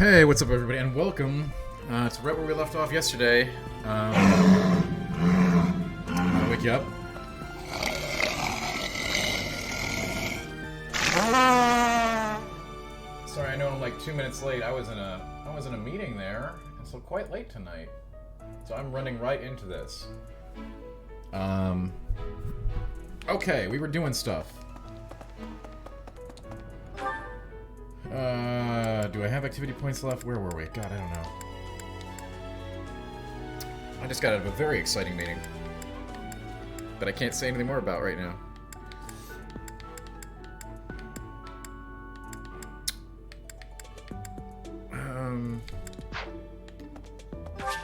Hey, what's up everybody, and welcome to right where we left off yesterday. I'll wake you up. Sorry, I know I'm like 2 minutes late. I was in a meeting there, and so quite late tonight. So I'm running right into this. Okay, we were doing stuff. Do I have activity points left? Where were we? God, I don't know. I just got out of a very exciting meeting that I can't say anything more about right now.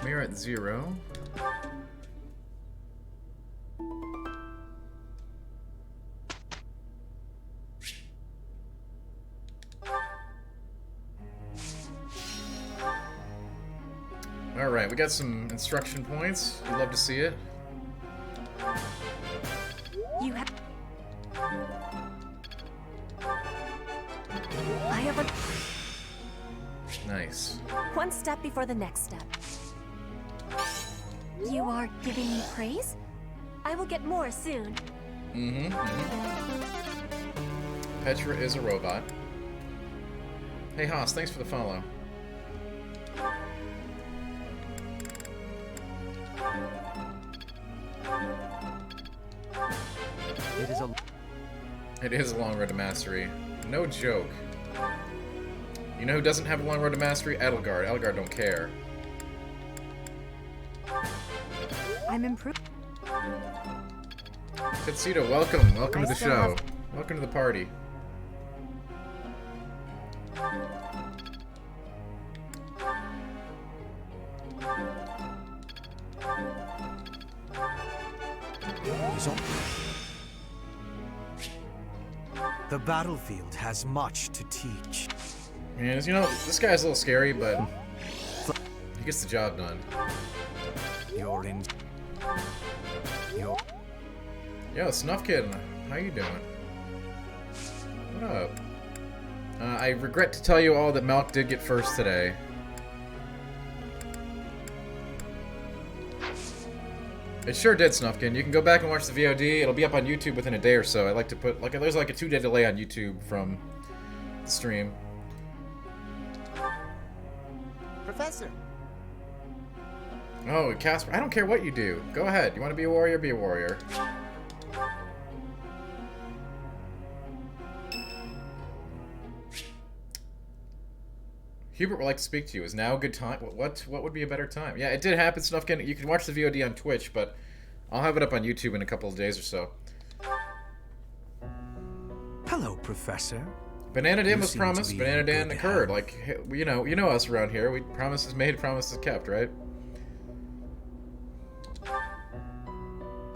We're at 0. Alright, we got some instruction points. We'd love to see it. You have... I have a... Nice. One step before the next step. You are giving me praise? I will get more soon. Petra is a robot. Hey Haas, thanks for the follow. It is a long road to mastery. No joke. You know who doesn't have a long road to mastery? Edelgard. Edelgard don't care. I'm improved. Tetsudo, welcome. Welcome to the show. Welcome to the party. The battlefield has much to teach. Man, you know, this guy's a little scary, but he gets the job done. You're in. Yo, Snuff Kid, how you doing? What up? I regret to tell you all that Malk did get first today. It sure did, Snuffkin. You can go back and watch the VOD. It'll be up on YouTube within a day or so. I like to put there's like a 2-day delay on YouTube from the stream. Professor. Oh, Casper, I don't care what you do. Go ahead. You want to be a warrior? Be a warrior. Hubert would like to speak to you. Is now a good time? What would be a better time? Yeah, it did happen, Snuffkin. You can watch the VOD on Twitch, but I'll have it up on YouTube in a couple of days or so. Hello, Professor. Banana Dan You was seem to promised. be Banana Dan good occurred. health. Like, hey, you know us around here. We promises made, promises kept, right?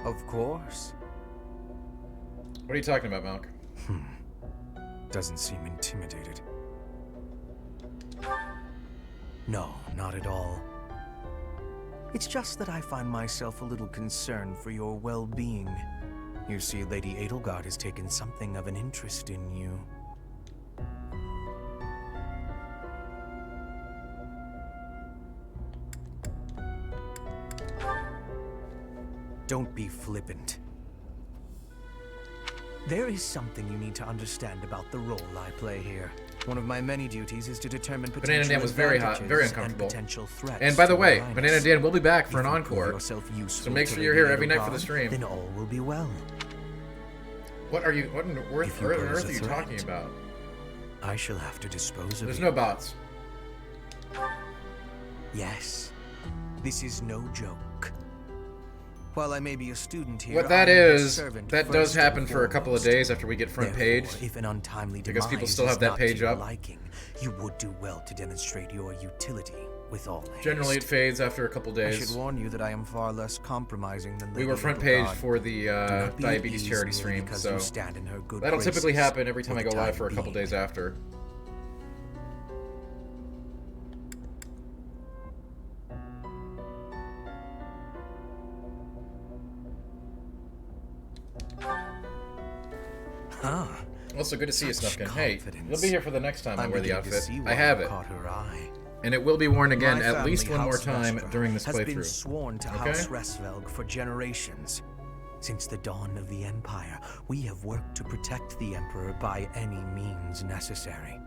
Of course. What are you talking about, Malk? Doesn't seem intimidated. No, not at all. It's just that I find myself a little concerned for your well-being. You see, Lady Edelgard has taken something of an interest in you. Don't be flippant. There is something you need to understand about the role I play here. One of my many duties is to determine potential Banana Dan was very hot, very advantages uncomfortable. and potential threats. And by the to way, our Banana alliance. Dan will be back for an If you prove encore. yourself useful So make to sure you're Lady here every night for the Edelgard, stream. Then all will be well. What on earth, If you on pose earth a are you threat, talking about? I shall have to dispose of There's you. no bots. Yes, this is no joke. While I may be a student here, What that I am a is, servant that first does and happen for a couple of foremost. days after we get front page. Therefore, if an untimely because people demise still have is that not page to your up. liking, you would do well to demonstrate your utility with all haste. Generally, it fades after a couple I days. should warn you that I am far less compromising than We Lady were front page Edelgard. for the Do not be at diabetes ease charity merely stream, because so you stand in her good that'll typically graces happen every time I for go the live for a time couple being. days after. Also, good to see you, Snufkin. Hey, confidence. you'll be here for the next time I I'm wear the beginning to outfit. see I why have you it. caught her eye. And it will be worn again My at least family one more House time Vestra during this has been playthrough. sworn to Okay? House Resvelg for generations. Since the dawn of the Empire, we have worked to protect the Emperor by any means necessary.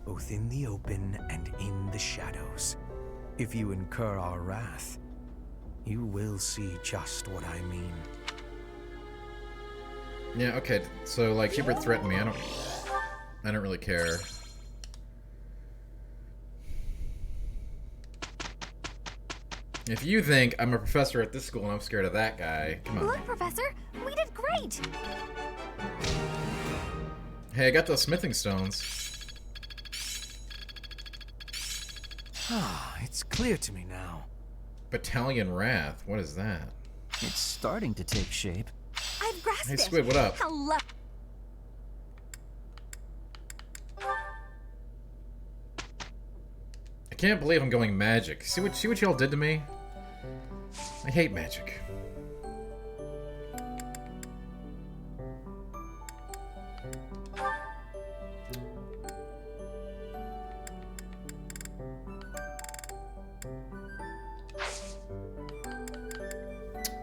Both in the open and in the shadows. If you incur our wrath, you will see just what I mean. Yeah, okay. So, like, Hubert threatened me. I don't really care. If you think I'm a professor at this school and I'm scared of that guy, come on. Look, Professor, we did great. Hey, I got those smithing stones. Ah, it's clear to me now. Battalion Wrath. What is that? It's starting to take shape. I've grasped Hey, it. Squid, what up? Hello. I can't believe I'm going magic. See what y'all did to me? I hate magic.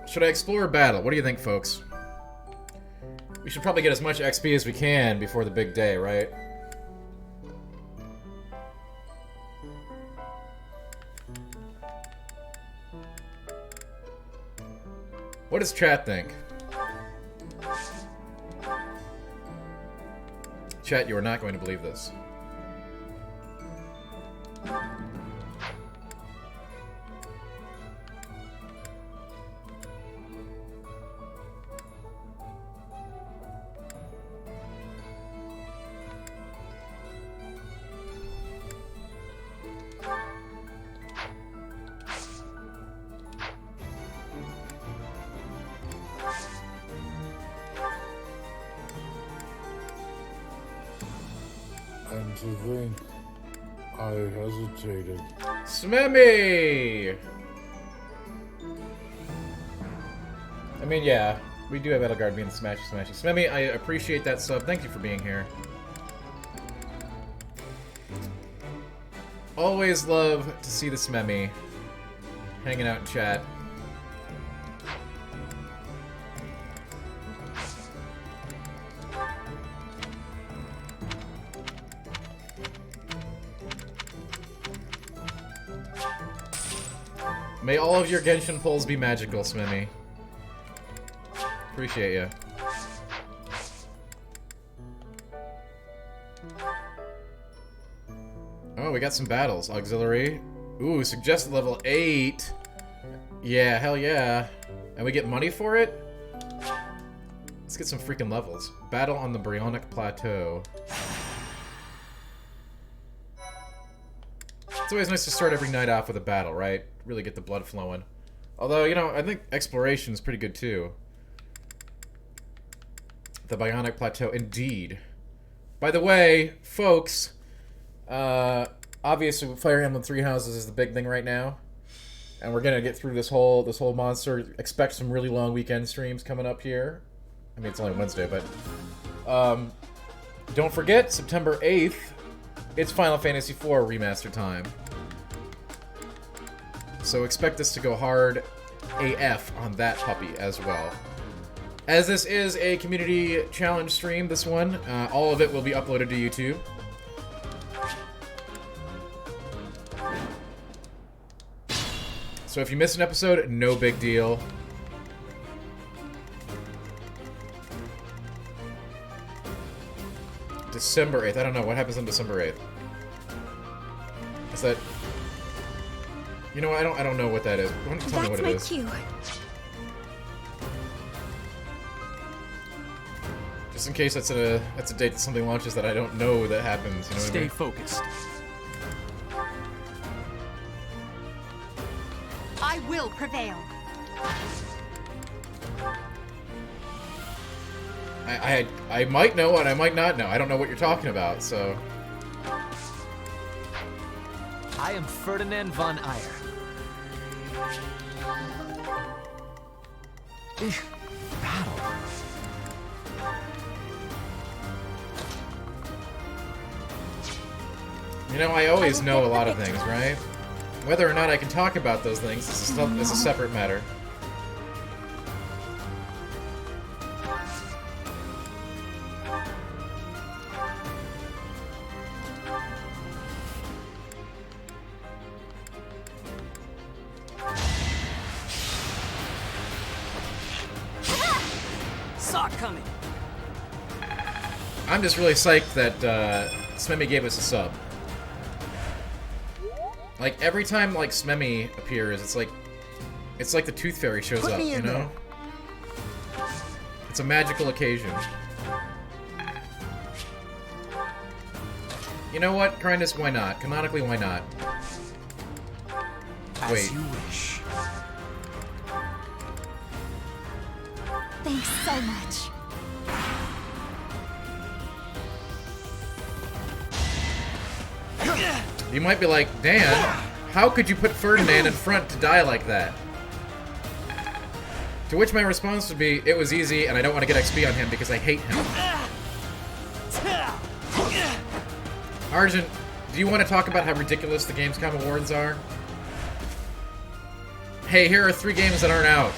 Should I explore a battle? What do you think, folks? We should probably get as much XP as we can before the big day, right? What does chat think? Chat, you are not going to believe this. And to think, I hesitated. Smemmy! I mean, yeah, we do have Edelgard being the smashy. Smemmy, I appreciate that sub. Thank you for being here. Always love to see the Smemmy hanging out in chat. May all of your Genshin pulls be magical, Smemmy. Appreciate ya. Oh, we got some battles. Auxiliary. Ooh, suggested level 8. Yeah, hell yeah. And we get money for it? Let's get some freaking levels. Battle on the Bryonic Plateau. It's always nice to start every night off with a battle, right? Really get the blood flowing. Although, you know, I think exploration is pretty good too. The Bionic Plateau, indeed. By the way, folks, obviously Fire Emblem Three Houses is the big thing right now, and we're gonna get through this whole monster. Expect some really long weekend streams coming up here. I mean, it's only Wednesday, but don't forget September 8th. It's Final Fantasy IV remaster time. So expect this to go hard AF on that puppy as well. As this is a community challenge stream, this one, all of it will be uploaded to YouTube. So if you miss an episode, no big deal. December 8th. I don't know. What happens on December 8th? Is that... You know, I don't know what that is. Why don't you tell me what it is? That's my cue. Just in case that's a date that something launches that I don't know that happens. You know what I Stay mean? focused. I will prevail. I might know and I might not know. I don't know what you're talking about, so... I am Ferdinand von Eyre. Battle. You know, I always know a lot of things, right? Whether or not I can talk about those things is a separate matter. Saw it coming. I'm just really psyched that Smemmy gave us a sub. Like every time like Smemmy appears, it's like the Tooth Fairy shows up, you know? It's a magical occasion. You know what, Grindus, why not? Canonically, why not? Wait. As you wish. Thanks so much. You might be like, Dan, how could you put Ferdinand in front to die like that? To which my response would be, it was easy and I don't want to get XP on him because I hate him. Argent, do you want to talk about how ridiculous the Gamescom awards are? Hey, here are 3 games that aren't out.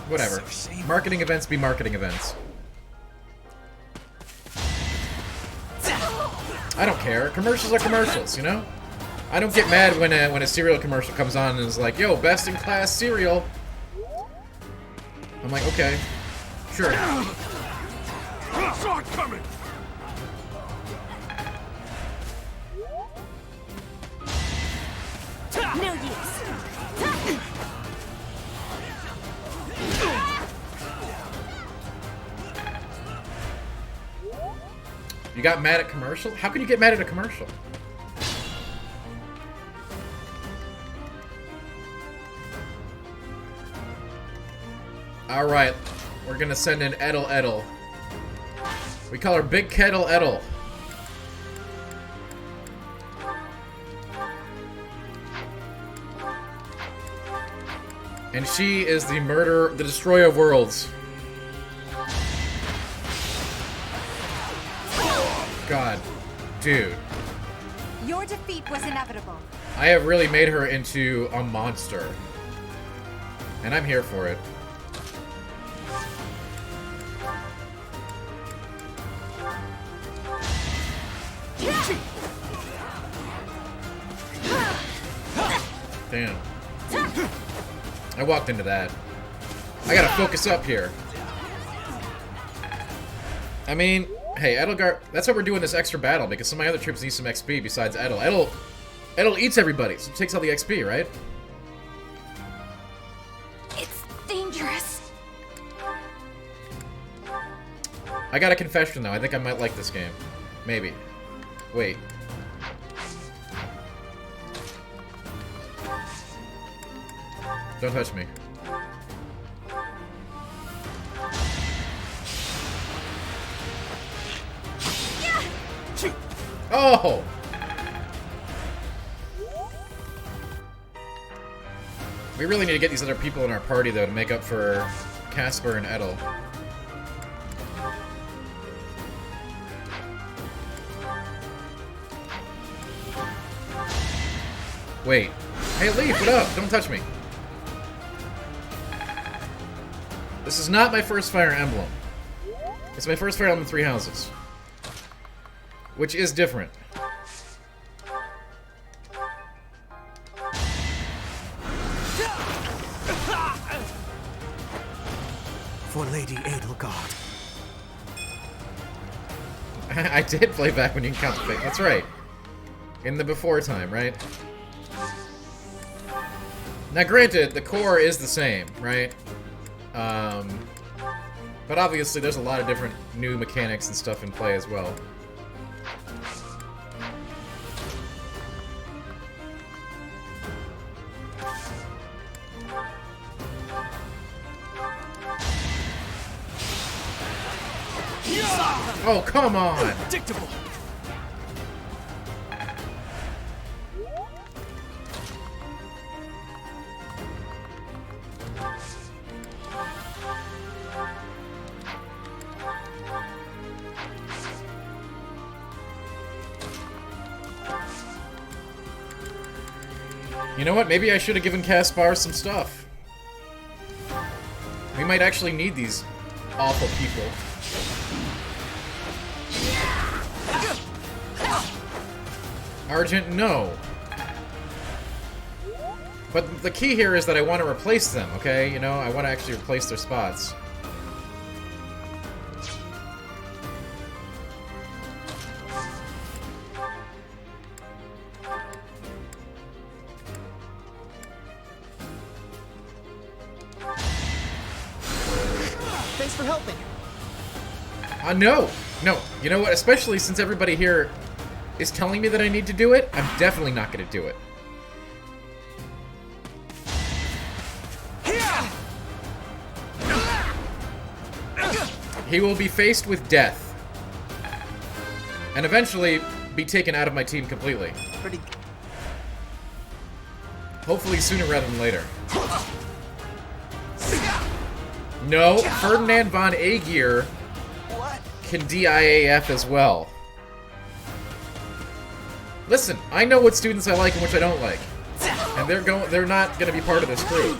Whatever. Marketing events be marketing events. I don't care. Commercials are commercials, you know? I don't get mad when a cereal commercial comes on and is like, yo, best in class cereal. I'm like, okay. Sure. Saw it coming. No use. You got mad at commercial? How can you get mad at a commercial? Alright, we're gonna send in Edel Edel. We call her Big Kettle Edel. And she is the the destroyer of worlds. God, dude. Your defeat was inevitable. I have really made her into a monster. And I'm here for it. Damn. I walked into that. I gotta focus up here. I mean, hey, Edelgard, that's why we're doing this extra battle, because some of my other troops need some XP besides Edel. Edel eats everybody, so it takes all the XP, right? It's dangerous. I got a confession, though. I think I might like this game. Maybe. Wait. Don't touch me. Oh! We really need to get these other people in our party, though, to make up for Casper and Edel. Wait. Hey, Leaf, what up? Don't touch me. This is not my first Fire Emblem. It's my first Fire Emblem 3 Houses. Which is different. For Lady Edelgard. I did play back when you can count the fake. That's right. In the before time, right? Now, granted, the core is the same, right? But obviously, there's a lot of different new mechanics and stuff in play as well. Oh, come on! Predictable. You know what? Maybe I should have given Caspar some stuff. We might actually need these awful people. Argent, no. But the key here is that I want to replace them, okay? You know, I want to actually replace their spots. Thanks for helping. No. No. You know what? Especially since everybody here is telling me that I need to do it, I'm definitely not going to do it. He will be faced with death. And eventually be taken out of my team completely. Pretty. Hopefully sooner rather than later. No, Ferdinand von Aegir can DIAF as well. Listen, I know what students I like and which I don't like. And they're not gonna be part of this crew.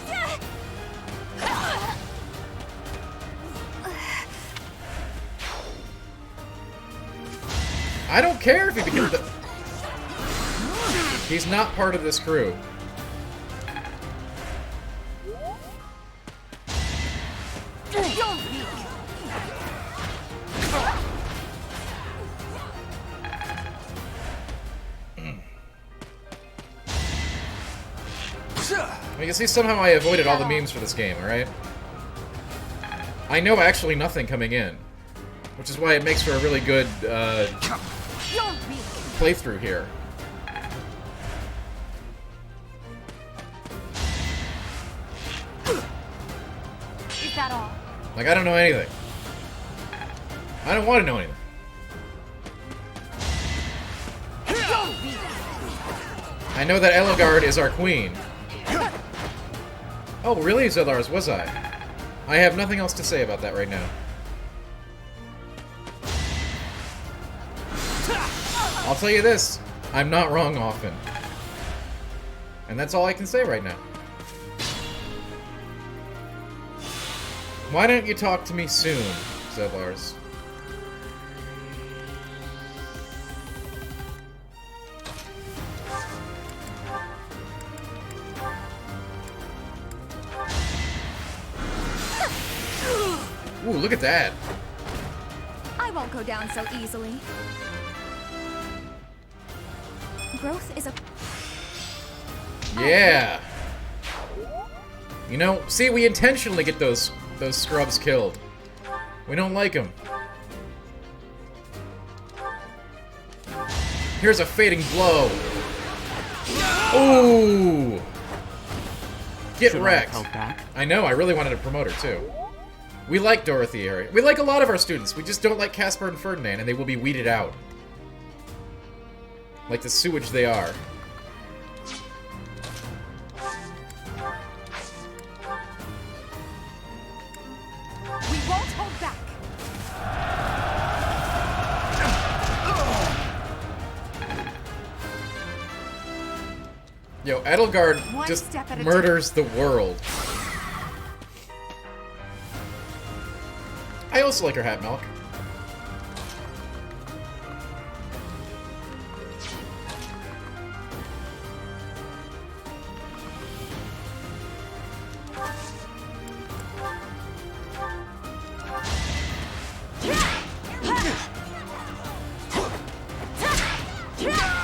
I don't care if he becomes the... He's not part of this crew. You can see somehow I avoided all the memes for this game, alright? I know actually nothing coming in. Which is why it makes for a really good, playthrough here. Is that all? Like, I don't know anything. I don't want to know anything. I know that Elogard is our queen. Oh, really, Zellars, was I? I have nothing else to say about that right now. I'll tell you this, I'm not wrong often. And that's all I can say right now. Why don't you talk to me soon, Zellars? Ooh, look at that. I won't go down so easily. Growth is a... Yeah. You know, see, we intentionally get those scrubs killed. We don't like them. Here's a fading blow. Ooh. Get wrecked. I know, I really wanted to promote her, too. We like Dorothy here. We like a lot of our students. We just don't like Caspar and Ferdinand, and they will be weeded out. Like the sewage they are. We won't hold back. Yo, Edelgard One just step at a murders the world. I also like her hat milk.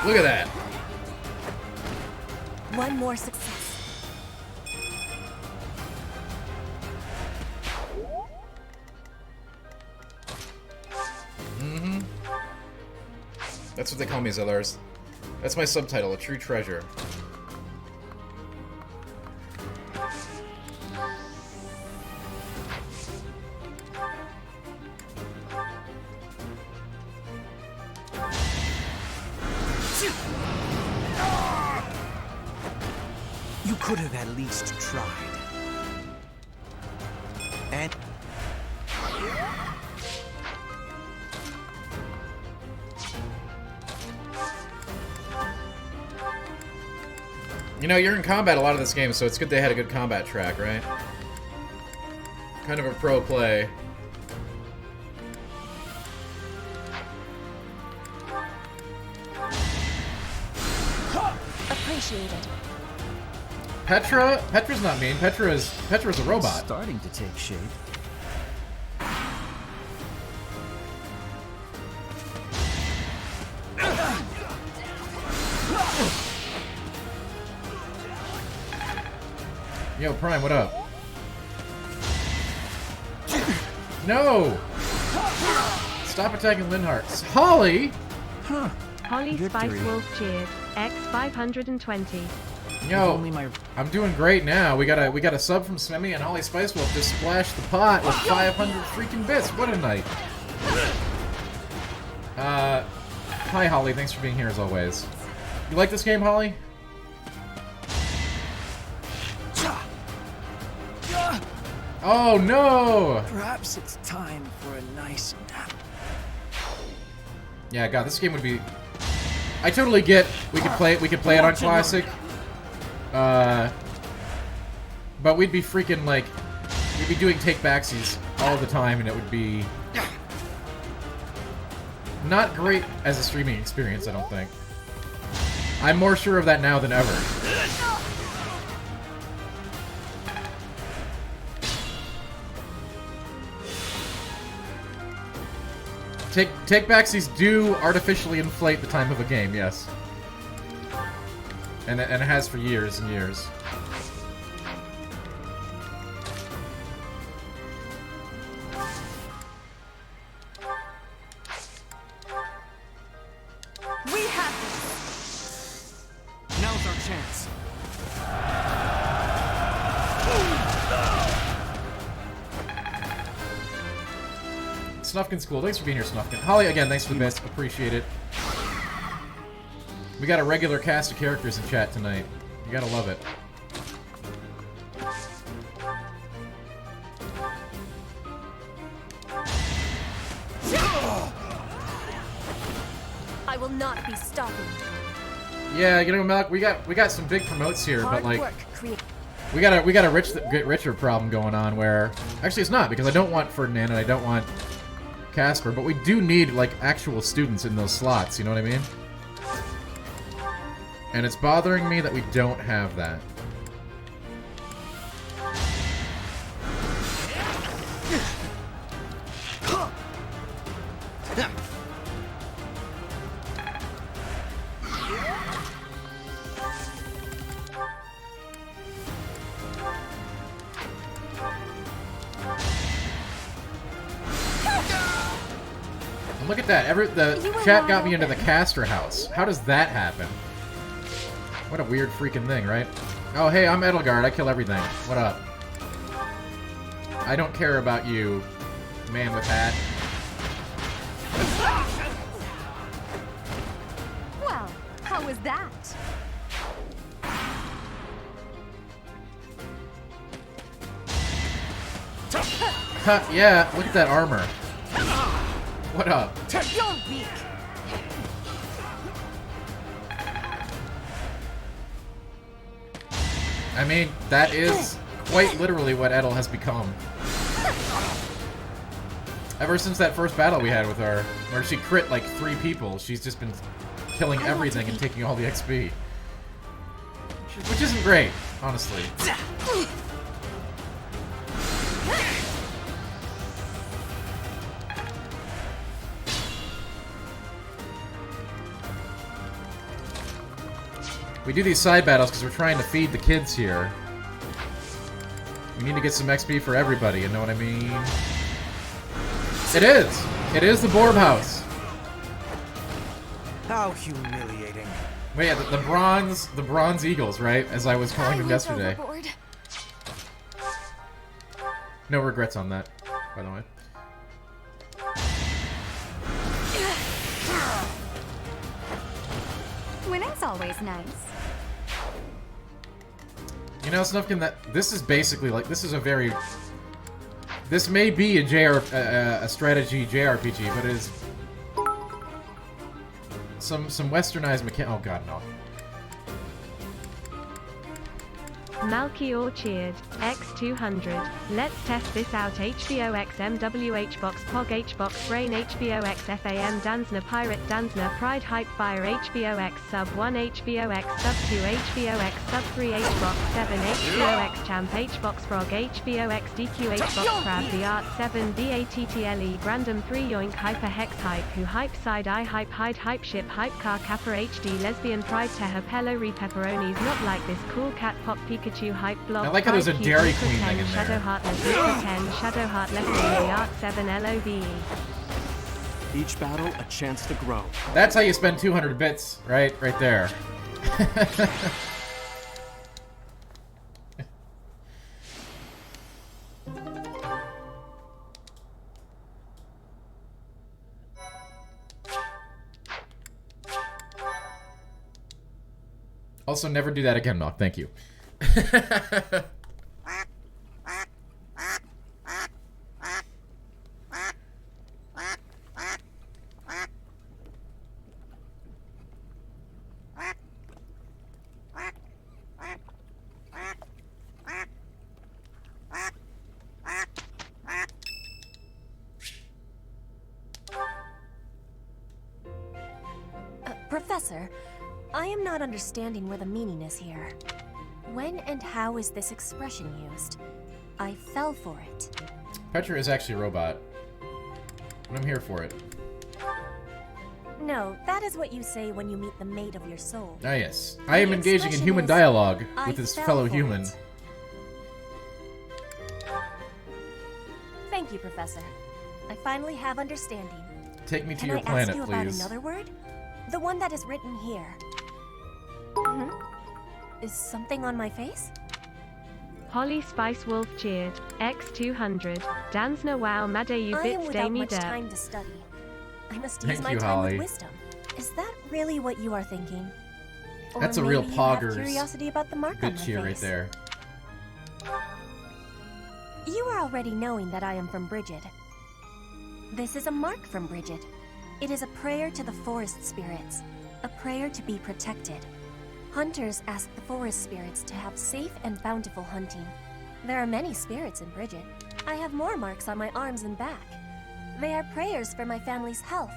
Look at that. One more success. That's what they call me, Zellars. That's my subtitle, A True Treasure. You could have at least tried. And... You know, you're in combat a lot of this game, so it's good they had a good combat track, right? Kind of a pro play. Appreciated. Petra's not mean. Petra's a robot. Starting to take shape. Yo, Prime, what up? No! Stop attacking Linhart. Holly? Huh. Holly Spice Victory. Wolf cheered. X 520. Yo, Only my I'm doing great now. We got a sub from Smemmy, and Holly Spice Wolf just splashed the pot with 500 freaking bits. What a night. Hi Holly, thanks for being here as always. You like this game, Holly? Oh no! Perhaps it's time for a nice nap. Yeah, God, this game would be. I totally get. We could play it on classic. But we'd be freaking like, we'd be doing take backsies all the time, and it would be not great as a streaming experience. I don't think. I'm more sure of that now than ever. Take backsies do artificially inflate the time of a game, yes. And it has for years and years. We have this. Now's our chance. Snufkin's cool. Thanks for being here, Snufkin. Holly, again, thanks for the best. Appreciate it. We got a regular cast of characters in chat tonight. You gotta love it. I will not be stopping. Yeah, you know, Melk, we got some big promotes here, Hard but like work create. we got a get richer problem going on where actually it's not, because I don't want Ferdinand and I don't want Casper, but we do need like actual students in those slots, you know what I mean? And it's bothering me that we don't have that. And look at that. The chat got me into the caster house. How does that happen? What a weird freaking thing, right? Oh, hey, I'm Edelgard. I kill everything. What up? I don't care about you, man with hat. Well, how was that? Huh, yeah, look at that armor. What up? You're weak. I mean, that is quite literally what Edel has become. Ever since that first battle we had with her, where she crit like 3 people, she's just been killing everything and taking all the XP. Which isn't great, honestly. We do these side battles because we're trying to feed the kids here. We need to get some XP for everybody, you know what I mean? It is! It is the Borb House! How humiliating. Wait, yeah, the bronze eagles, right? As I was calling them yesterday. Overboard. No regrets on that, by the way. Winning's always nice. You know, Snufkin, that this is basically like, this is a very... This may be a strategy JRPG, but it is... some westernized mechanic. Oh god, no. Malchior cheered. X200. Let's test this out. HBO X MWH Box Pog H Box Brain HBO X FAM Dansna Pirate Dansna Pride Hype Fire HBO X Sub 1 HBO X Sub 2 HBO X Sub 3 H Box 7 HBO X Champ H Box Frog HBO X DQ H Box Crab The Art 7 DATTLE Grandom 3 Yoink Hyper Hex Hype Who Hype Side Eye Hype Hide Hype Ship Hype Car Kappa HD Lesbian Pride Teha Pello Re Pepperonis Not Like This Cool Cat Pop Pikachu Hype Blog I like how there's a Pride, Dairy Cute, Queen 10, thing in Shadow there. Heartless Liquor 10 Shadow Heart Left The Art 7 LOVE. Each battle, a chance to grow. That's how you spend 200 bits, right? Right there. Also, never do that again, Knock. Thank you. Professor, I am not understanding where the meaning is here. When and how is this expression used? I fell for it. Petra is actually a robot. And I'm here for it. No, that is what you say when you meet the mate of your soul. Ah, yes. I am The engaging in expression human is, dialogue "I with this fell fellow for human. it." Thank you, Professor. I finally have understanding. Take me to Can your I planet, ask you about please. another word? The one that is written here. Hmm? Is something on my face? Holly Spice Wolf cheered. X200. Dansna Wow Made You I am Bits without Damie much Dirt. time to study. I must Thank use my you, time Holly. with wisdom. Is that really what you are thinking? Or That's a real maybe you have poggers curiosity about the mark on Good my cheer right face. there. You are already knowing that I am from Bridget. This is a mark from Bridget. It is a prayer to the forest spirits, a prayer to be protected. Hunters ask the forest spirits to have safe and bountiful hunting. There are many spirits in Bridget. I have more marks on my arms and back. They are prayers for my family's health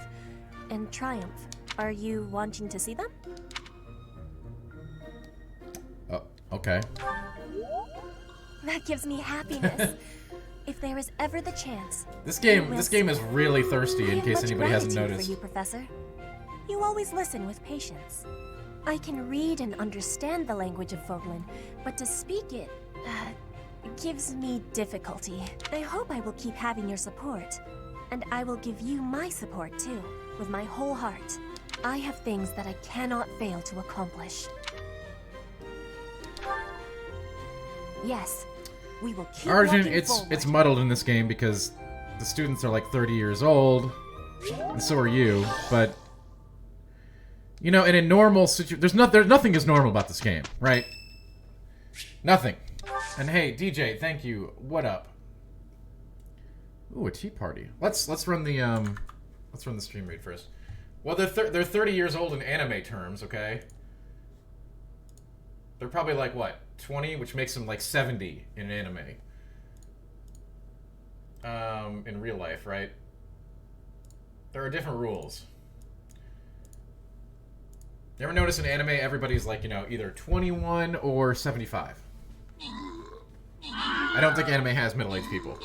and triumph. Are you wanting to see them? Oh, okay. That gives me happiness. If there is ever the chance. This game we'll is really thirsty. I In have case much anybody hasn't gratitude noticed. for you, Professor. You always listen with patience. I can read and understand the language of Foglin, but to speak it gives me difficulty. I hope I will keep having your support, and I will give you my support too, with my whole heart. I have things that I cannot fail to accomplish. Yes, we will keep Arjun, walking it's forward. muddled in this game because the students are like 30 years old, and so are you. But you know, in a normal situation, there's nothing is normal about this game, right? Nothing. And hey, DJ, thank you. What up? Ooh, a tea party. Let's run the stream read first. Well, they're 30 years old in anime terms, okay? They're probably like what, 20, which makes them like 70 in anime. In real life, right? There are different rules. You ever notice in anime, everybody's like, you know, either 21 or 75? I don't think anime has middle-aged people.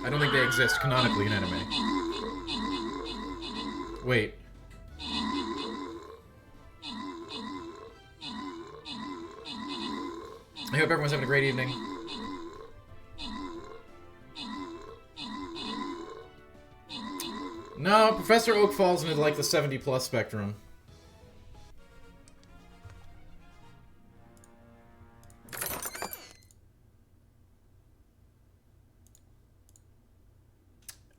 I don't think they exist canonically in anime. Wait. I hope everyone's having a great evening. No, Professor Oak falls into like the 70+ spectrum.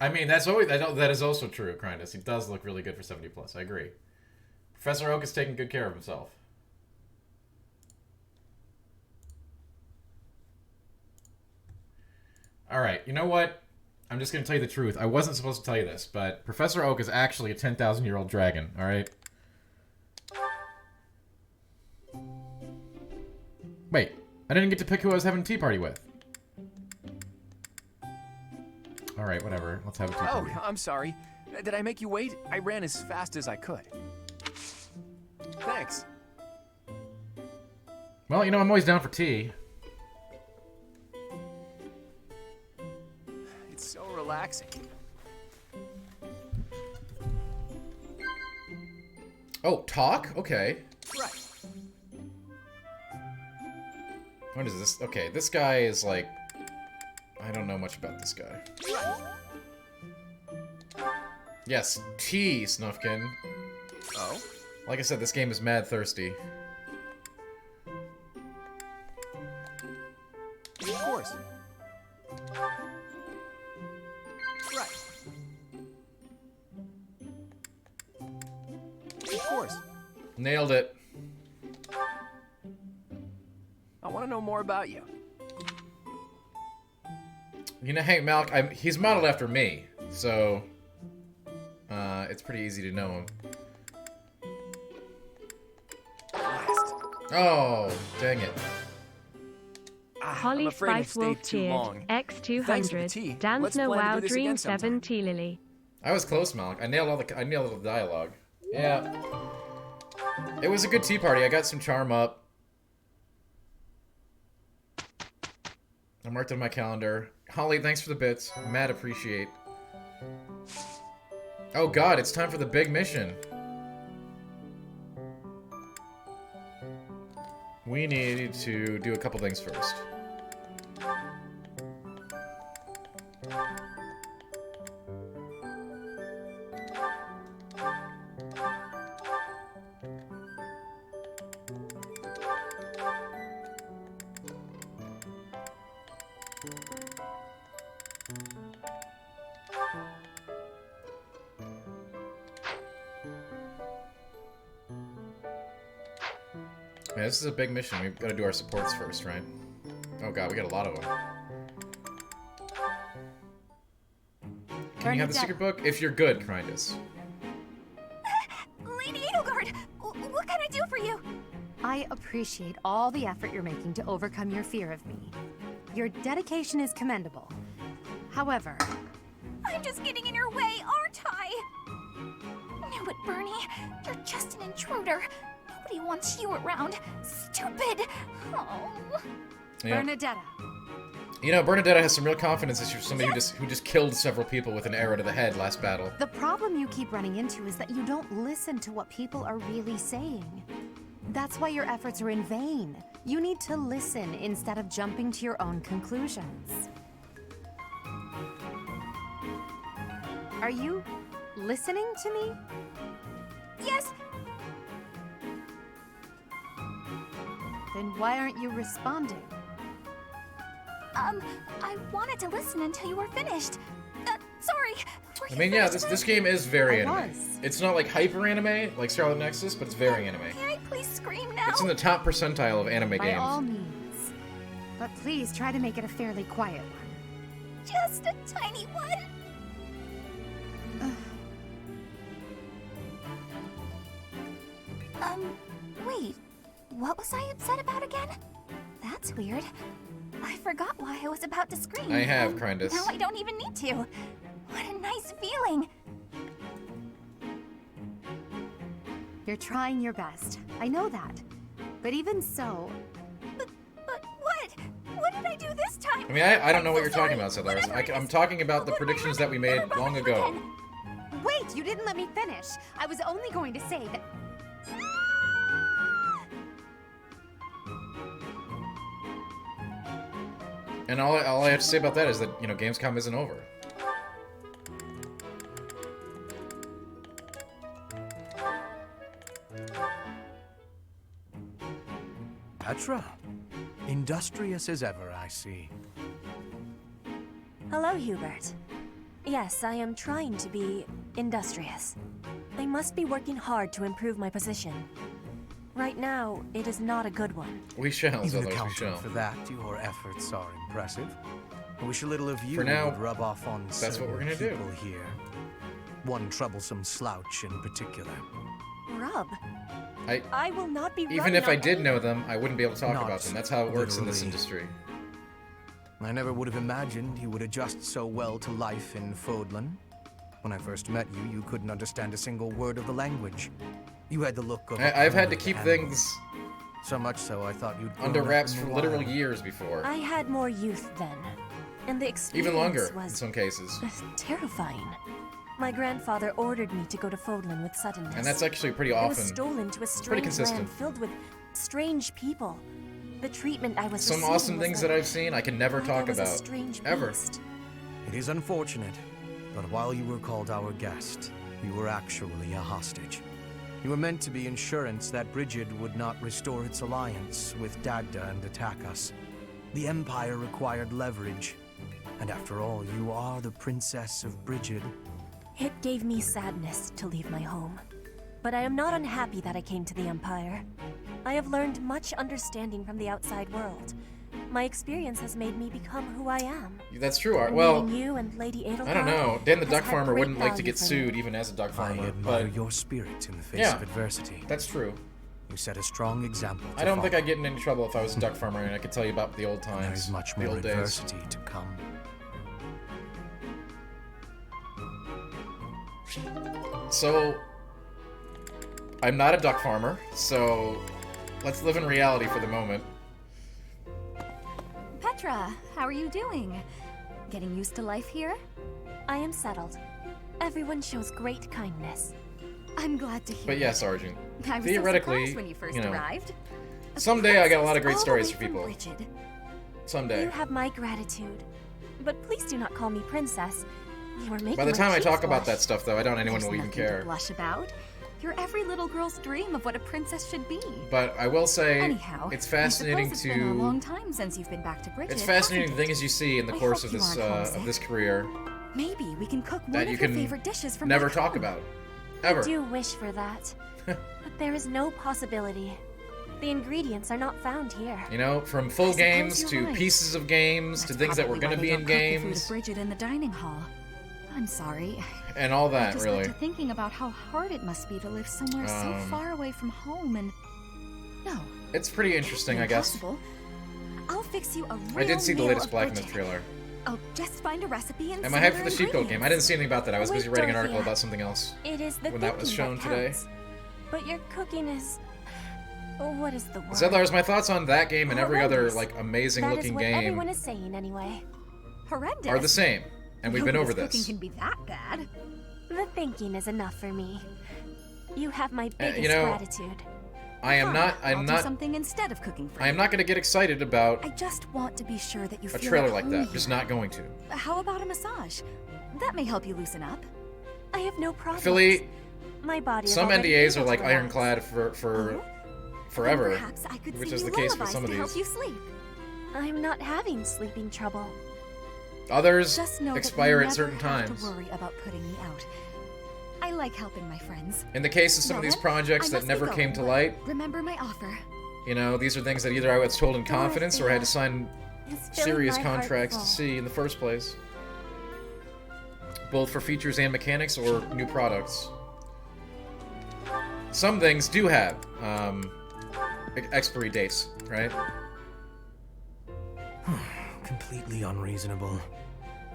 I mean, that is also true, Krindus. He does look really good for 70+. I agree. Professor Oak is taking good care of himself. Alright, you know what? I'm just going to tell you the truth. I wasn't supposed to tell you this, but Professor Oak is actually a 10,000-year-old dragon, alright? Wait, I didn't get to pick who I was having a tea party with. Alright, whatever. Let's have a tea Oh, party. I'm sorry. Did I make you wait? I ran as fast as I could. Thanks. Well, you know, I'm always down for tea. It's so relaxing. Oh, talk? Okay. Right. What is this? Okay, this guy is like... I don't know much about this guy. Yes, tea, Snufkin. Oh? Like I said, this game is mad thirsty. Of course. Right. Of course. Nailed it. I want to know more about you. You know, Hank Malk, he's modeled after me, so... it's pretty easy to know him. Last. Oh, dang it. I'm Holly afraid I've Spice Wolf stayed too cheered. long. Thanks for the X200. tea. Dance Let's no plan to wow do this dream again 7 sometime. T Lily. I was close, Malk. I nailed all the dialogue. Yeah. It was a good tea party. I got some charm up. I marked it on my calendar. Holly, thanks for the bits. Mad appreciate. Oh god, it's time for the big mission. We need to do a couple things first. Yeah, this is a big mission. We've got to do our supports first, right? Oh god, we got a lot of them. Can you have the secret book? If you're good, Crindus. Lady Edelgard, what can I do for you? I appreciate all the effort you're making to overcome your fear of me. Your dedication is commendable. However... I'm just getting in your way, aren't I? Knew it, Bernie. You're just an intruder. Nobody wants you around. Stupid. Oh. Yeah. Bernadetta. You know, Bernadetta has some real confidence that she's somebody who just killed several people with an arrow to the head last battle. The problem you keep running into is that you don't listen to what people are really saying. That's why your efforts are in vain. You need to listen instead of jumping to your own conclusions. Are you listening to me? Yes. Then why aren't you responding? I wanted to listen until you were finished. Sorry. I mean, yeah, this game is very I anime. was. It's not like hyper anime, like Scarlet Nexus, but it's very anime. May I please scream now? It's in the top percentile of anime By games. all means. But please try to make it a fairly quiet one. Just a tiny one. Wait. What was I upset about again? That's weird. I forgot why I was about to scream. I have, Crindus. Now I don't even need to. What a nice feeling. You're trying your best. I know that. But even so... But what? What did I do this time? I mean, I don't know what you're talking about, Sorry. Solaris. Whatever it I'm is. talking about the What predictions that we made Never long mind ago. again. Wait, you didn't let me finish. I was only going to say that... And all I have to say about that is that, you know, Gamescom isn't over. Petra. Industrious as ever, I see. Hello, Hubert. Yes, I am trying to be industrious. I must be working hard to improve my position. Right now, it is not a good one. We shall, Even Solaris, we accounting shall. for that, your efforts are impressive. I wish a little of you For now, would rub off on that's what we're certain gonna do. people here. One troublesome slouch in particular. scrub. I will not be Even running if I on did any- know them, I wouldn't be able to talk Not about them. That's how it works in this literally. industry. I never would have imagined you would adjust so well to life in Fodlan. When I first met you, you couldn't understand a single word of the language. You had the look of I've had to a keep animal. things So much so, I thought you'd grown under up wraps in for the literal wild. years before. I had more youth then, and the experience Even longer, in was some cases. terrifying. My grandfather ordered me to go to Fodlan with suddenness. And that's actually pretty I was often. stolen to a pretty strange consistent. land filled with strange people. The treatment I was Some receiving awesome was things like, that I've seen I can never like talk I was a about. strange Ever. beast. It is unfortunate, but while you were called our guest, you were actually a hostage. You were meant to be insurance that Brigid would not restore its alliance with Dagda and attack us. The Empire required leverage, and after all, you are the Princess of Brigid. It gave me sadness to leave my home. But I am not unhappy that I came to the Empire. I have learned much understanding from the outside world. My experience has made me become who I am. That's true. And Well, meeting you and Lady Edelgard I don't know. Dan the has Duck had Farmer great wouldn't like to value get for me. sued even as a duck I farmer, admire but your spirit in the face Yeah. of adversity. that's true. You set a strong example to I don't think follow. I'd get in any trouble if I was a duck farmer and I could tell you about the old And there times, is much the more old days. adversity to come. So, I'm not a duck farmer, so let's live in reality for the moment. Petra, how are you doing? Getting used to life here? I am settled. Everyone shows great kindness. I'm glad to hear But yes, Argent. I was Theoretically, so surprised when you first you know, arrived. someday I got a lot of great All the stories way for from people. Brigid. Someday. You have my gratitude. But please do not call me princess. You are making By the my time I cheeks talk about blush. that stuff, though, I doubt anyone There's will even nothing to care. blush about. You're every little girl's dream of what a princess should be. But I will say, Anyhow, it's fascinating I suppose it's been a long to. time since you've been back to Brigid. It's fascinating the hasn't things you see in the I course hope of you this aren't homesick. career it? Maybe we can cook one that of you your can favorite dishes from never back talk home. about, I ever. do wish for that. But there is no possibility. The ingredients are not found here. You know, from full suppose games you're to right. pieces of games to That's things that were probably going to why be they in don't cook the food games of Brigid in the dining hall. I'm sorry. and all I that, just really. got to thinking about how hard it must be to live somewhere so far away from home and... No. It's pretty interesting, I guess. Impossible. I'll fix you a real I did see the meal latest of Blacksmith Brigid. trailer. I'll just find a recipe and Am I hyped for the sheep coat game? I didn't see anything about that. I was Wait, busy writing an article Dorothea. about something else. It is the When that was thinking shown today. counts. But your cooking is... What is the word? Zedlar's my thoughts on that game and every other, Horrendous. like, amazing That is looking what game everyone is saying anyway. Horrendous. are the same. And we've been over Nobody's this. Cooking can be that bad. The thinking is enough for me. You have my biggest you know, gratitude. I am Fine, not I'll I'm do not something instead of cooking for I am you. not gonna get excited about I just want to be sure that you a feel trailer at like home that. Just here. not going to. How about a massage? That may help you loosen up. I have no problem. Philly, My body is some already NDAs are able to like relax. ironclad for Oh? forever. Then perhaps I could which sing is you the case with lullabies some of to help these. you sleep. I'm not having sleeping trouble. Others Just know expire that you at certain never have times. to worry about putting me out. I like helping my friends. In the case of some of Well these then, projects I that must be never going, came to but light, Remember my offer. you know, these are things that either I was told in confidence or I had to sign It's filling serious my heart contracts to full. see in the first place. Both for features and mechanics or new products. Some things do have expiry dates, right? Completely unreasonable.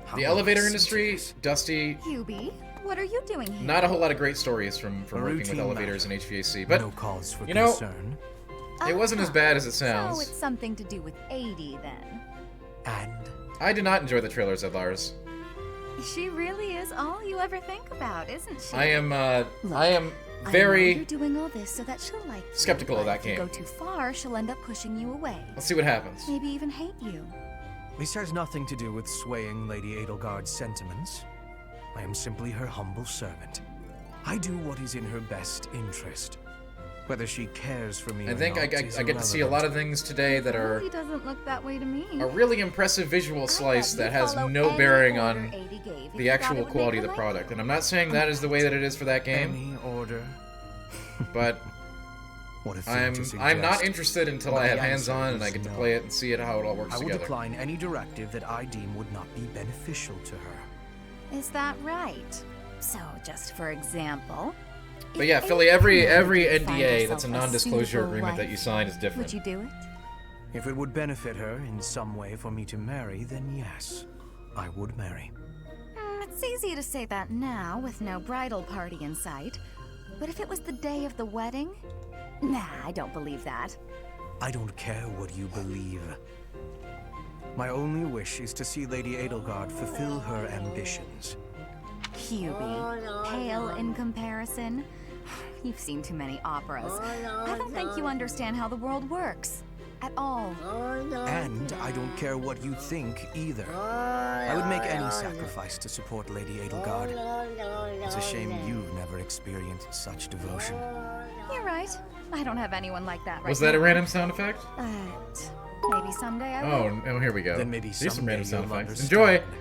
How The will I elevator listen to industry, this? Dusty, Hubie, what are you doing here? not a whole lot of great stories from A working with routine elevators matter. and HVAC, but no cause for you know, concern. it wasn't as bad as it So sounds. it's something to do with 80 then. And I did not enjoy the trailers at Lars. She really is all you ever think about, isn't she? I am I know very... you're doing all this so that she'll like you, skeptical of but that if you game. go too far, she'll end up pushing you away. Let's see what happens. Maybe even hate you. this has nothing to do with swaying Lady Edelgard's sentiments. I am simply her humble servant. I do what is in her best interest. Whether she cares for me I or think not I is get to see a lot of irrelevant. things today that are Really doesn't look that way to me. a really impressive visual slice that has no bearing on the actual quality of the product. And I'm not saying that is the way that it is for that game, Any order. but What a thing I'm to not suggest. interested until But I have the answer hands-on and I is get to no. play it and see it how it all works I will together. decline any directive that I deem would not be beneficial to her. Is that right? So, just for example, But yeah, Philly, every NDA that's a non-disclosure agreement that you sign is different. Would you do it? If it would benefit her in some way for me to marry, then yes, I would marry. It's easy to say that now, with no bridal party in sight. But if it was the day of the wedding? Nah, I don't believe that. I don't care what you believe. My only wish is to see Lady Edelgard fulfill her ambitions. Hubie, pale in comparison? You've seen too many operas. I don't think you understand how the world works. At all. And I don't care what you think either. I would make any sacrifice to support Lady Edelgard. It's a shame you've never experienced such devotion. You're right. I don't have anyone like that right Was that now. a random sound effect? But maybe someday I will. Oh, here we go. Then maybe Here's some someday random sound you'll effects. understand. Enjoy!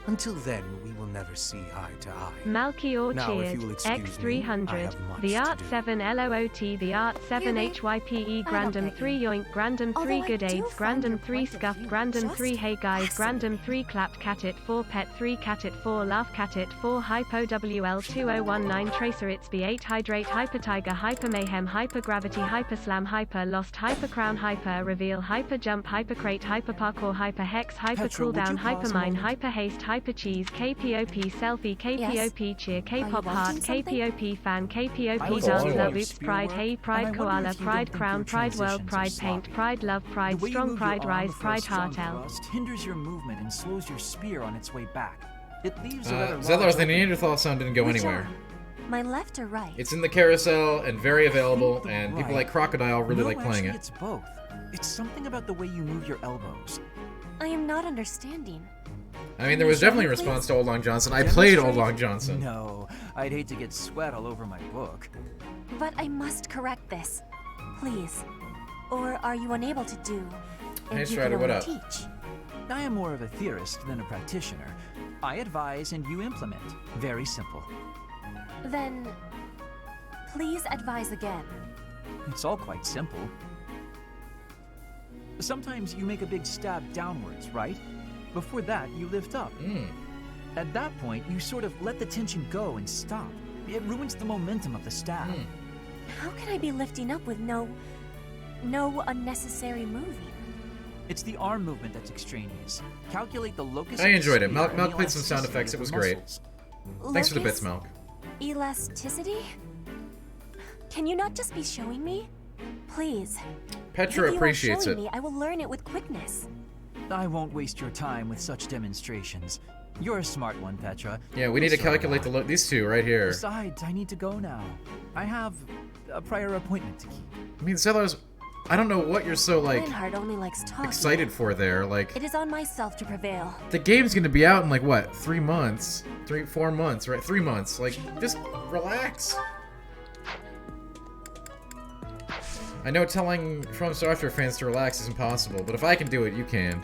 Until then, we will never see eye to eye. Malchior Now, if cheered, you will excuse me, I X300, have much the to Art do. 7 LOOT, the Art 7 Hubie, HYPE, I Grandom don't 3 Yoink, Grandom 3 Although I Good do AIDS, find your Grandom 3 point of Scuff, view Grandom just 3 Hey Guys, fascinating. Grandom 3 Clapped Cat It 4 Pet 3 Cat It 4 Laugh Cat It 4 Hypo WL2019 Tracer Itsby 8 Hydrate Hyper Tiger Hyper Mayhem Hyper Gravity Hyper Slam Hyper Lost Hyper Crown Hyper Reveal Hyper Jump Hyper Crate Hyper Parkour Hyper Hex Hyper Petra, would Cooldown you Hyper pause a Mine moment? Hyper Haste Hyper Cheese KPOP Selfie KPOP Cheer K-Pop you Heart wanting something? KPOP Fan I KPOP was Dance also Love watching Oops Pride Hey Pride and I wonder Koala if you Pride don't think Crown your Pride World transitions Pride are Paint sloppy. Pride Love Pride The way you Strong move Pride your arm Rise before a Pride strong Heartel. thrust hinders your movement and slows your spear on its way back. It leaves a rather large Zellar's the opening. Neanderthal sound didn't go Which anywhere. arm? My left or right? It's in the carousel and very available, The and people right. like Crocodile really No, like playing actually, it. It's both. It's something about the way you move your elbows. I am not understanding. I mean, there was Show me, definitely a please. response to Old Long Johnson. I played Old Long Johnson. No, I'd hate to get sweat all over my book. But I must correct this. Please. Or are you unable to do? And Hey, you Strider, can what only up? teach. I am more of a theorist than a practitioner. I advise and you implement. Very simple. Then, please advise again. It's all quite simple. Sometimes you make a big stab downwards, right? Before that, you lift up. At that point, you sort of let the tension go and stop. It ruins the momentum of the stab. How can I be lifting up with no unnecessary moving? It's the arm movement that's extraneous. Calculate the locus I of the enjoyed it. spear Milk- and Milk the played some sound elasticity effects. of It was the great. muscles. Thanks for the bits, Locus? Milk. Elasticity? Can you not just be showing me? Please. Petra if you appreciates are it. showing me, I will learn it with quickness. I won't waste your time with such demonstrations. You're a smart one, Petra. Yeah, we need to So calculate am I. these two right here. Besides, I need to go now. I have a prior appointment to keep. I mean, Zellar's... I don't know what you're so, like, Reinhardt only likes talking. excited for there. Like, It is on myself to prevail. the game's gonna be out in, like, what? 3 months? 4 months, right? 3 months. Like, just relax. I know telling From Software fans to relax is impossible, but if I can do it, you can.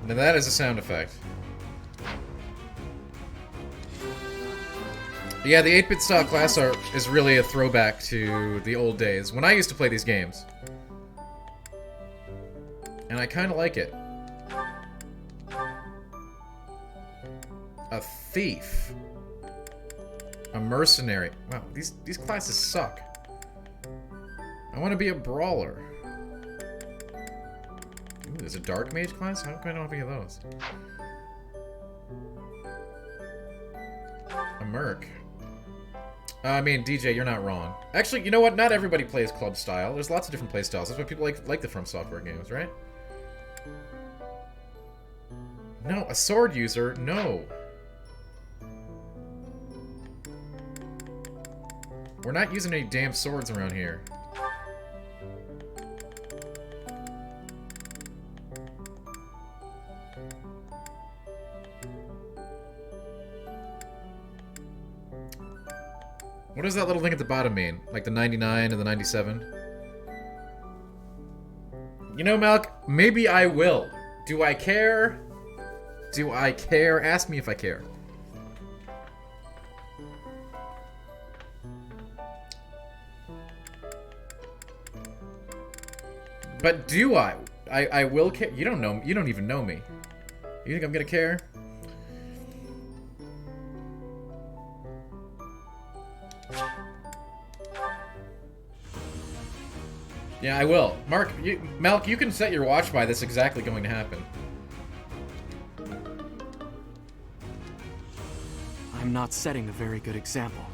Now that is a sound effect. Yeah, the 8-bit style class art is really a throwback to the old days, when I used to play these games. And I kinda like it. A thief. A mercenary. Wow, these classes suck. I want to be a brawler. Ooh, there's a dark mage class? How can I not be of those? A merc. I mean, DJ, you're not wrong. Actually, you know what? Not everybody plays club style. There's lots of different play styles. That's why people like the From Software games, right? No, a sword user? No. We're not using any damn swords around here. What does that little thing at the bottom mean? Like the 99 and the 97? You know, Malk, maybe I will. Do I care? Do I care? Ask me if I care. But do I? I will care. You don't know. You don't even know me. You think I'm gonna care? Yeah, I will. Mark, Malk, you can set your watch by this exactly going to happen. I'm not setting a very good example.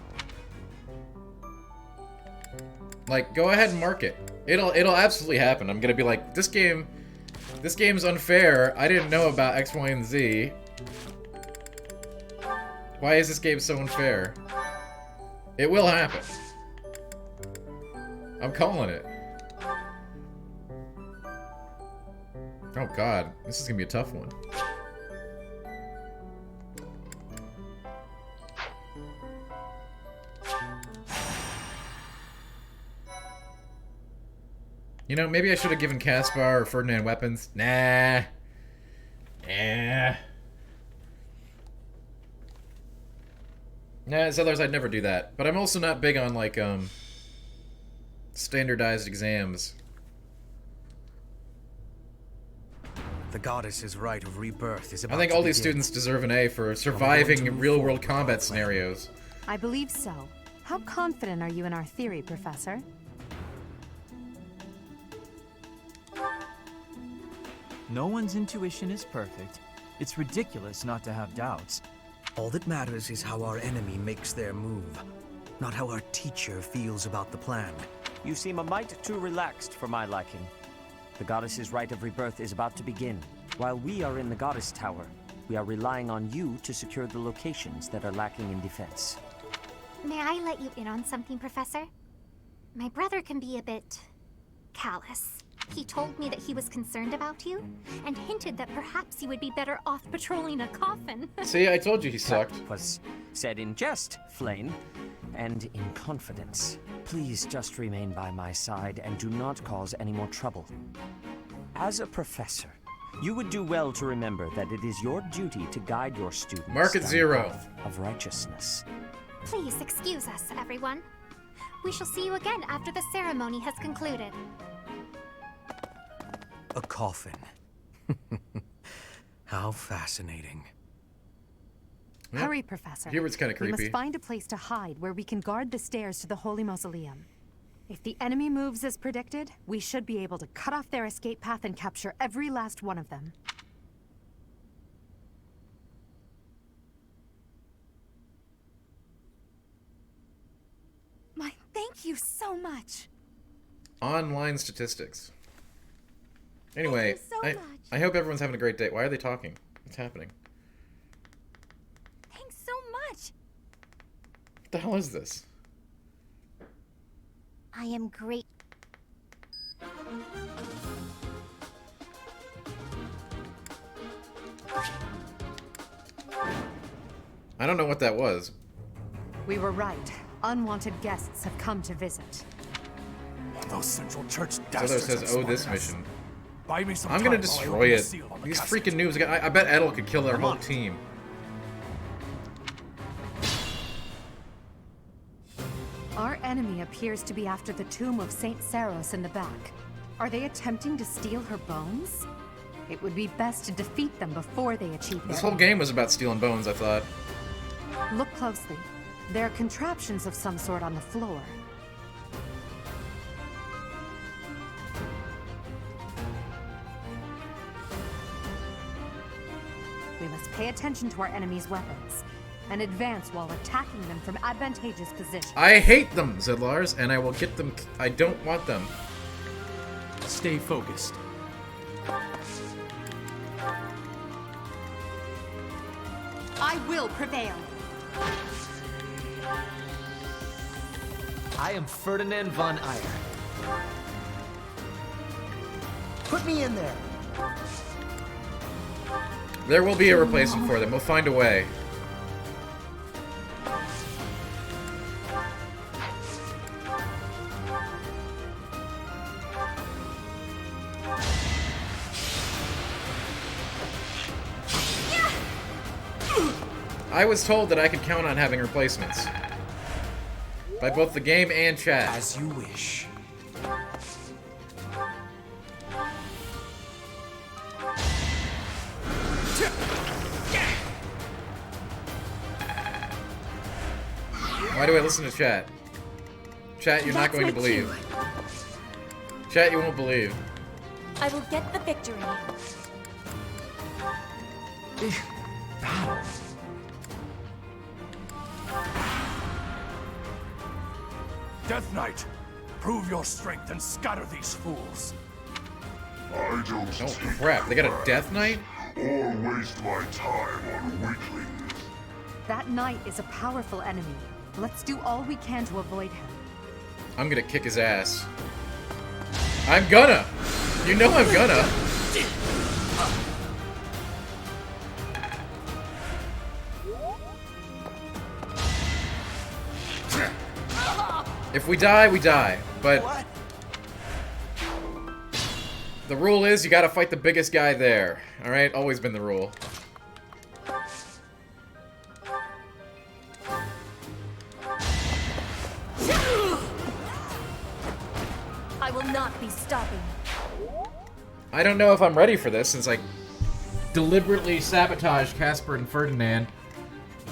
Like, go ahead and mark it. It'll absolutely happen. I'm gonna be like, this game's unfair. I didn't know about X, Y, and Z. Why is this game so unfair? It will happen. I'm calling it. Oh god, this is gonna be a tough one. You know, maybe I should have given Caspar or Ferdinand weapons. Nah. Nah, Zellers, I'd never do that. But I'm also not big on, like, standardized exams. The goddess's rite of rebirth is about I think all these students deserve an A for surviving real-world combat scenarios. I believe so. How confident are you in our theory, Professor? No one's intuition is perfect. It's ridiculous not to have doubts. All that matters is how our enemy makes their move, not how our teacher feels about the plan. You seem a mite too relaxed for my liking. The goddess's rite of rebirth is about to begin. While we are in the goddess tower, we are relying on you to secure the locations that are lacking in defense. May I let you in on something, Professor? My brother can be a bit callous. He told me that he was concerned about you, and hinted that perhaps you would be better off patrolling a coffin. See, I told you he sucked. That was said in jest, Flame, and in confidence. Please just remain by my side and do not cause any more trouble. As a professor, you would do well to remember that it is your duty to guide your students Mark at down 0. the path of righteousness. Please excuse us, everyone. We shall see you again after the ceremony has concluded. A coffin. How fascinating. Yep. Hurry, Professor. Hubert's kind of We creepy. must find a place to hide where we can guard the stairs to the Holy Mausoleum. If the enemy moves as predicted, we should be able to cut off their escape path and capture every last one of them. Thank you so much. Online statistics. Anyway, I hope everyone's having a great day. Why are they talking? What's happening? Thanks so much. What the hell is this? I am great. I don't know what that was. We were right. Unwanted guests have come to visit. Those Central Church Zellers dastards says, are oh, this smart-ass. mission. Buy me some I'm gonna time while I destroy open the it. seal on the These casket. freaking noobs. I bet Edel could kill their whole team. Our enemy appears to be after the tomb of Saint Saros in the back. Are they attempting to steal her bones? It would be best to defeat them before they achieve their This whole aim. game was about stealing bones, I thought. Look closely. There are contraptions of some sort on the floor. We must pay attention to our enemy's weapons and advance while attacking them from advantageous positions. I hate them, Zedlars, and I will get them. I don't want them. Stay focused. I will prevail. I am Ferdinand von Eyre. Put me in there. There will be a replacement for them. We'll find a way. I was told that I could count on having replacements. By both the game and chat. As you wish. Why do I listen to chat? Chat, you're not going to believe. Chat, you won't believe. I will get the victory. Battle. Death Knight, prove your strength and scatter these fools. I don't Oh crap, they got a Death Knight? or waste my time on weaklings. That knight is a powerful enemy. Let's do all we can to avoid him. I'm gonna kick his ass. I'm gonna! You know I'm gonna! If we die, we die. But the rule is you gotta fight the biggest guy there. Alright? Always been the rule. I will not be stopping. I don't know if I'm ready for this since I deliberately sabotaged Casper and Ferdinand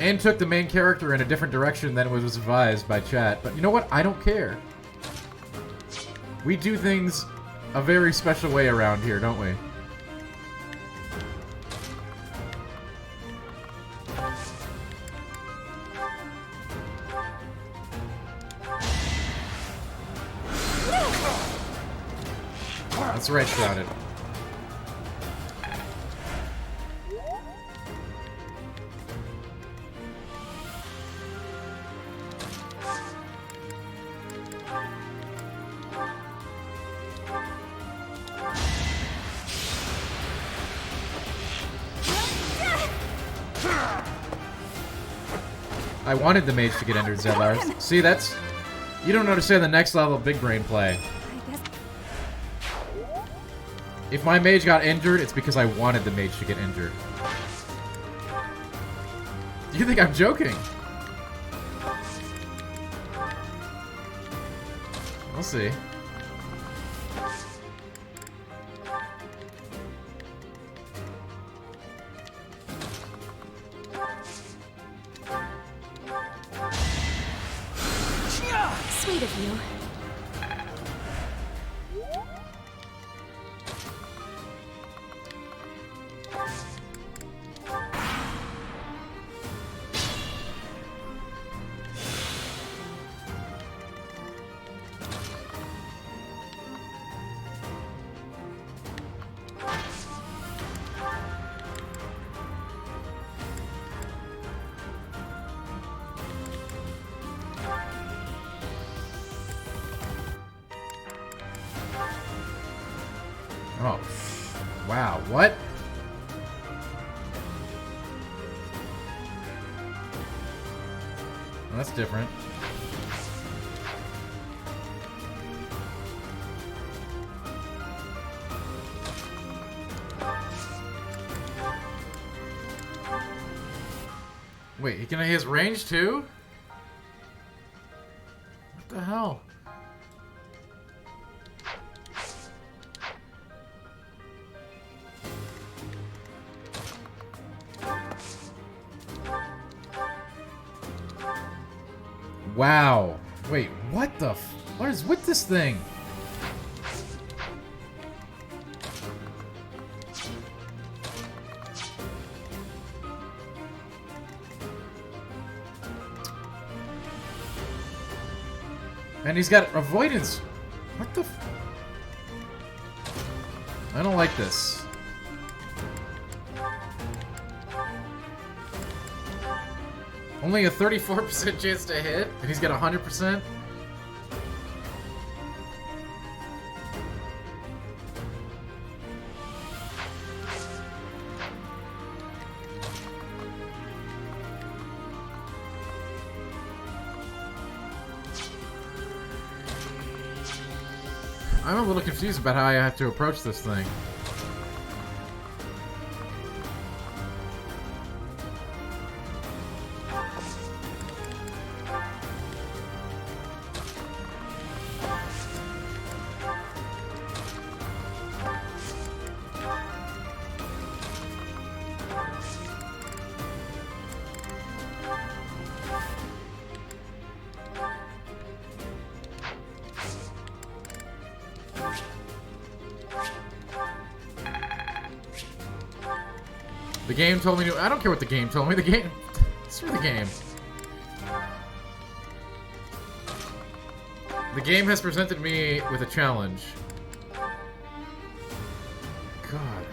and took the main character in a different direction than was advised by chat. But you know what? I don't care. We do things a very special way around here, don't we? That's right, shrouded. I wanted the mage to get entered, Zedlars. See, that's... You don't understand the next level of big brain play. If my mage got injured, it's because I wanted the mage to get injured. Do you think I'm joking? We'll see. Sweet of you. Oh, wow, what? Well, that's different. Wait, can I his range too? What the hell? Wow. Wait, what the what is with this thing? And he's got avoidance. What the I don't like this. Only a 34% chance to hit, and he's got 100%? I'm a little confused about how I have to approach this thing. The game told me to... I don't care what the game told me. The game... Screw the game. The game has presented me with a challenge. God.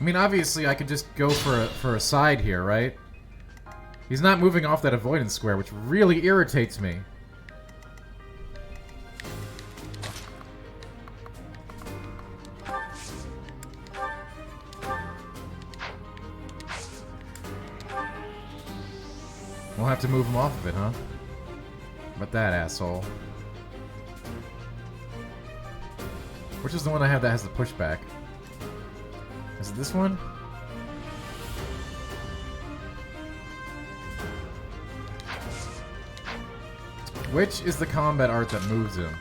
I mean, obviously, I could just go for a side here, right? He's not moving off that avoidance square, which really irritates me. We'll have to move him off of it, huh? But that asshole. Which is the one I have that has the pushback? Is it this one? Which is the combat art that moves him?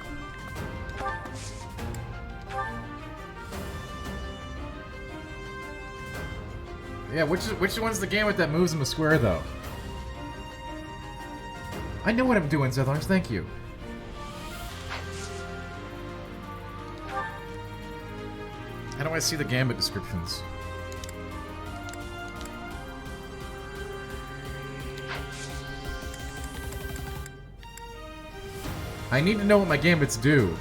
Yeah, which one's the game that moves him a square, though? I know what I'm doing, Zethars, thank you. How do I see the gambit descriptions? I need to know what my gambits do.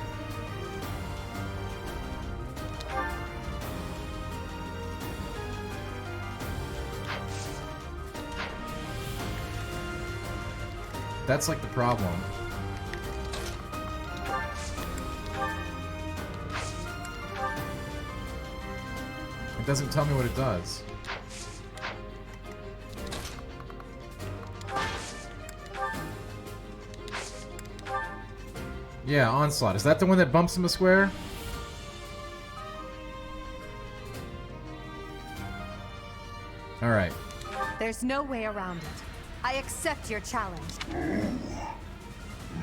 That's like the problem. It doesn't tell me what it does. Yeah, Onslaught. Is that the one that bumps him a square? Alright. There's no way around it. I accept your challenge.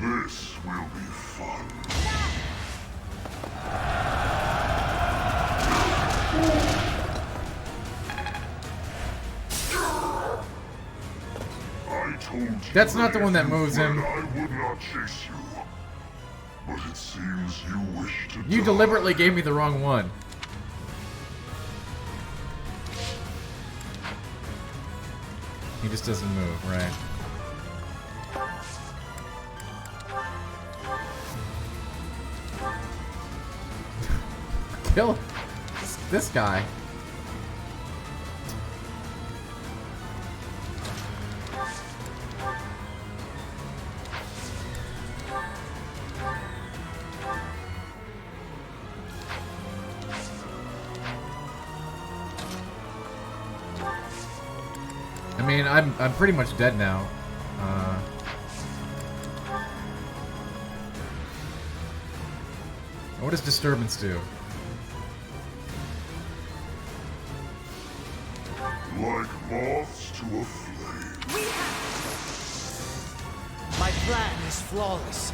This will be fun. I told you that's not the one that moves him. I would not chase you. But it seems you wish to You deliberately gave me the wrong one. He just doesn't move, right? Kill this guy. I mean, I'm pretty much dead now. What does Disturbance do? like moths to a flame. My plan is flawless.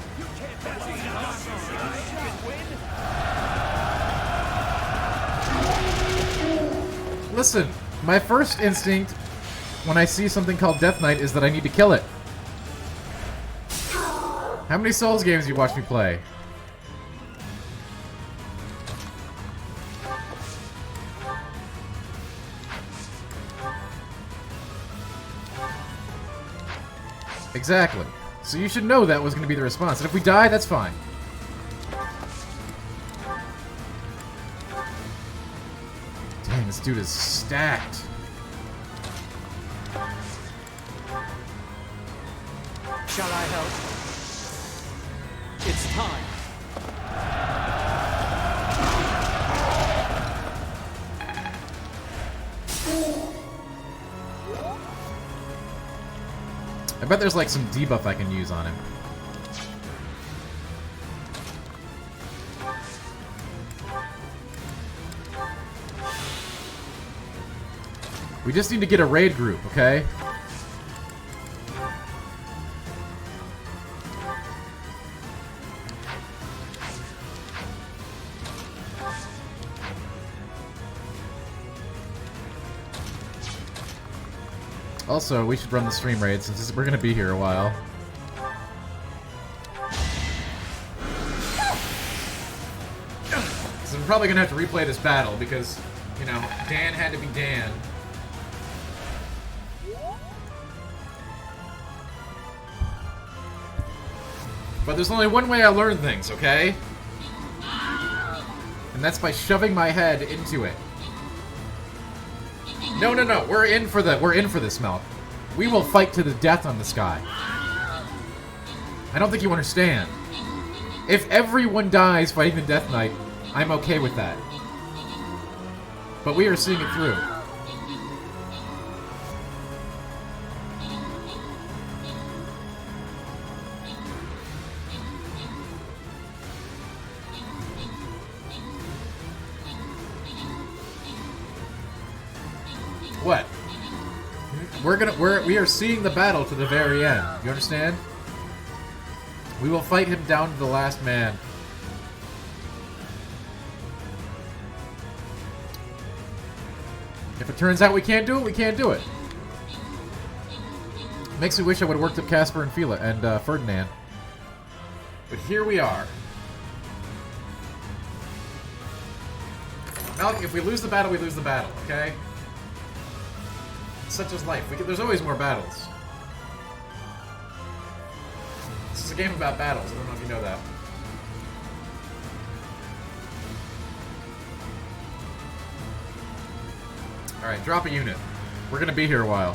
Listen, my first instinct when I see something called Death Knight is that I need to kill it. How many Souls games do you watch me play? Exactly. So you should know that was going to be the response. And if we die, that's fine. Dang, this dude is stacked. Shall I help? It's time. I bet there's like some debuff I can use on him. We just need to get a raid group, okay? Also, we should run the stream raid since we're gonna be here a while. So I'm probably gonna have to replay this battle because, you know, Dan had to be Dan. But there's only one way I learn things, okay? And that's by shoving my head into it. No, no, no. We're in for this, Mel. We will fight to the death on the sky. I don't think you understand. If everyone dies fighting the Death Knight, I'm okay with that. But we are seeing it through. What? We are seeing the battle to the very end. You understand? We will fight him down to the last man. If it turns out we can't do it, we can't do it. Makes me wish I would have worked up Casper and Fila and Ferdinand. But here we are. Malik, if we lose the battle, we lose the battle, okay? Such is life. There's always more battles. This is a game about battles. I don't know if you know that. Alright, drop a unit. We're gonna be here a while.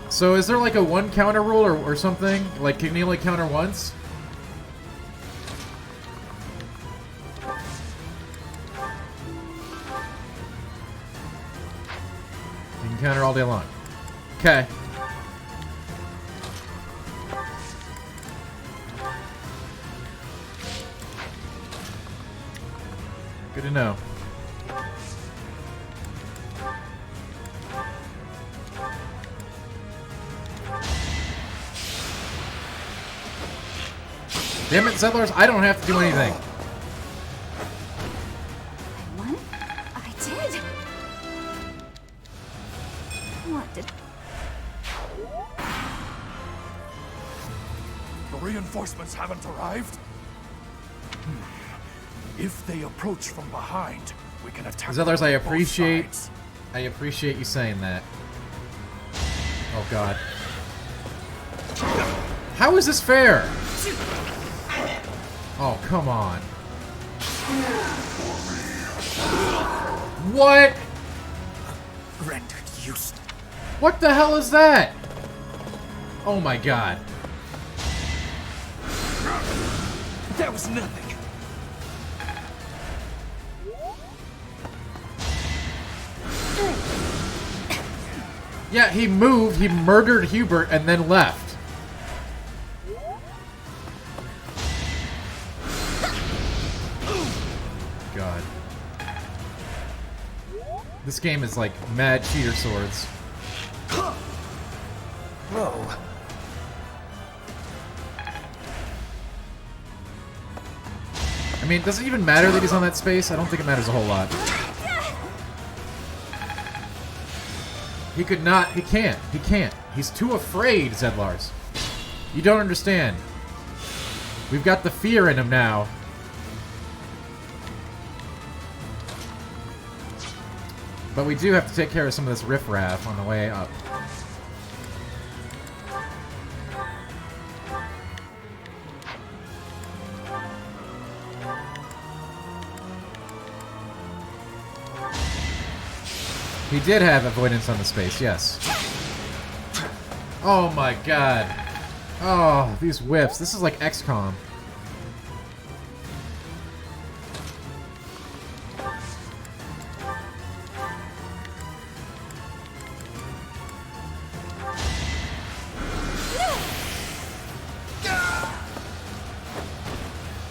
So is there like a one counter rule or something? Like, can you only counter once? You can counter all day long. Okay. Good to know. Damn it, Settlers, I don't have to do anything. I won? I did? What did... The reinforcements haven't arrived? If they approach from behind, we can attack. Settlers, I appreciate you saying that. Oh god. How is this fair? Oh, come on. What? Rendered useless. What the hell is that? Oh my god. That was nothing. Yeah, he moved, he murdered Hubert, and then left. God. This game is like mad cheater swords. Whoa. I mean, does it even matter that he's on that space? I don't think it matters a whole lot. He could not, he can't. He's too afraid, Zedlars. You don't understand. We've got the fear in him now. But we do have to take care of some of this riffraff on the way up. He did have avoidance on the space, yes. Oh my god. Oh, these whiffs. This is like XCOM.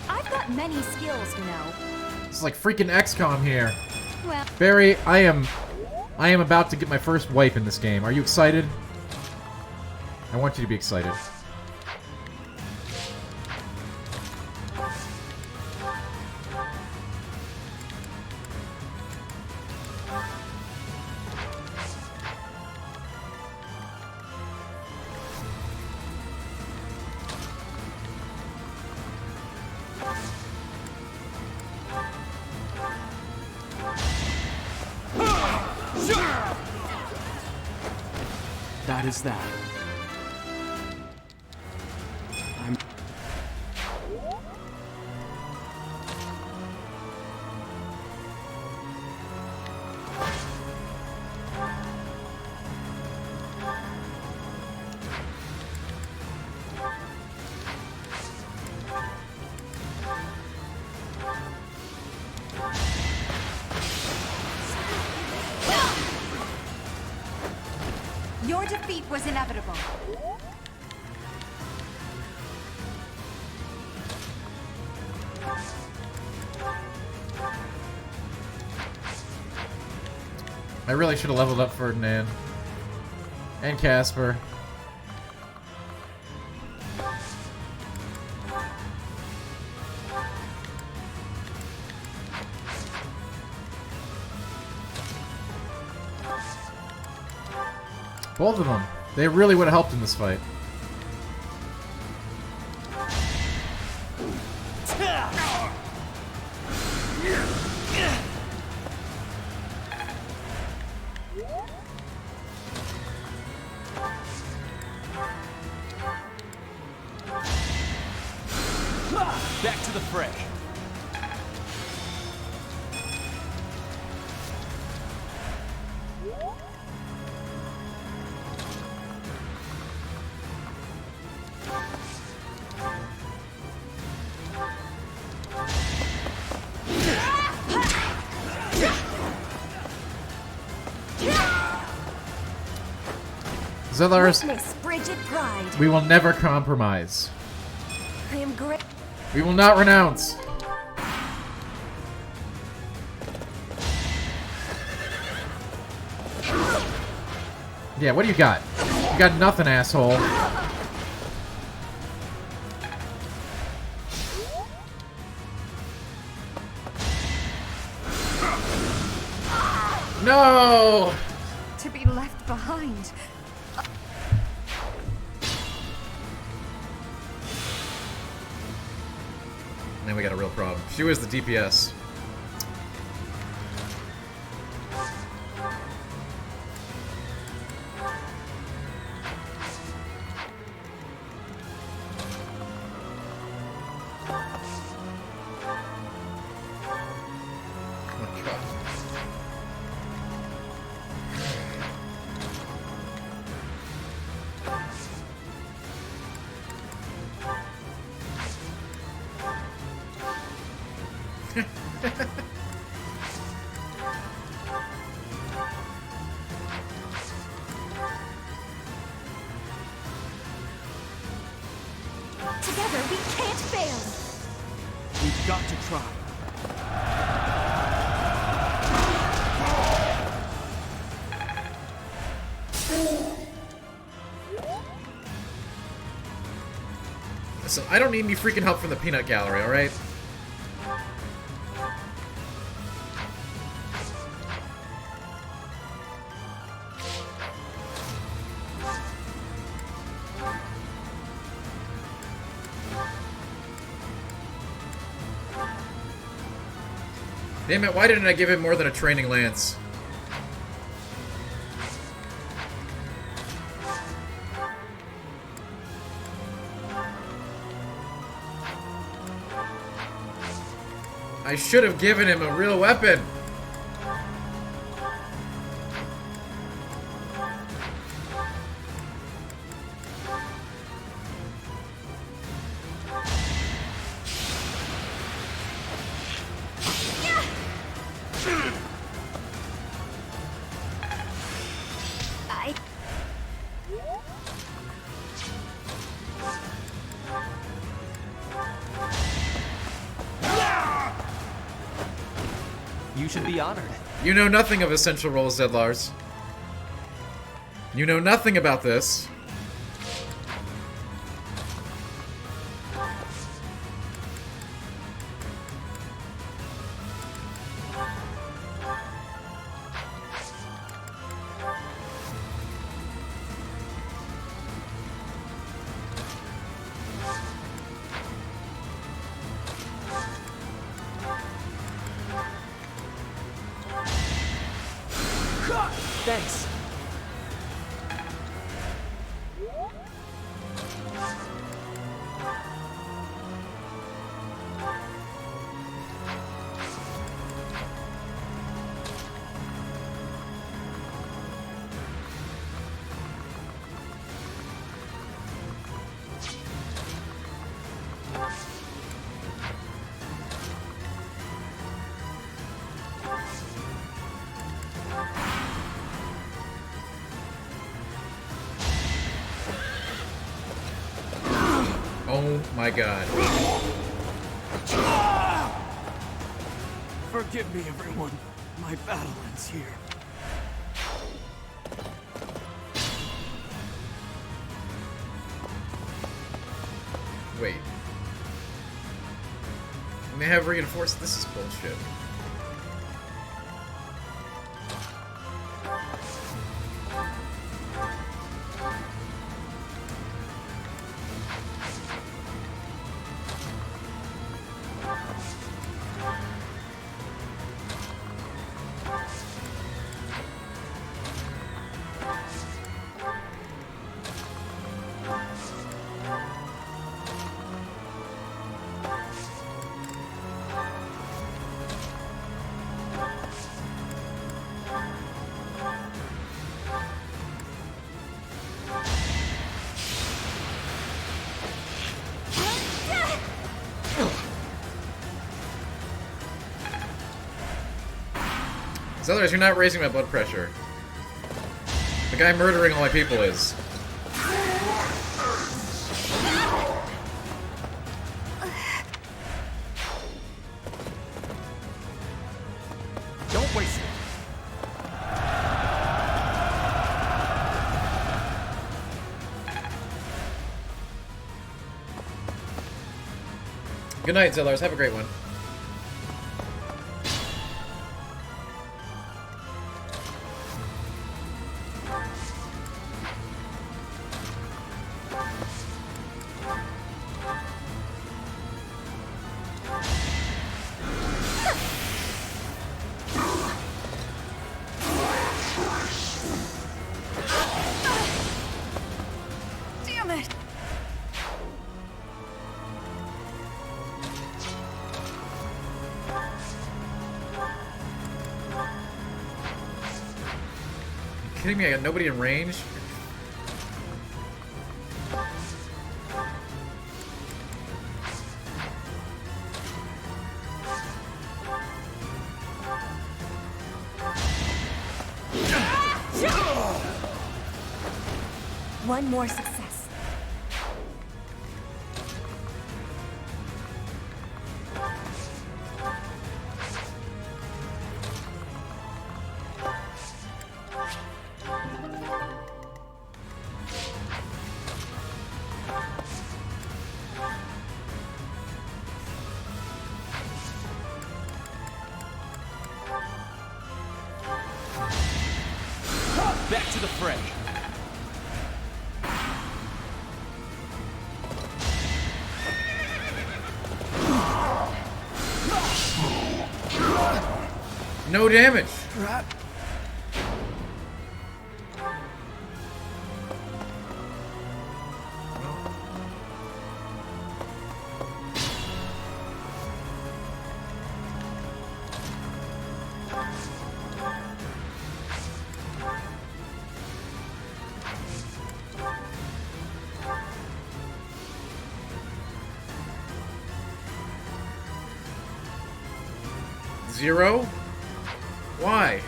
I've got many skills, you know. It's like freaking XCOM here. Well, Barry, I am about to get my first wipe in this game. Are you excited? I want you to be excited. That is that. I'm... your defeat was inevitable. I really should have leveled up Ferdinand. And Casper. Both of them. They really would have helped in this fight. Back to the fray. Zillars, Witness Bridget Pride. we will never compromise. I am great. We will not renounce. Yeah, what do you got? You got nothing, asshole. No! To be left behind. Now we got a real problem. She was the DPS. Oh, God. Together, we can't fail. We've got to try. Listen, I don't need any freaking help from the peanut gallery, alright? Damn it, why didn't I give him more than a training lance? I should have given him a real weapon. You should be honored. You know nothing of essential roles, Zedlars. You know nothing about this. Thanks. Oh my god. Forgive me, everyone. My battle ends here. Wait. And they have reinforced. This is bullshit. Zellers, you're not raising my blood pressure. The guy murdering all my people is. Don't waste it. Good night, Zellers. Have a great one. Damn it! You kidding me? I got nobody in range? One more success. Back to the fray. No damage. Zero? Why?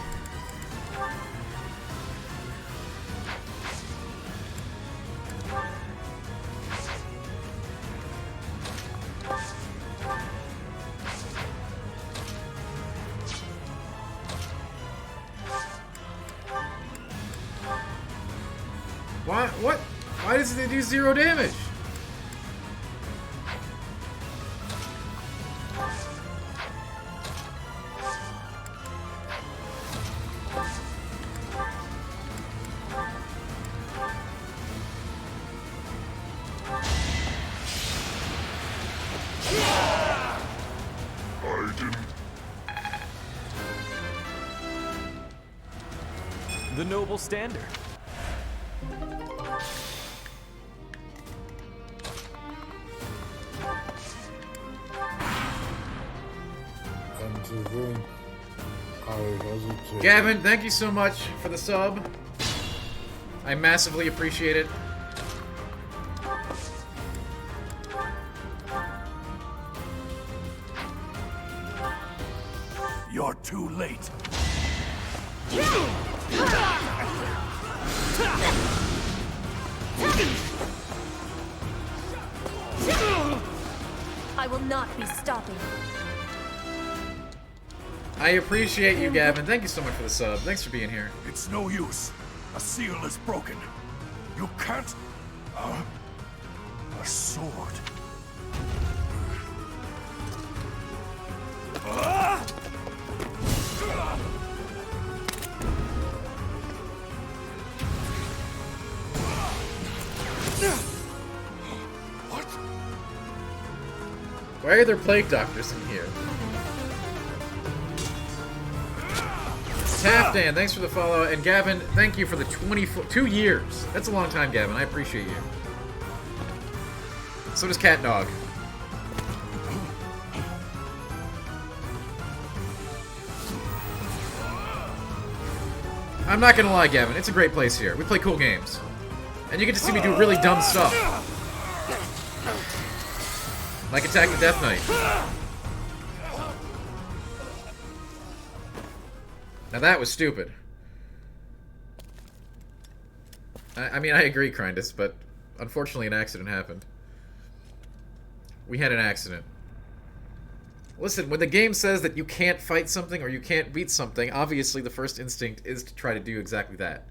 Why? What? Why does it do 0 damage? The noble standard. And to think, I hesitate. Gavin, thank you so much for the sub. I massively appreciate it. You're too late. I will not be stopping. I appreciate you, Gavin. Thank you so much for the sub. Thanks for being here. It's no use. A seal is broken. You can't... a sword. Why are there plague doctors in here? Tafdan, thanks for the follow. And Gavin, thank you for the 2 years. That's a long time, Gavin. I appreciate you. So does Cat Dog. I'm not gonna lie, Gavin. It's a great place here. We play cool games. And you get to see me do really dumb stuff. Like Attack the Death Knight. Now that was stupid. I mean, I agree, Crindus, but unfortunately an accident happened. We had an accident. Listen, when the game says that you can't fight something or you can't beat something, obviously the first instinct is to try to do exactly that.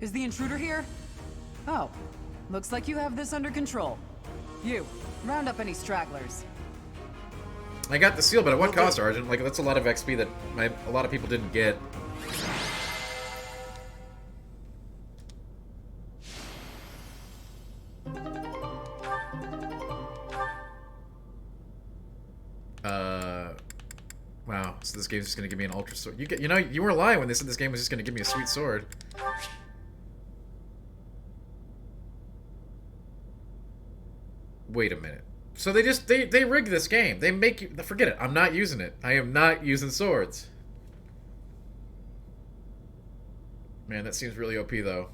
Is the intruder here? Oh, looks like you have this under control. You, round up any stragglers. I got the seal, but at what cost, Argent? Like, that's a lot of XP that a lot of people didn't get. Wow. So this game's just gonna give me an ultra sword. You know, you weren't lying when they said this game was just gonna give me a sweet sword. Wait a minute. So they rig this game. They make you forget it. I'm not using it. I am not using swords. Man, that seems really OP though.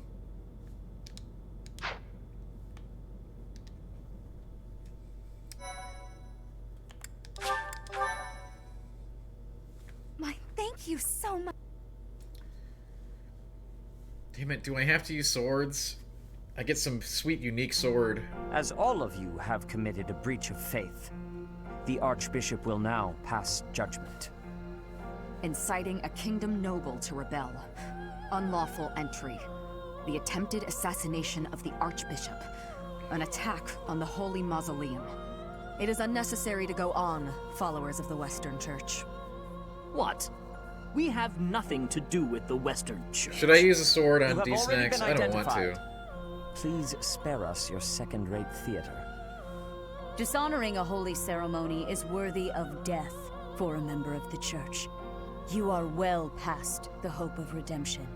Thank you so much. Damn it, do I have to use swords? I get some sweet, unique sword. As all of you have committed a breach of faith, the Archbishop will now pass judgment. Inciting a kingdom noble to rebel. Unlawful entry. The attempted assassination of the Archbishop. An attack on the Holy Mausoleum. It is unnecessary to go on, followers of the Western Church. What? We have nothing to do with the Western Church. Should I use a sword on D-Snacks? I don't want to. Please spare us your second-rate theater. Dishonoring a holy ceremony is worthy of death for a member of the Church. You are well past the hope of redemption.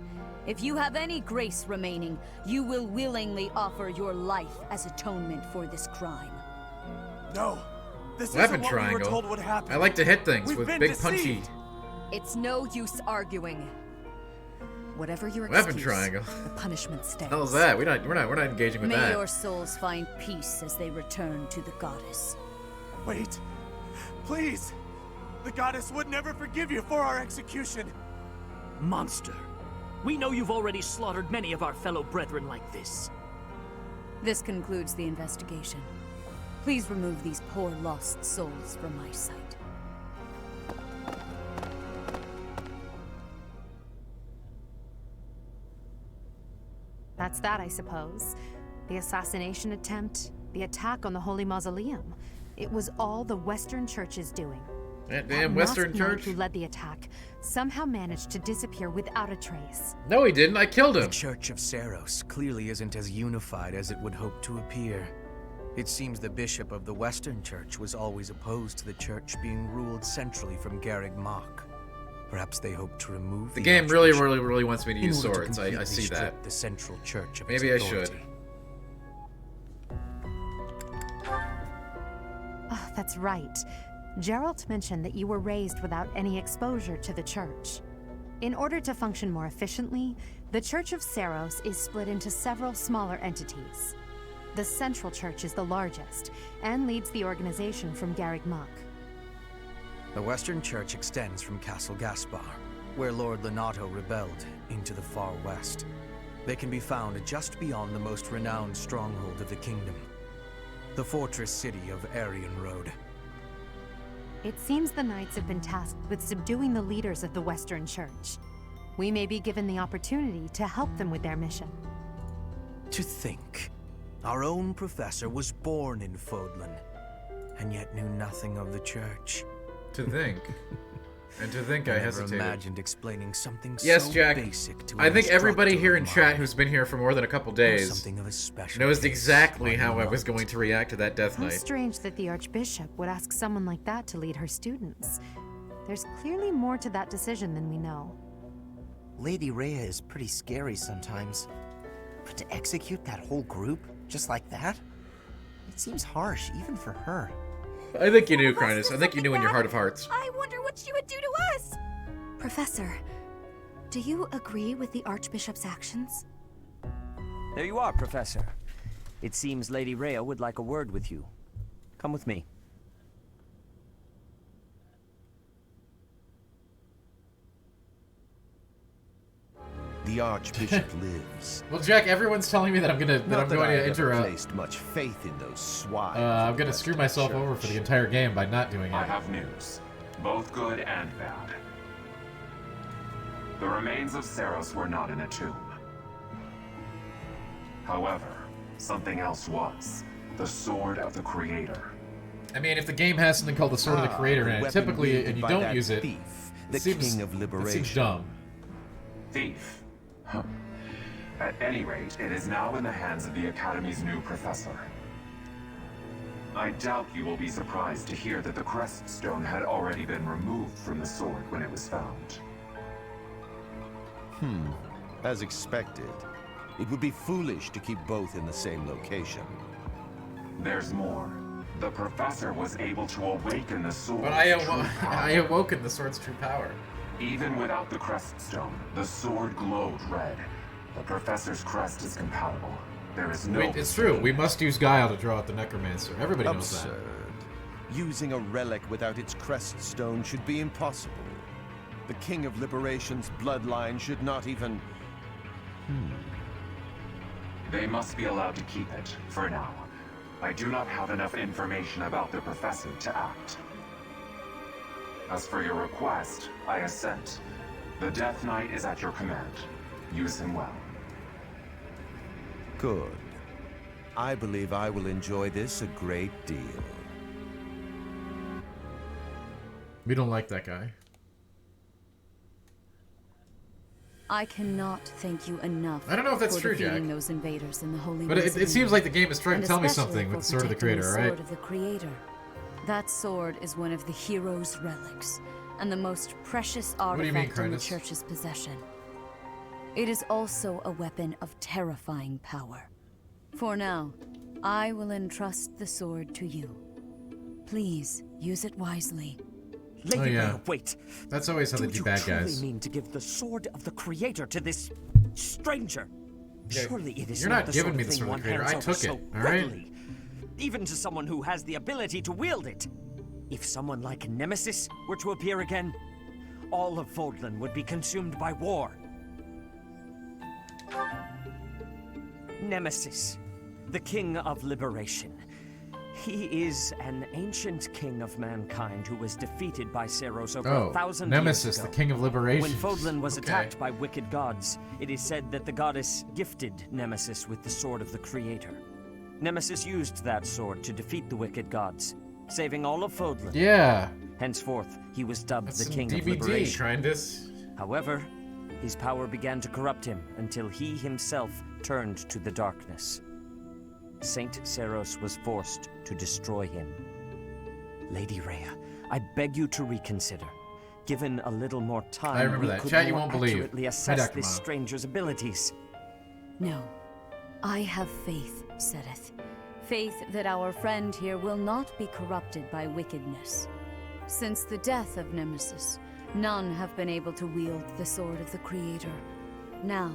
If you have any grace remaining, you will willingly offer your life as atonement for this crime. No, this Weapon isn't what we were triangle. told would happen. I like to hit things We've with been big deceived. punchy. It's no use arguing. Whatever your Weapon excuse, triangle. the punishment stands. How's that? We're not engaging with May that. your souls find peace as they return to the goddess. Wait, please. The goddess would never forgive you for our execution. Monster. We know you've already slaughtered many of our fellow brethren like this. This concludes the investigation. Please remove these poor lost souls from my sight. That's that, I suppose. The assassination attempt, the attack on the Holy Mausoleum. It was all the Western Church's doing. That damn Western Church? Who led the attack somehow managed to disappear without a trace. No, he didn't. I killed him. The Church of Seros clearly isn't as unified as it would hope to appear. It seems the bishop of the Western Church was always opposed to the church being ruled centrally from Garreg Mach. Perhaps they hope to remove the game really wants me to use swords. I see that. The central church of Maybe its I should. Oh, that's right. Geralt mentioned that you were raised without any exposure to the church. In order to function more efficiently, the Church of Seros is split into several smaller entities. The Central Church is the largest, and leads the organization from Garreg Mach. The Western Church extends from Castle Gaspar, where Lord Lenato rebelled, into the far west. They can be found just beyond the most renowned stronghold of the kingdom, the fortress city of Aryan Road. It seems the Knights have been tasked with subduing the leaders of the Western Church. We may be given the opportunity to help them with their mission. To think, our own professor was born in Fodlan, and yet knew nothing of the church. To think. And to think I hesitated. Imagined explaining something yes, so Jack. basic to I think everybody here in mind. chat who's been here for more than a couple days Something of a special knows case, exactly are how you I was not? going to react to that Death How Knight. strange that the Archbishop would ask someone like that to lead her students. There's clearly more to that decision than we know. Lady Rhea is pretty scary sometimes. But to execute that whole group, just like that? It seems harsh, even for her. I think you knew, Crinus. I think you knew in your heart of hearts. I wonder what she would do to us! Professor, do you agree with the Archbishop's actions? There you are, Professor. It seems Lady Rhea would like a word with you. Come with me. The Archbishop lives. Well, Jack, everyone's telling me that I'm going to enter a... placed much faith in those swine. I'm going to screw myself over for the entire game by not doing it. I have news, both good and bad. The remains of Seros were not in a tomb. However, something else was. The Sword of the Creator. I mean, if the game has something called the Sword of the Creator in it, typically, and you don't use it, the King of Liberation. It seems dumb. Thief. Huh. At any rate, it is now in the hands of the Academy's new professor. I doubt you will be surprised to hear that the Crest Stone had already been removed from the sword when it was found. As expected. It would be foolish to keep both in the same location. There's more. The professor was able to awaken the sword. But I awoken the sword's true power. Even without the Crest Stone, the sword glowed red. The professor's crest is compatible. There is no... Wait, it's true. We must use Guile to draw out the Necromancer. Everybody knows that. Absurd. Using a relic without its Crest Stone should be impossible. The King of Liberation's bloodline should not even... They must be allowed to keep it, for now. I do not have enough information about the professor to act. As for your request, I assent. The Death Knight is at your command. Use him well. Good. I believe I will enjoy this a great deal. We don't like that guy. I cannot thank you enough. I don't know if that's for true, defeating Jack. those invaders in the Holy But it seems like the game is trying to and tell me especially something with for the Sword of the protecting Creator, the right? Sword of the Creator. That sword is one of the hero's relics, and the most precious do you mean, artifact in the Crinus? Church's possession. It is also a weapon of terrifying power. For now, I will entrust the sword to you. Please, use it wisely. Lady yeah. Rhea, wait. That's always how they do bad Do you guys. truly mean to give the Sword of the Creator to this stranger? Yeah, Surely it is you're not not the giving sort me of the thing Sword of one the Creator. hands I over took so it, all right? readily, even to someone who has the ability to wield it. If someone like Nemesis were to appear again, all of Fodlan would be consumed by war. Nemesis, the King of Liberation. He is an ancient king of mankind who was defeated by Seros over 1,000 Nemesis, years ago. the king of liberation. When Fodlan was attacked by wicked gods, it is said that the goddess gifted Nemesis with the sword of the Creator. Nemesis used that sword to defeat the wicked gods, saving all of Fodlan. Yeah. Henceforth, he was dubbed That's the King of DVD, Liberation. Trindus. However, his power began to corrupt him until he himself turned to the darkness. Saint Seros was forced to destroy him. Lady Rhea, I beg you to reconsider. Given a little more time, I remember we that. could Chat, you more won't believe. accurately Hi, assess Dr. this Mom. stranger's abilities. No. I have faith, Sedith. Faith that our friend here will not be corrupted by wickedness. Since the death of Nemesis, none have been able to wield the sword of the Creator. Now,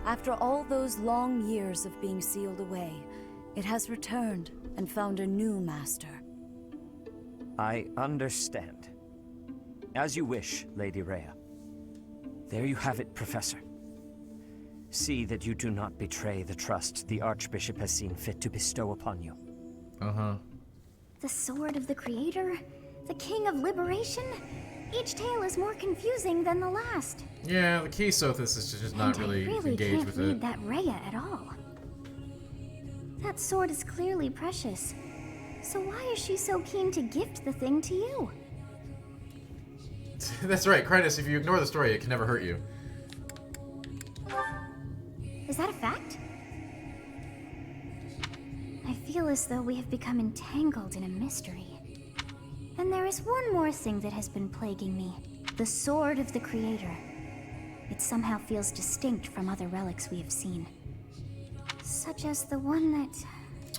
after all those long years of being sealed away, it has returned and found a new master. I understand. As you wish, Lady Rhea. There you have it, Professor. See that you do not betray the trust the Archbishop has seen fit to bestow upon you. Uh-huh. The sword of the Creator? The King of Liberation? Each tale is more confusing than the last. Yeah, the key Sothis is just not really I really engaged can't with read it. that Rhea at all. That sword is clearly precious. So why is she so keen to gift the thing to you? That's right, Crindus, if you ignore the story, it can never hurt you. Is that a fact? I feel as though we have become entangled in a mystery. And there is one more thing that has been plaguing me. The sword of the Creator. It somehow feels distinct from other relics we have seen. Such as the one that...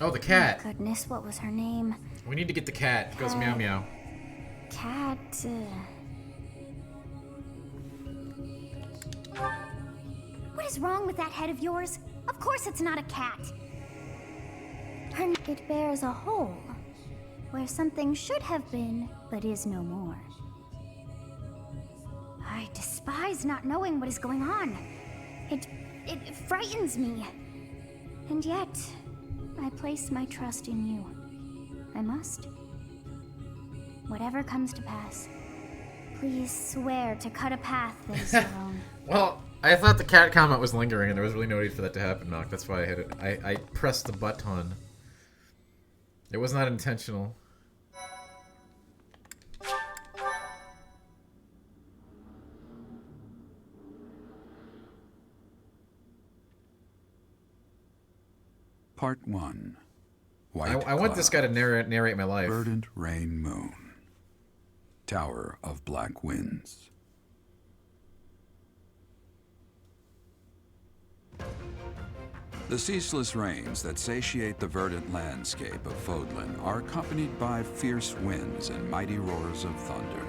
Oh, the cat. Oh, goodness, what was her name? We need to get the cat. It goes meow meow. Cat... What is wrong with that head of yours? Of course it's not a cat. It bears a hole, where something should have been, but is no more. I despise not knowing what is going on. It frightens me. And yet, I place my trust in you. I must. Whatever comes to pass, please swear to cut a path that is your own. Well, I thought the cat comment was lingering, and there was really no need for that to happen, Nock. That's why I hit it. I pressed the button. It was not intentional. Part 1. I want this guy to narrate my life. Verdant Rain Moon. Tower of Black Winds. The ceaseless rains that satiate the verdant landscape of Fodlan are accompanied by fierce winds and mighty roars of thunder.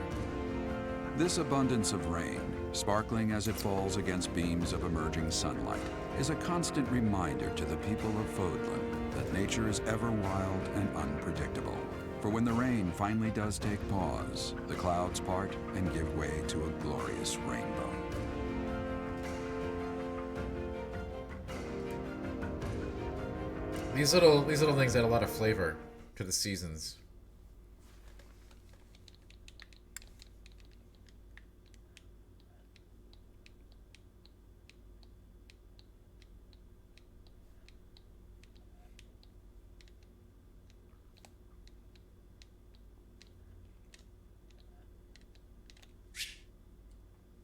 This abundance of rain, sparkling as it falls against beams of emerging sunlight, is a constant reminder to the people of Fodlan that nature is ever wild and unpredictable. For when the rain finally does take pause, the clouds part and give way to a glorious rainbow. These little things add a lot of flavor to the seasons.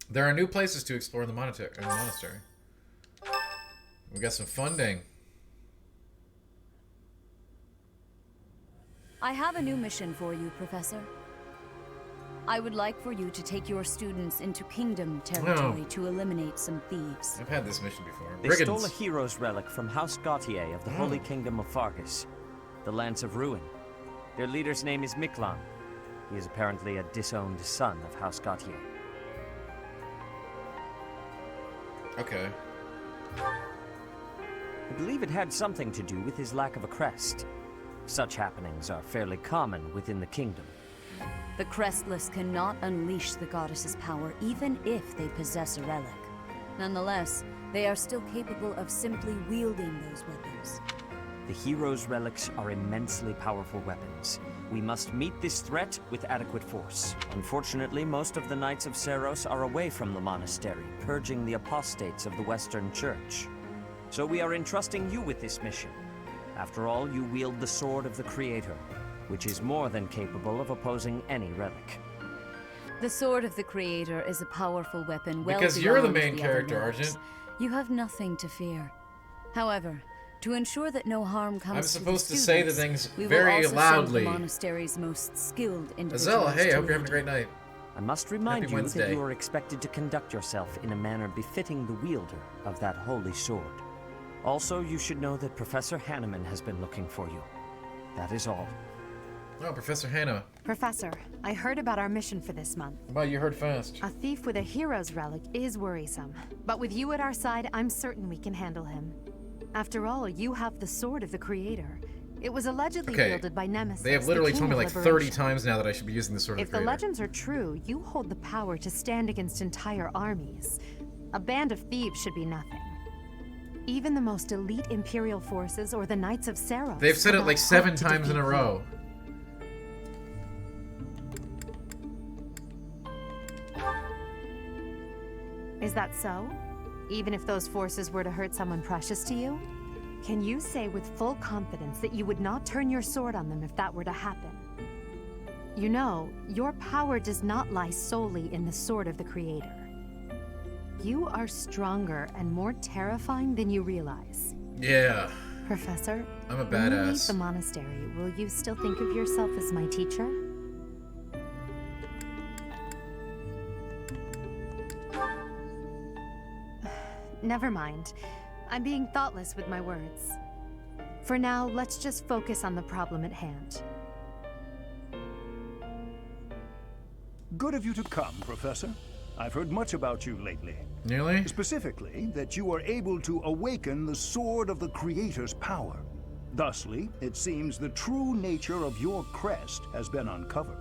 There are new places to explore in the monastery. We got some funding. I have a new mission for you, Professor. I would like for you to take your students into Kingdom territory to eliminate some thieves. I've had this mission before. They stole a hero's relic from House Gautier of the Holy Kingdom of Fargus, the Lance of Ruin. Their leader's name is Miklan. He is apparently a disowned son of House Gautier. Okay. I believe it had something to do with his lack of a crest. Such happenings are fairly common within the kingdom. The Crestless cannot unleash the goddess's power even if they possess a relic. Nonetheless, they are still capable of simply wielding those weapons. The hero's relics are immensely powerful weapons. We must meet this threat with adequate force. Unfortunately, most of the Knights of Seiros are away from the monastery, purging the apostates of the Western Church. So we are entrusting you with this mission. After all, you wield the Sword of the Creator, which is more than capable of opposing any relic. The Sword of the Creator is a powerful weapon well Because you're the beyond main other character, relics. Argent. You have nothing to fear. However, to ensure that no harm comes I'm to supposed the to say the students, things we very will also loudly. send the monastery's most skilled individuals Azella, hey, I to hope you're lead having a great night. I must remind Happy you Wednesday. that you are expected to conduct yourself in a manner befitting the wielder of that holy sword. Also, you should know that Professor Hanneman has been looking for you. That is all. Oh, Professor Hannah. Professor, I heard about our mission for this month. Well, you heard fast. A thief with a hero's relic is worrisome, but with you at our side, I'm certain we can handle him. After all, you have the Sword of the Creator. It was allegedly wielded by Nemesis. They have literally the told me King like of 30 Liberation. times now that I should be using the Sword of If the the Creator. legends are true, you hold the power to stand against entire armies. A band of thieves should be nothing. Even the most elite Imperial forces or the Knights of Seiros. They've said it cannot like 7 hope to times in a defeat row. you. Is that so? Even if those forces were to hurt someone precious to you? Can you say with full confidence that you would not turn your sword on them if that were to happen? You know, your power does not lie solely in the Sword of the Creator. You are stronger and more terrifying than you realize. Yeah. Professor, I'm a when you leave badass. the monastery, will you still think of yourself as my teacher? Never mind. I'm being thoughtless with my words. For now, let's just focus on the problem at hand. Good of you to come, Professor. I've heard much about you lately. Nearly? Specifically, that you are able to awaken the Sword of the Creator's power. Thusly, it seems the true nature of your crest has been uncovered.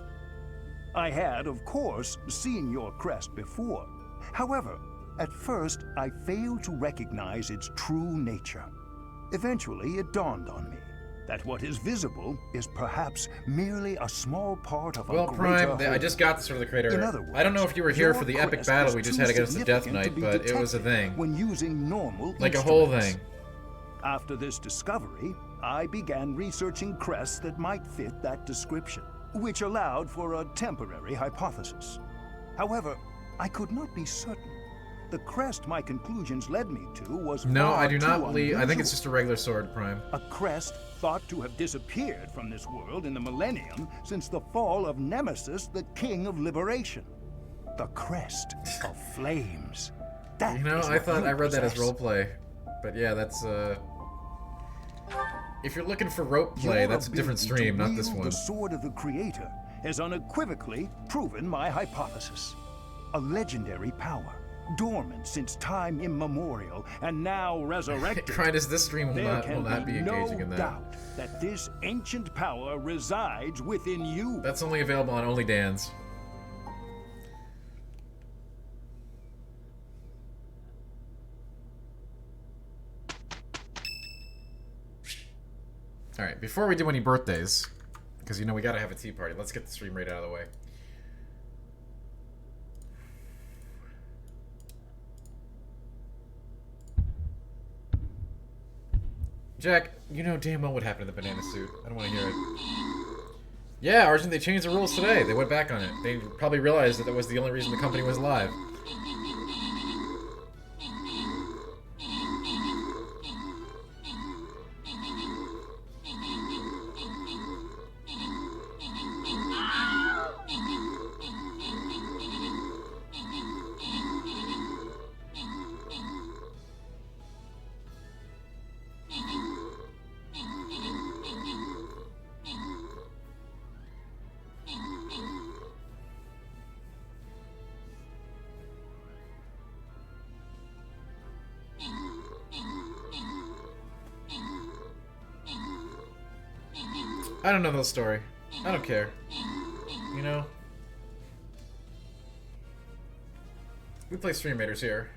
I had, of course, seen your crest before. However, at first, I failed to recognize its true nature. Eventually, it dawned on me that what is visible is perhaps merely a small part of Well, a greater Prime, I just got the Sword of the Creator. In other words, I don't know if you were here your for the epic crest battle is we just too had against the Death significant to Knight, be but it was a detected thing. when using normal Like a whole instruments. thing. After this discovery, I began researching crests that might fit that description, which allowed for a temporary hypothesis. However, I could not be certain. The crest my conclusions led me to was No, far I do not too believe. I think it's unusual. just a regular sword, Prime. A crest thought to have disappeared from this world in the millennium since the fall of Nemesis, the King of Liberation. The Crest of Flames. That You know, is I what thought you I read that as possess. roleplay. But yeah, that's, if you're looking for rope play, Your that's a different ability stream, to not this wield one. The Sword of the Creator has unequivocally proven my hypothesis. A legendary power, dormant since time immemorial, and now resurrected. Cried this stream will There not can be engaging no in that. doubt that this ancient power resides within you. That's only available on Only Dan's. Alright, before we do any birthdays, because you know we gotta have a tea party, let's get the stream rate out of the way. Jack, you know damn well what happened to the banana suit. I don't want to hear it. Yeah, Argent, they changed the rules today. They went back on it. They probably realized that that was the only reason the company was alive. I don't know the story. I don't care. You know? We play Stream Raiders here.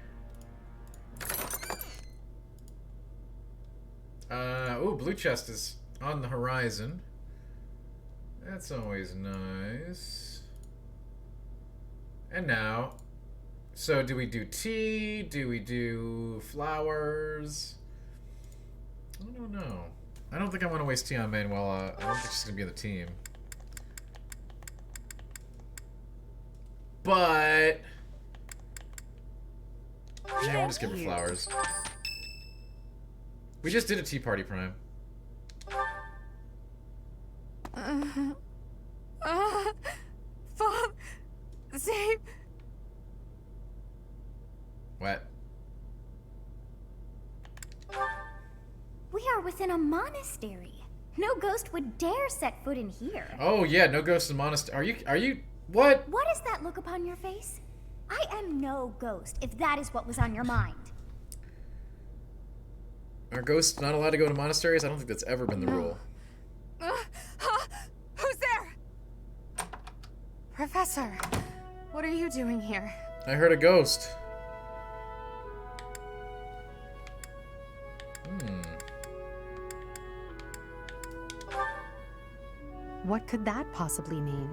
Ooh, blue chest is on the horizon. That's always nice. And now, so do we do tea? Do we do flowers? I don't know. I don't think I want to waste tea on Manuela. I don't think she's going to be on the team. But yeah, we'll just give her flowers. We just did a tea party, Prime. Bob, save. What? We are within a monastery. No ghost would dare set foot in here. Oh yeah, no ghosts in monastery. Are you? What? What is that look upon your face? I am no ghost, if that is what was on your mind. Are ghosts not allowed to go to monasteries? I don't think that's ever been the rule. Who's there? Professor, what are you doing here? I heard a ghost. What could that possibly mean?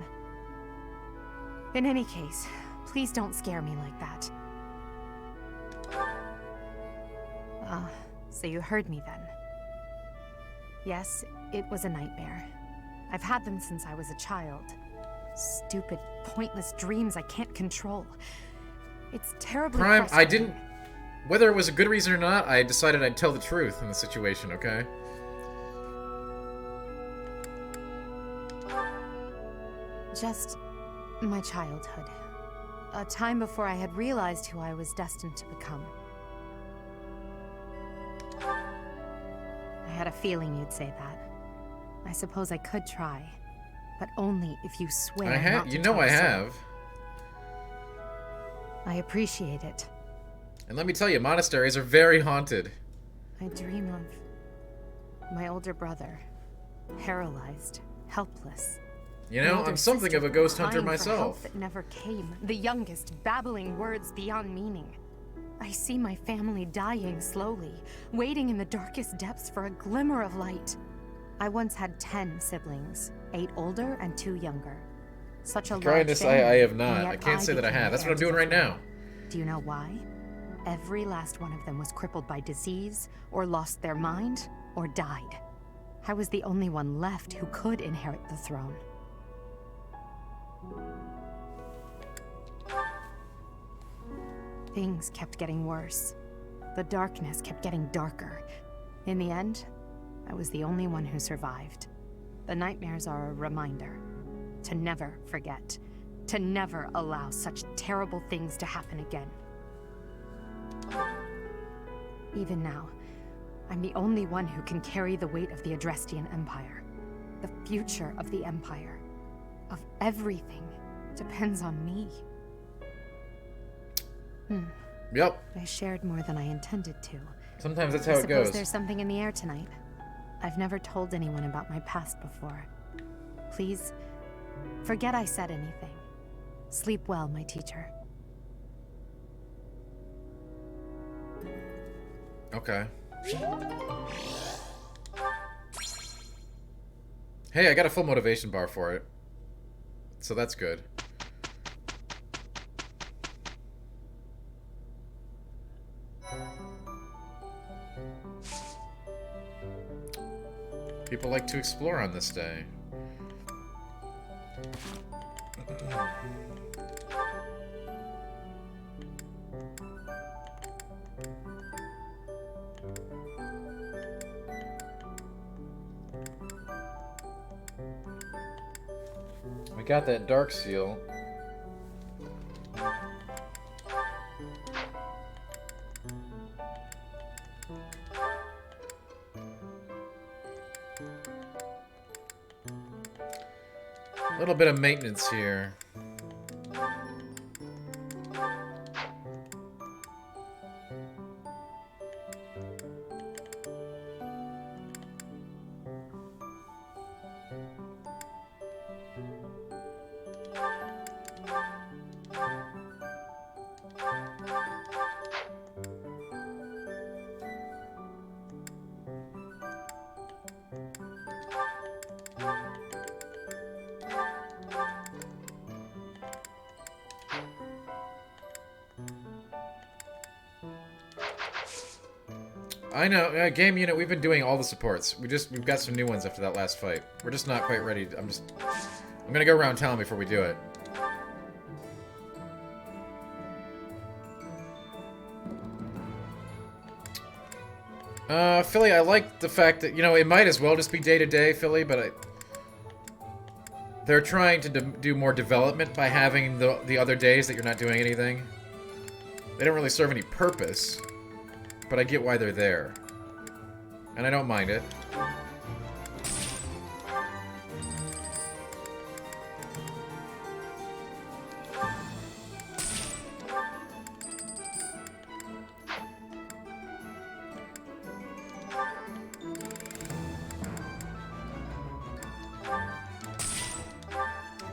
In any case, please don't scare me like that. So you heard me then. Yes, it was a nightmare. I've had them since I was a child. Stupid, pointless dreams I can't control. It's terribly Prime, I frustrating. didn't... Whether it was a good reason or not, I decided I'd tell the truth in the situation, okay? Just my childhood. A time before I had realized who I was destined to become. I had a feeling you'd say that. I suppose I could try, but only if you swear I have. not to You know tell I someone. have. I appreciate it. And let me tell you, monasteries are very haunted. I dream of my older brother, paralyzed, helpless. You My know, older I'm something sister of a ghost hunter crying for help myself. that never came. The youngest, babbling words beyond meaning. I see my family dying slowly, waiting in the darkest depths for a glimmer of light. I once had 10 siblings, 8 older and 2 younger. Such a large Dryness, family, I have and not. yet I can't say that I became have. That's the what I'm doing heir to right the now. throne. Do you know why? Every last one of them was crippled by disease, or lost their mind, or died. I was the only one left who could inherit the throne. Things kept getting worse. The darkness kept getting darker. In the end, I was the only one who survived. The nightmares are a reminder to never forget, to never allow such terrible things to happen again. Even now, I'm the only one who can carry the weight of the Adrestian Empire. The future of the Empire, of everything, depends on me. Yep. I shared more than I intended to. Sometimes that's how I it suppose goes. there's something in the air tonight. I've never told anyone about my past before. Please, forget I said anything. Sleep well, my teacher. Okay. Hey, I got a full motivation bar for it. So that's good. People like to explore on this day. We got that dark seal. A little bit of maintenance here. I know. Game unit, we've been doing all the supports. We've got some new ones after that last fight. We're just not quite ready. I'm gonna go around town before we do it. Philly, I like the fact that, you know, it might as well just be day-to-day, Philly, but they're trying to do more development by having the other days that you're not doing anything. They don't really serve any purpose, but I get why they're there. And I don't mind it.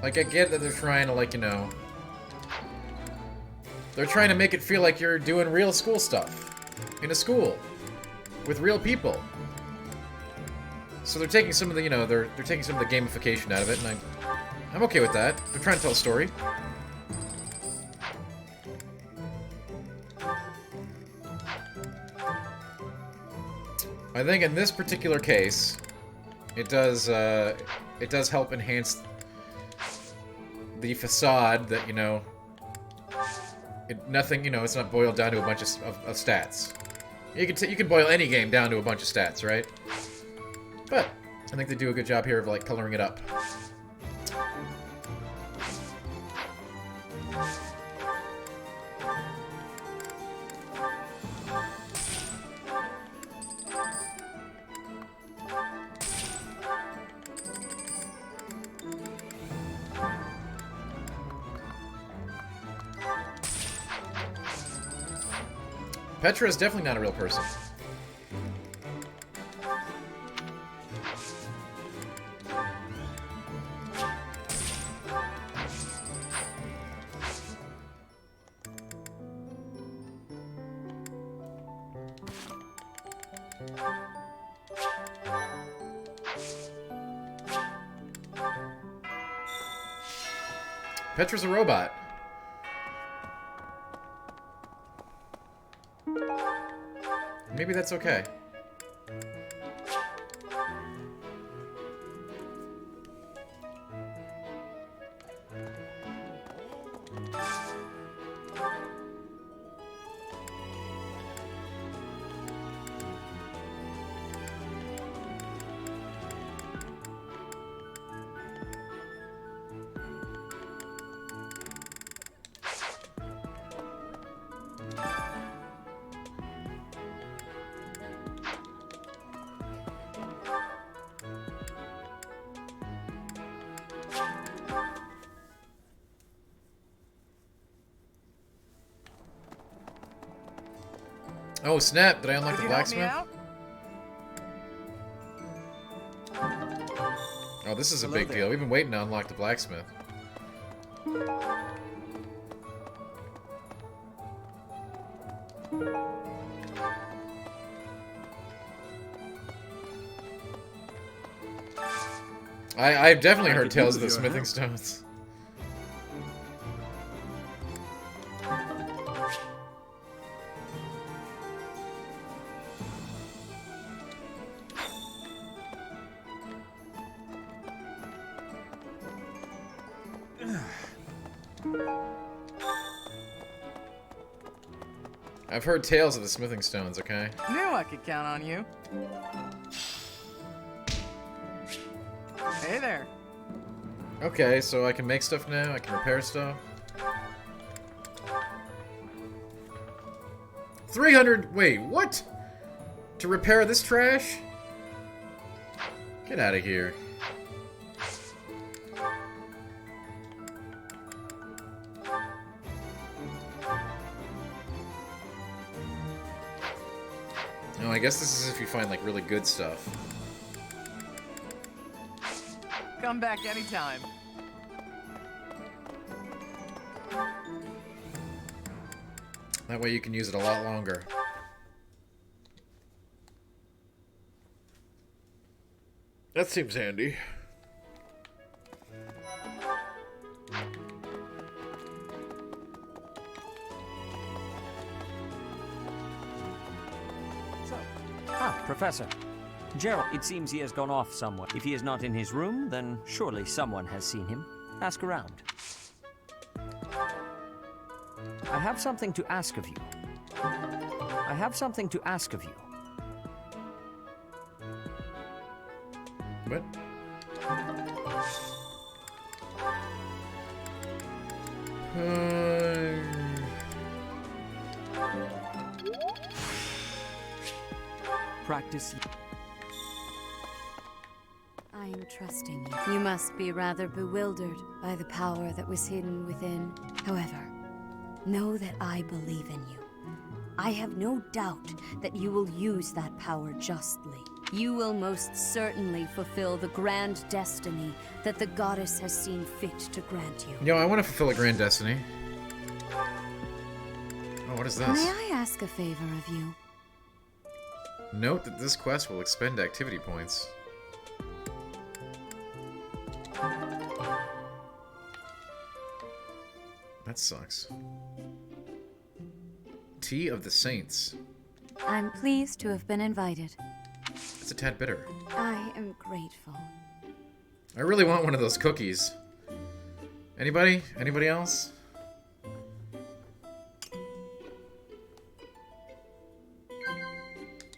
Like, I get that they're trying to, like, you know... They're trying to make it feel like you're doing real school stuff. In a school. With real people. So they're taking some of the, you know, they're taking some of the gamification out of it, and I'm okay with that. They're trying to tell a story. I think in this particular case, it does help enhance the facade that, you know, nothing, you know, it's not boiled down to a bunch of stats. You can boil any game down to a bunch of stats, right? But I think they do a good job here of, like, coloring it up. Petra is definitely not a real person. Petra's a robot. Maybe that's okay. Oh snap, did I unlock the blacksmith? Oh, this is a big deal. We've been waiting to unlock the blacksmith. I've definitely heard tales of the smithing stones. I've heard tales of the smithing stones, okay? Knew I could count on you. Hey there. Okay, so I can make stuff now, I can repair stuff. 300, wait, what? To repair this trash? Get out of here. No, I guess this is if you find, like, really good stuff. Come back anytime. That way you can use it a lot longer. That seems handy. So, Professor, Gerald, it seems he has gone off somewhere. If he is not in his room, then surely someone has seen him. Ask around. I have something to ask of you. I have something to ask of you. What? Practice. I am trusting you. You must be rather bewildered by the power that was hidden within. However, know that I believe in you. I have no doubt that you will use that power justly. You will most certainly fulfill the grand destiny that the goddess has seen fit to grant you. Yo, I want to fulfill a grand destiny. Oh, what is this? May I ask a favor of you? Note that this quest will expend activity points. That sucks. Tea of the Saints. I'm pleased to have been invited. It's a tad bitter. I am grateful. I really want one of those cookies. Anybody? Anybody else?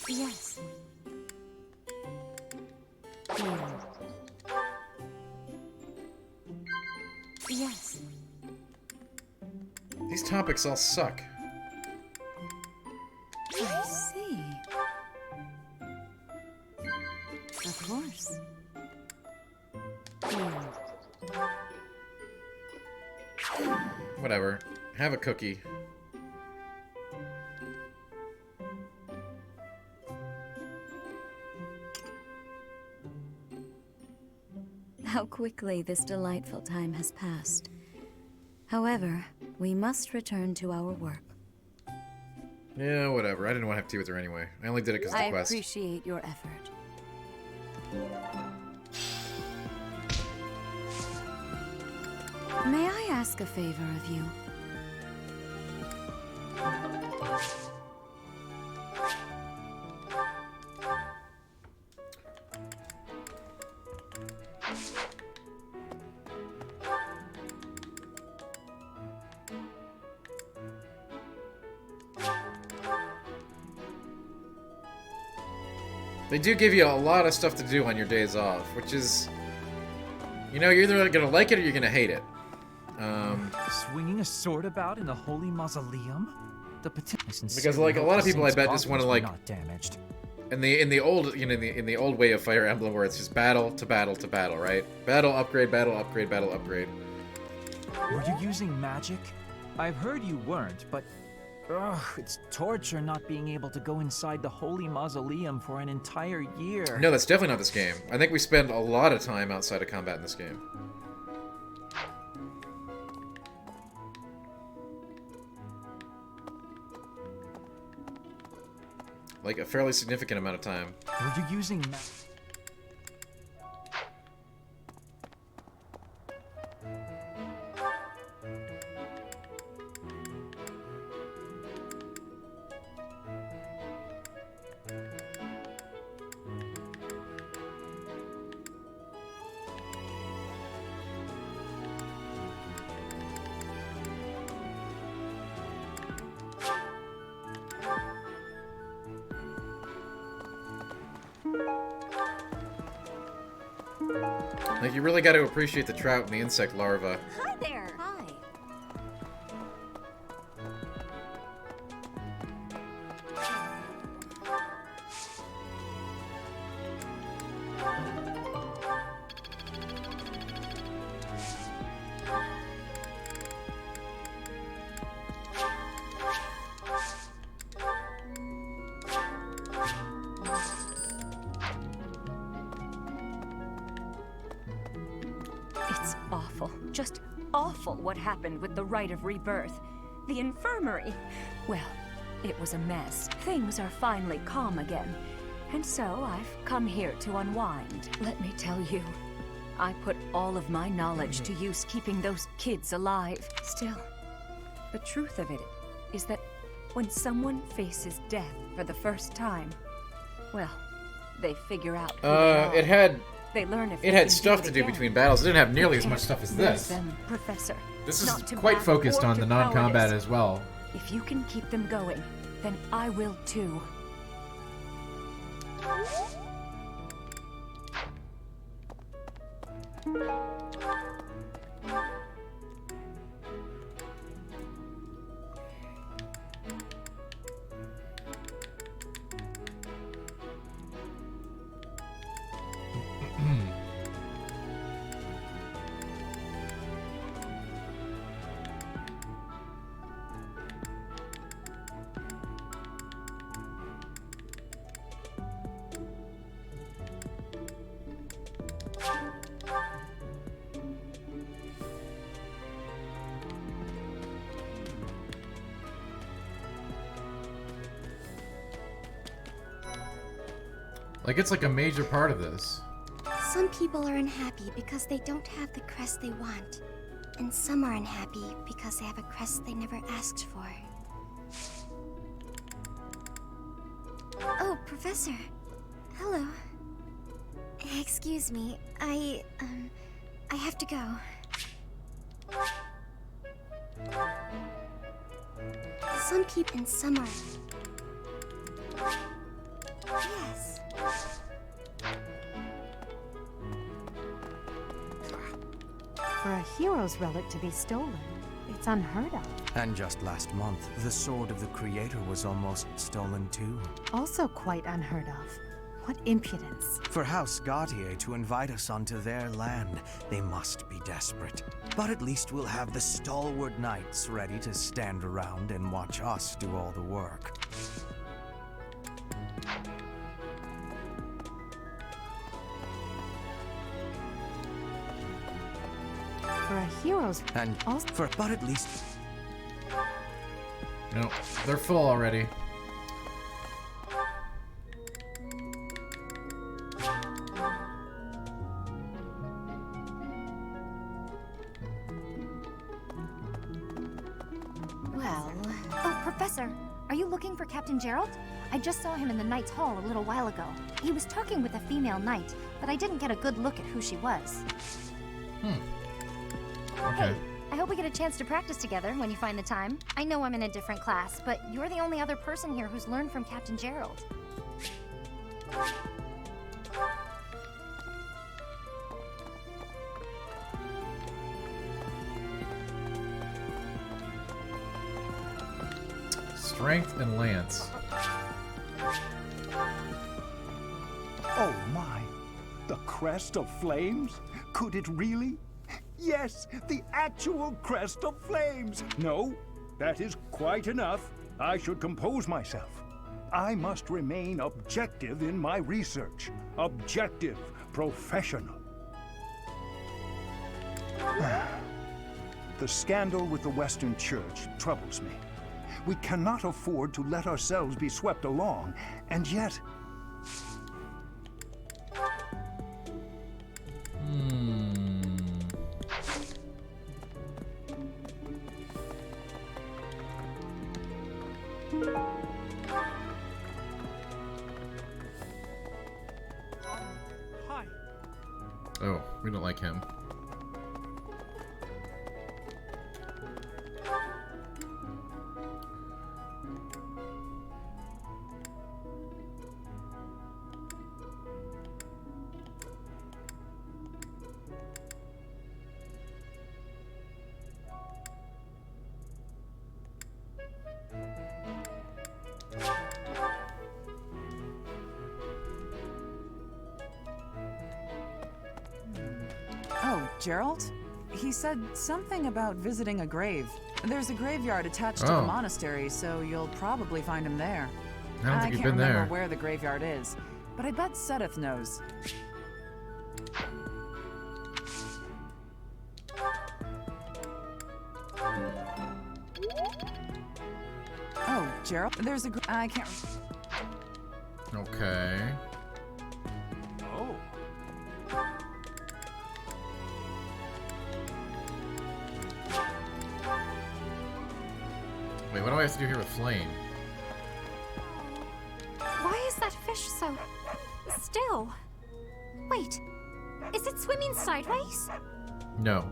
Yes. Yes. These topics all suck. I see. Of course. Whatever. Have a cookie. How quickly this delightful time has passed. However, we must return to our work. Yeah, whatever. I didn't want to have tea with her anyway. I only did it because of the quest. I appreciate your effort. May I ask a favor of you? They do give you a lot of stuff to do on your days off, which is... You know, you're either gonna like it or you're gonna hate it. Swinging a sword about in the holy mausoleum? The because like a lot of people, I bet, just want to like not damaged. in the old, you know, in the old way of Fire Emblem, where it's just battle to battle to battle, right? Battle, upgrade, battle, upgrade, battle, upgrade. Were you using magic? I've heard you weren't, but ugh, it's torture not being able to go inside the holy mausoleum for an entire year. No, that's definitely not this game. I think we spend a lot of time outside of combat in this game. Like a fairly significant amount of time. Were you using Like, you really got to appreciate the trout and the insect larva. Hi there. Hi. It's awful. Just awful what happened with the Rite of Rebirth. The infirmary. Well, it was a mess. Things are finally calm again. And so I've come here to unwind. Let me tell you, I put all of my knowledge to use keeping those kids alive. Still, the truth of it is that when someone faces death for the first time, well, they figure out. Who they are. It had. They learn if it had stuff to do between battles. It didn't have nearly as much stuff as this. Them, Professor. This is quite focused on the non-combat as well. If you can keep them going, then I will too. Like, it's like a major part of this. Some people are unhappy because they don't have the crest they want. And some are unhappy because they have a crest they never asked for. Oh, Professor. Hello. Excuse me. I have to go. Some people and some are... Yes. For a hero's relic to be stolen, it's unheard of. And just last month, the sword of the Creator was almost stolen too. Also quite unheard of. What impudence. For House Gautier to invite us onto their land, they must be desperate. But at least we'll have the stalwart knights ready to stand around and watch us do all the work. For a hero's... And also but at least... No, they're full already. Well... Oh, Professor, are you looking for Captain Gerald? I just saw him in the Knight's Hall a little while ago. He was talking with a female knight, but I didn't get a good look at who she was. Okay. Hey, I hope we get a chance to practice together when you find the time. I know I'm in a different class, but you're the only other person here who's learned from Captain Gerald. Strength and lance. Oh my! The Crest of Flames? Could it really? Yes, the actual Crest of Flames! No, that is quite enough. I should compose myself. I must remain objective in my research. Objective, professional. The scandal with the Western Church troubles me. We cannot afford to let ourselves be swept along, and yet... Oh, we don't like him. Gerald? He said something about visiting a grave. There's a graveyard attached to the monastery, so you'll probably find him there. I don't think you've been can't remember there. where the graveyard is, but I bet Sedith knows. Oh, Gerald? There's a I can't... Okay. Oh. Wait, what do I have to do here with Flame? Why is that fish so still. Wait, is it swimming sideways? No.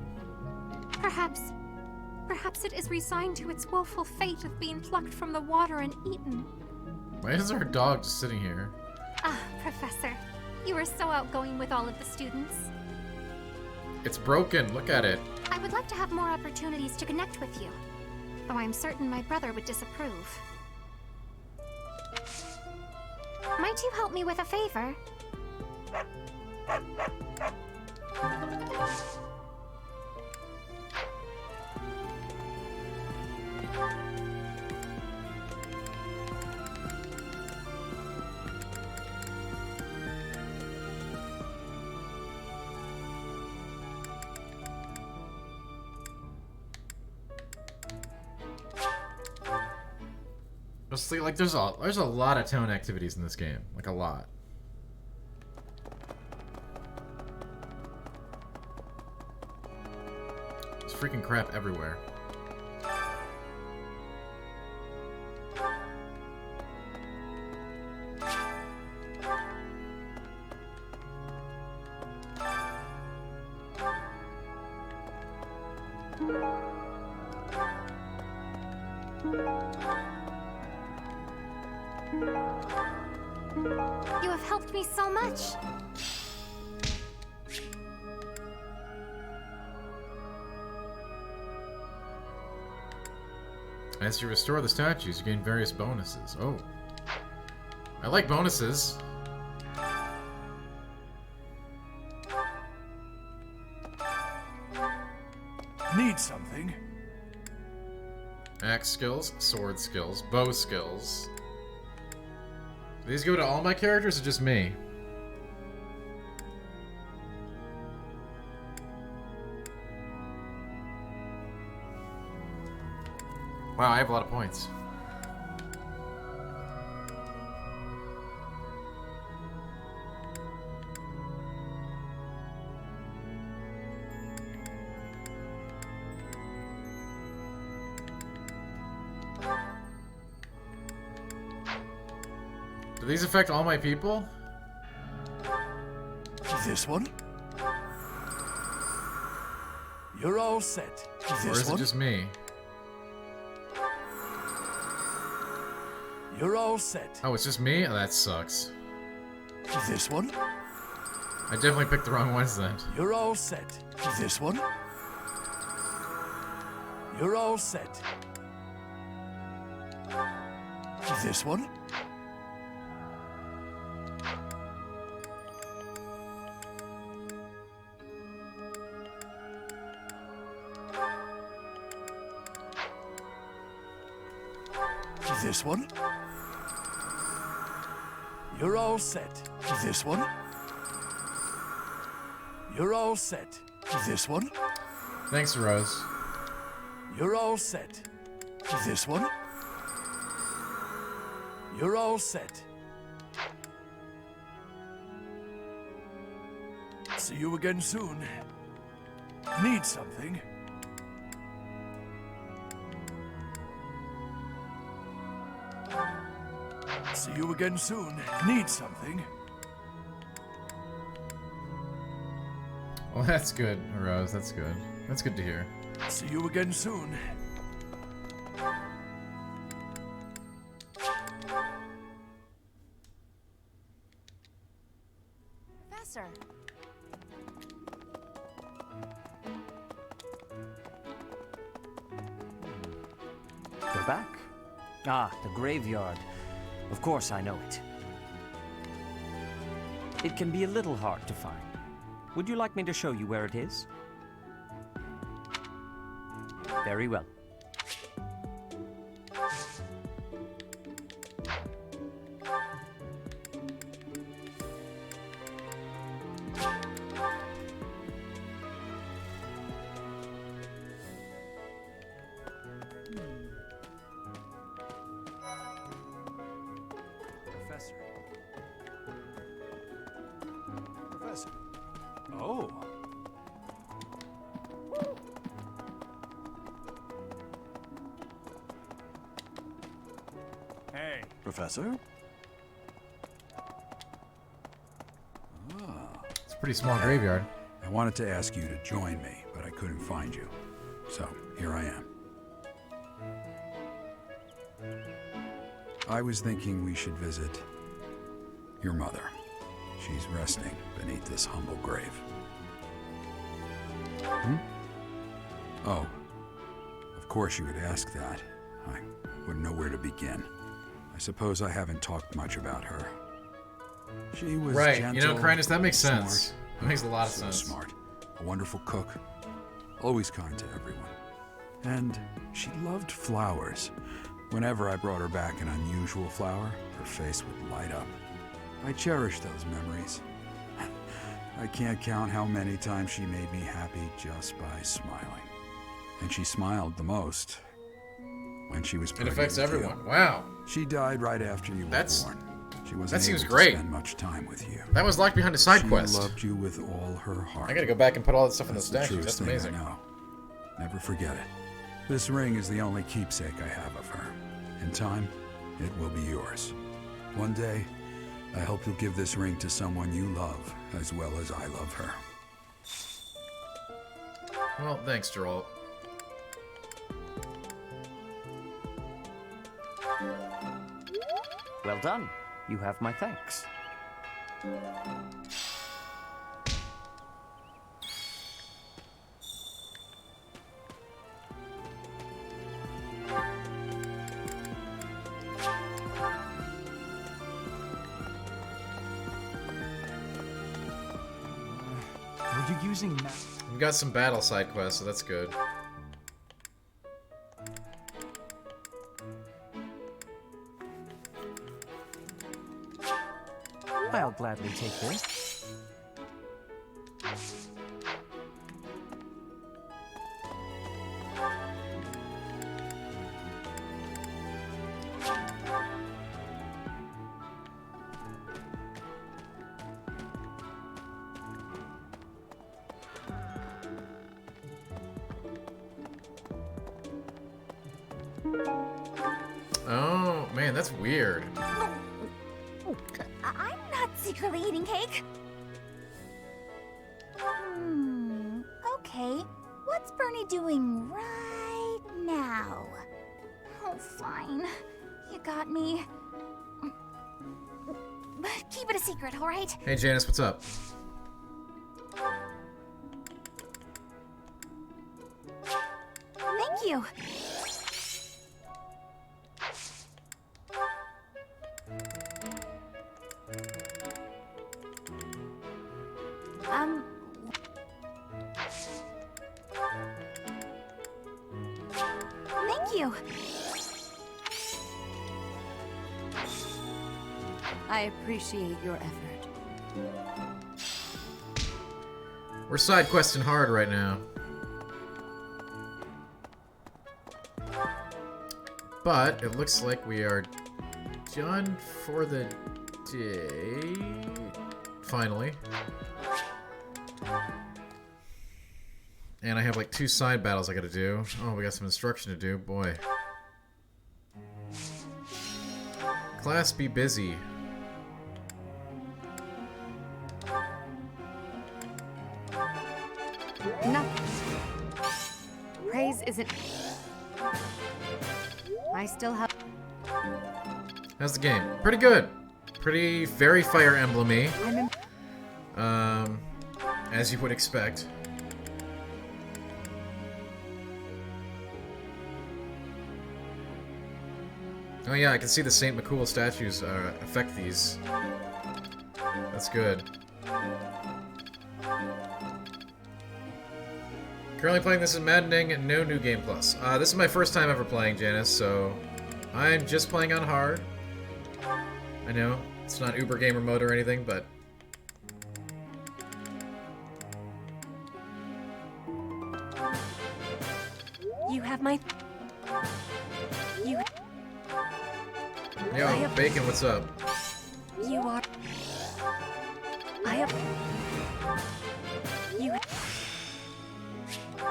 Perhaps it is resigned to its woeful fate of being plucked from the water and eaten. Why is our dog just sitting here? Ah, Professor, you are so outgoing with all of the students. It's broken. Look at it. I would like to have more opportunities to connect with you, though I'm certain my brother would disapprove. Might you help me with a favor? Just like there's a lot of tone activities in this game, like a lot. There's freaking crap everywhere. You have helped me so much. As you restore the statues, you gain various bonuses. Oh. I like bonuses. Need something? Axe skills, sword skills, bow skills. Do these go to all my characters or just me? Wow, I have a lot of points. Do these affect all my people? This one? You're all set. Or is it just me? You're all set. Oh, it's just me? Oh, that sucks. This one? I definitely picked the wrong ones then. You're all set. This one? You're all set. This one? This one? You're all set. This one? You're all set. This one? Thanks, Rose. You're all set. This one? You're all set. See you again soon. Need something? See you again soon. Need something? Well, that's good, Rose. That's good. That's good to hear. See you again soon. Professor. We're back. Ah, the graveyard. Of course I know it. It can be a little hard to find. Would you like me to show you where it is? Very well. Professor. Oh. Hey. Professor? Pretty small graveyard. I wanted to ask you to join me, but I couldn't find you. So, here I am. I was thinking we should visit your mother. She's resting beneath this humble grave. Hmm? Oh, of course you would ask that. I wouldn't know where to begin. I suppose I haven't talked much about her. She was right. gentle, You know, Crinus, that makes smart, sense. That makes a lot of so sense. Smart, a wonderful cook, always kind to everyone. And she loved flowers. Whenever I brought her back an unusual flower, her face would light up. I cherish those memories. I can't count how many times she made me happy just by smiling. And she smiled the most when she was It pregnant affects with you. everyone. Wow. She died right after you were born. She wasn't that seems able great. to spend much time with you. That was locked behind a side She quest. loved you with all her heart. I gotta go back and put all that stuff in the That's statues. truest That's thing amazing. I know. Never forget it. This ring is the only keepsake I have of her. In time, it will be yours. One day, I hope you'll give this ring to someone you love as well as I love her. Well, thanks, Geralt. Well done. You have my thanks. Were you using We got some battle side quests, so that's good. I'll gladly take this. Oh, man, that's weird. I'm not secretly eating cake. Okay. What's Bernie doing right now? Oh, fine. You got me. Keep it a secret, all right? Hey, Janice, what's up? Thank you. Thank you. I appreciate your effort. We're side questing hard right now. But it looks like we are done for the day. Finally. And I have like 2 side battles I gotta do. Oh, we got some instruction to do. Boy. Class be busy. Nothing. Praise isn't... I still have... How's the game? Pretty good. Pretty, very Fire Emblem-y. As you would expect. Oh yeah, I can see the Saint McCool statues affect these. That's good. Currently playing this is maddening and no new game plus. This is my first time ever playing, Janice, so I'm just playing on hard. I know, it's not Uber Gamer mode or anything, but... You have my... You... Yo, Bacon, what's up? You are... I have... You...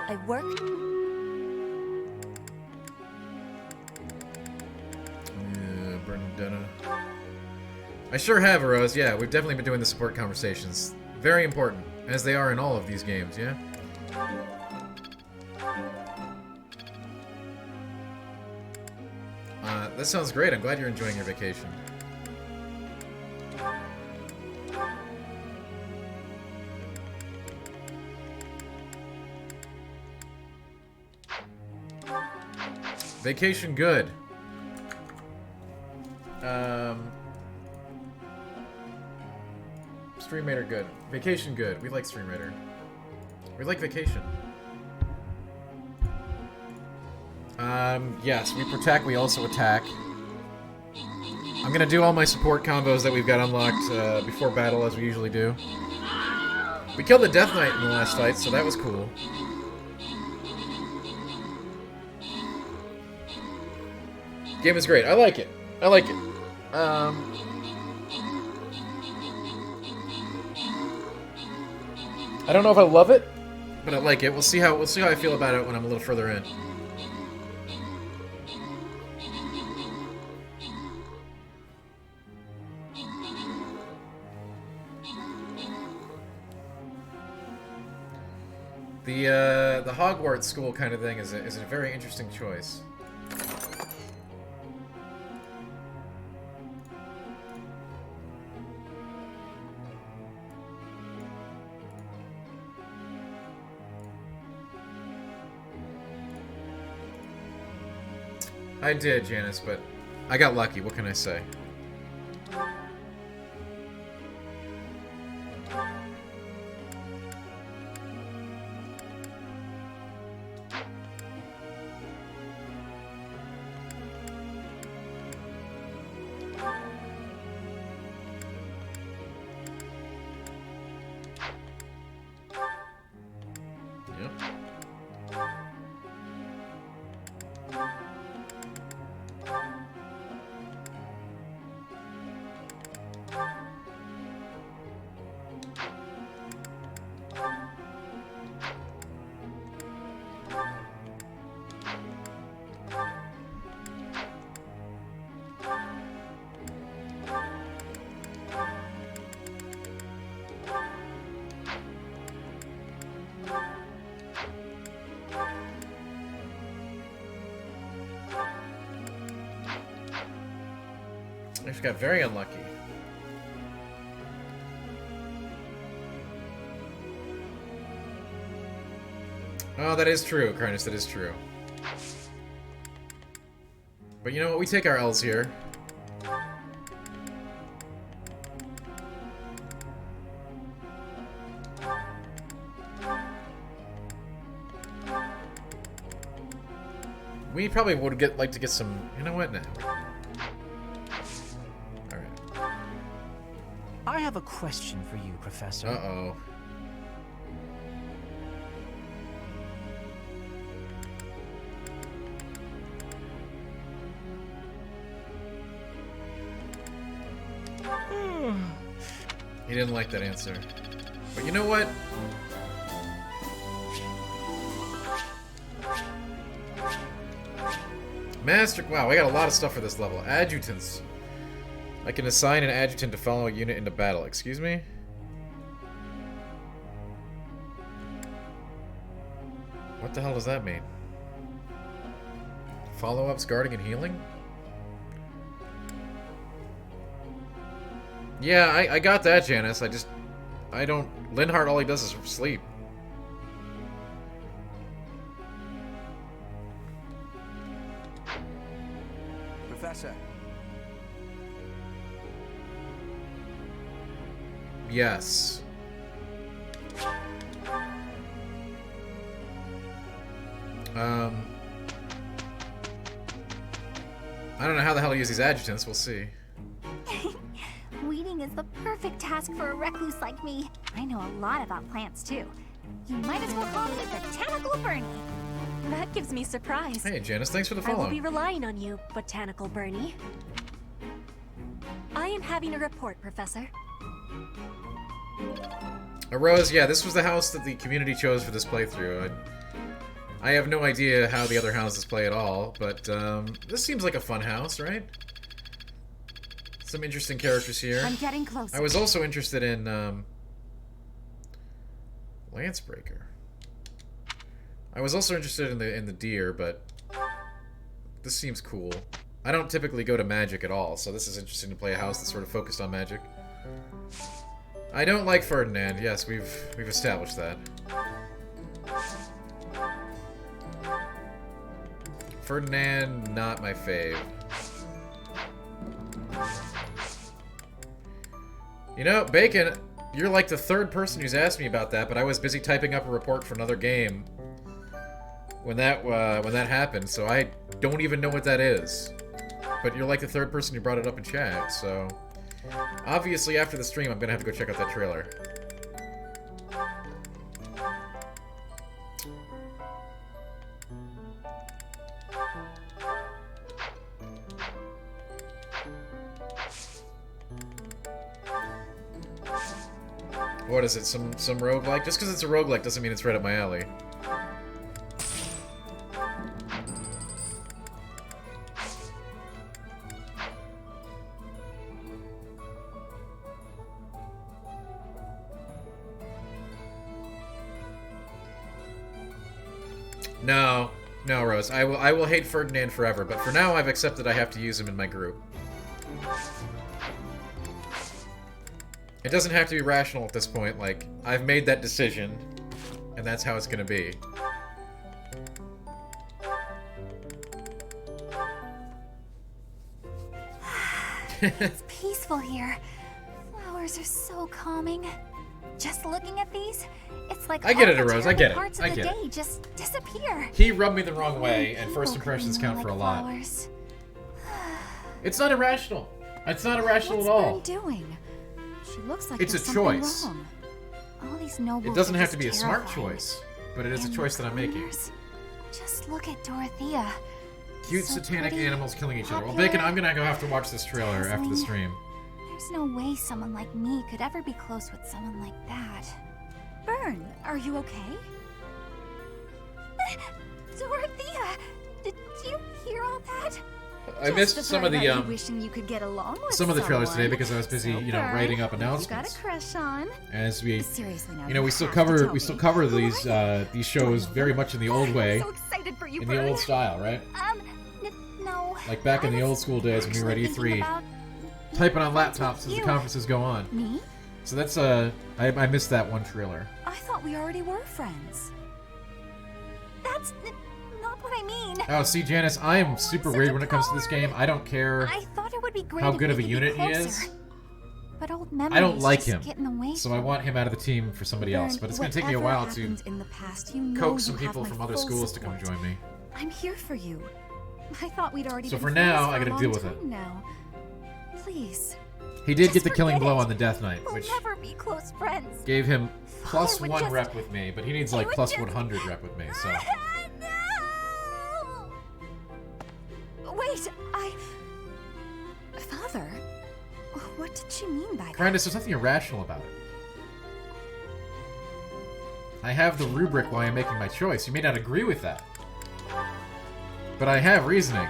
I work... Bernadetta. I sure have, Rose. Yeah, we've definitely been doing the support conversations Very important, as they are in all of these games, yeah? That sounds great. I'm glad you're enjoying your vacation. Vacation good. Stream Raider good. Vacation good. We like Stream Raider. We like vacation. Yes, we protect, we also attack. I'm gonna do all my support combos that we've got unlocked before battle, as we usually do. We killed the Death Knight in the last fight, so that was cool. Game is great. I like it. I like it. I don't know if I love it, but I like it. We'll see how I feel about it when I'm a little further in. The Hogwarts school kind of thing is a very interesting choice. I did, Janice, but I got lucky. What can I say? I just got very unlucky. Oh, that is true, Carnus, that is true. But you know what? We take our L's here. We probably would like to get some... You know what? Nah. Alright. I have a question for you, Professor. Uh-oh. He didn't like that answer. But you know what? Master... Wow, I got a lot of stuff for this level. Adjutants. I can assign an adjutant to follow a unit into battle. Excuse me? What the hell does that mean? Follow-ups, guarding, and healing? Yeah, I got that, Janice. I don't... Linhardt, all he does is sleep. Professor. Yes. I don't know how the hell to use these adjutants. We'll see. Weeding is the perfect task for a recluse like me. I know a lot about plants, too. You might as well call me Botanical Bernie. That gives me surprise. Hey, Janice, thanks for the I follow. will be relying on you, Botanical Bernie. I am having a report, Professor. A Rose, yeah, this was the house that the community chose for this playthrough. I have no idea how the other houses play at all, but this seems like a fun house, right? Some interesting characters here. I'm getting closer. I was also interested in Lancebreaker. I was also interested in the deer, but this seems cool. I don't typically go to magic at all, so this is interesting to play a house that's sort of focused on magic. I don't like Ferdinand. Yes, we've established that. Ferdinand, not my fave. You know, Bacon, you're like the third person who's asked me about that, but I was busy typing up a report for another game when that happened, so I don't even know what that is. But you're like the third person who brought it up in chat, so obviously after the stream I'm gonna have to go check out that trailer. What is it? Some roguelike? Just because it's a roguelike doesn't mean it's right up my alley. No, Rose. I will hate Ferdinand forever, but for now I've accepted I have to use him in my group. It doesn't have to be rational at this point, like, I've made that decision, and that's how it's gonna be. It's peaceful here. Flowers are so calming. Just looking at these, it's like I get all it, the Rose, I terrible get it, parts I of the get it. day just disappear. He rubbed me the wrong way, and first impressions count for a lot. Flowers. It's not irrational. It's not irrational What's at all. Bern doing? She looks like It's there's a something choice. wrong. All these nobles It doesn't are have to just be a smart terrifying. choice, but it is a And choice that I'm making. commoners. Just look at Dorothea. Cute So satanic pretty, animals killing each other. Well, popular, Bacon, I'm gonna have to watch this trailer after the dazzling. stream. There's no way someone like me could ever be close with someone like that. Bern, are you okay? Dorothea! Did you hear all that? I missed some of the wishing you could get along with some of the trailers today someone. because I was busy, So you know, Bern, writing up who you got announcements. a crush on? As we, Seriously now, you know, you we still have to cover tell me. these shows very much in the old way, So excited for you, in the Bern. old style, right? No. Like back in the old school days when we were at Thinking E3, about typing on laptops as the you. conferences go on. Me? So that's I missed that one trailer. I thought we already were friends. That's not what I mean. Oh, see, Janice, I am super weird when it comes to this game. I don't care I thought it would be great how if good we of a could be unit he closer. is. But old memories I don't like just him, get in the way. so I want him out of the team for somebody else. But it's going to take me a Whatever while to happened in the past, you know coax you some have people my from other full schools to come support. join me. I'm here for you. I thought we'd already So been for friends now, for I a gotta long deal with time it. Now, please. He did Just get the killing forget blow it. on the Death Knight, We'll which never be close friends. gave him Father would +1 just- rep with me, but he needs like would plus just- 100 rep with me, so. Wait, Father, what did she mean by that? Grindus, there's nothing irrational about it. I have the rubric why I'm making my choice. You may not agree with that. But I have reasoning.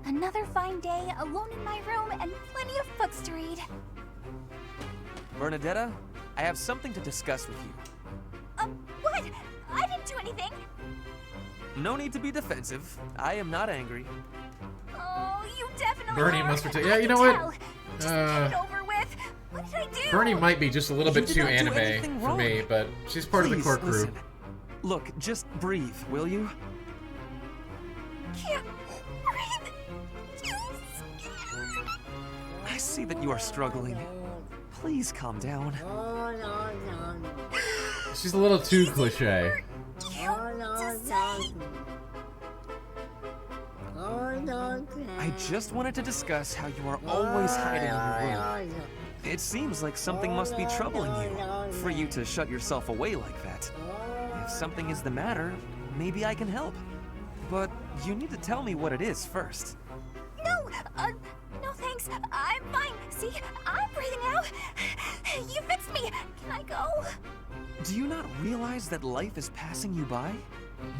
Another fine day, alone in my room, and plenty of books to read. Bernadetta, I have something to discuss with you. What? I didn't do anything. No need to be defensive. I am not angry. Oh, you definitely Bernie are. must I have yeah, you can know what? tell. Just get it over with. What did I do? Bernie might be just a little You bit did too not do anime anything for wrong. me, but she's part of the Please, core crew. listen. Look, just breathe, will you? Can't breathe. Too scared. I see that you are struggling. Please calm down. She's a little too cliche. I just wanted to discuss how you are always hiding in your room. It seems like something must be troubling you, for you to shut yourself away like that. If something is the matter, maybe I can help. But you need to tell me what it is first. No, no thanks. I'm fine. See, I'm breathing out. You fixed me. Can I go? Do you not realize that life is passing you by?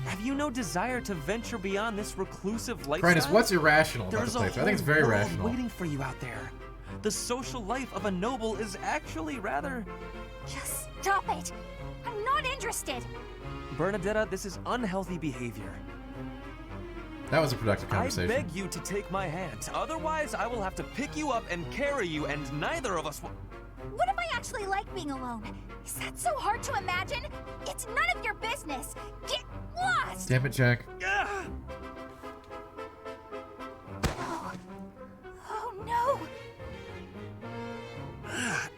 Have you no desire to venture beyond this reclusive lifestyle? Grindus, what's irrational about There's the a playthrough? I think it's whole very world rational. waiting for you out there. The social life of a noble is actually rather... Just stop it! I'm not interested! Bernadetta, this is unhealthy behavior. That was a productive conversation. I beg you to take my hand. Otherwise, I will have to pick you up and carry you, and neither of us will... What if I actually like being alone? Is that so hard to imagine? It's none of your business! Get lost! Damn it, Jack. Oh no!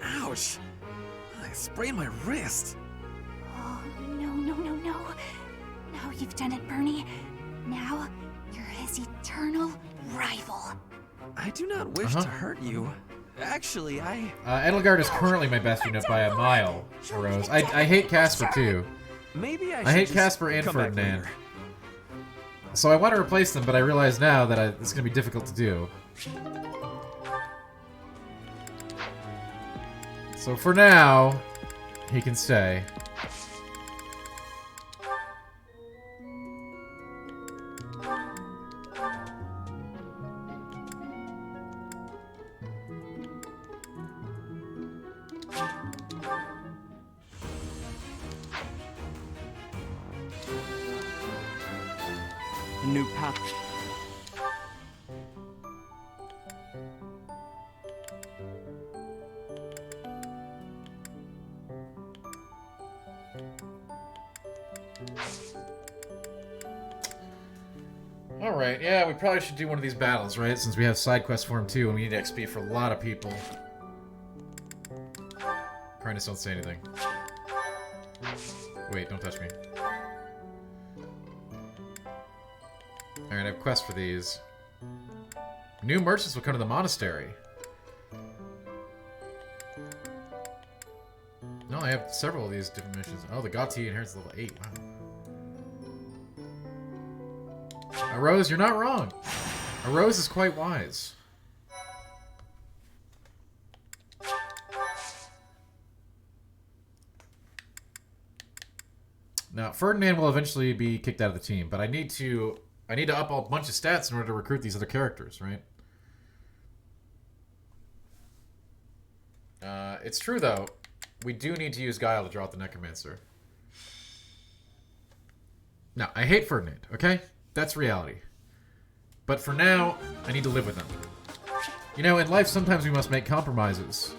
Ouch! I sprained my wrist. Oh, no. Now you've done it, Bernie. Now, you're his eternal rival. I do not wish to hurt you. Actually, Edelgard is currently my best unit by a mile, Rose. I hate Casper, too. Maybe I hate Casper and Ferdinand. So I want to replace them, but I realize now that it's going to be difficult to do. So for now, he can stay. A new path. Alright, yeah, we probably should do one of these battles, right? Since we have side quest form 2 and we need XP for a lot of people. Prentice, don't say anything. Wait, don't touch me. Alright, I have quests for these. New merchants will come to the monastery. No, I have several of these different missions. Oh, the Gautier inherits level 8. Wow. Rose, you're not wrong. Rose is quite wise. Now, Ferdinand will eventually be kicked out of the team, but I need to up a bunch of stats in order to recruit these other characters, right? It's true, though. We do need to use Guile to draw out the Necromancer. Now, I hate Ferdinand, okay? That's reality. But for now, I need to live with him. You know, in life, sometimes we must make compromises.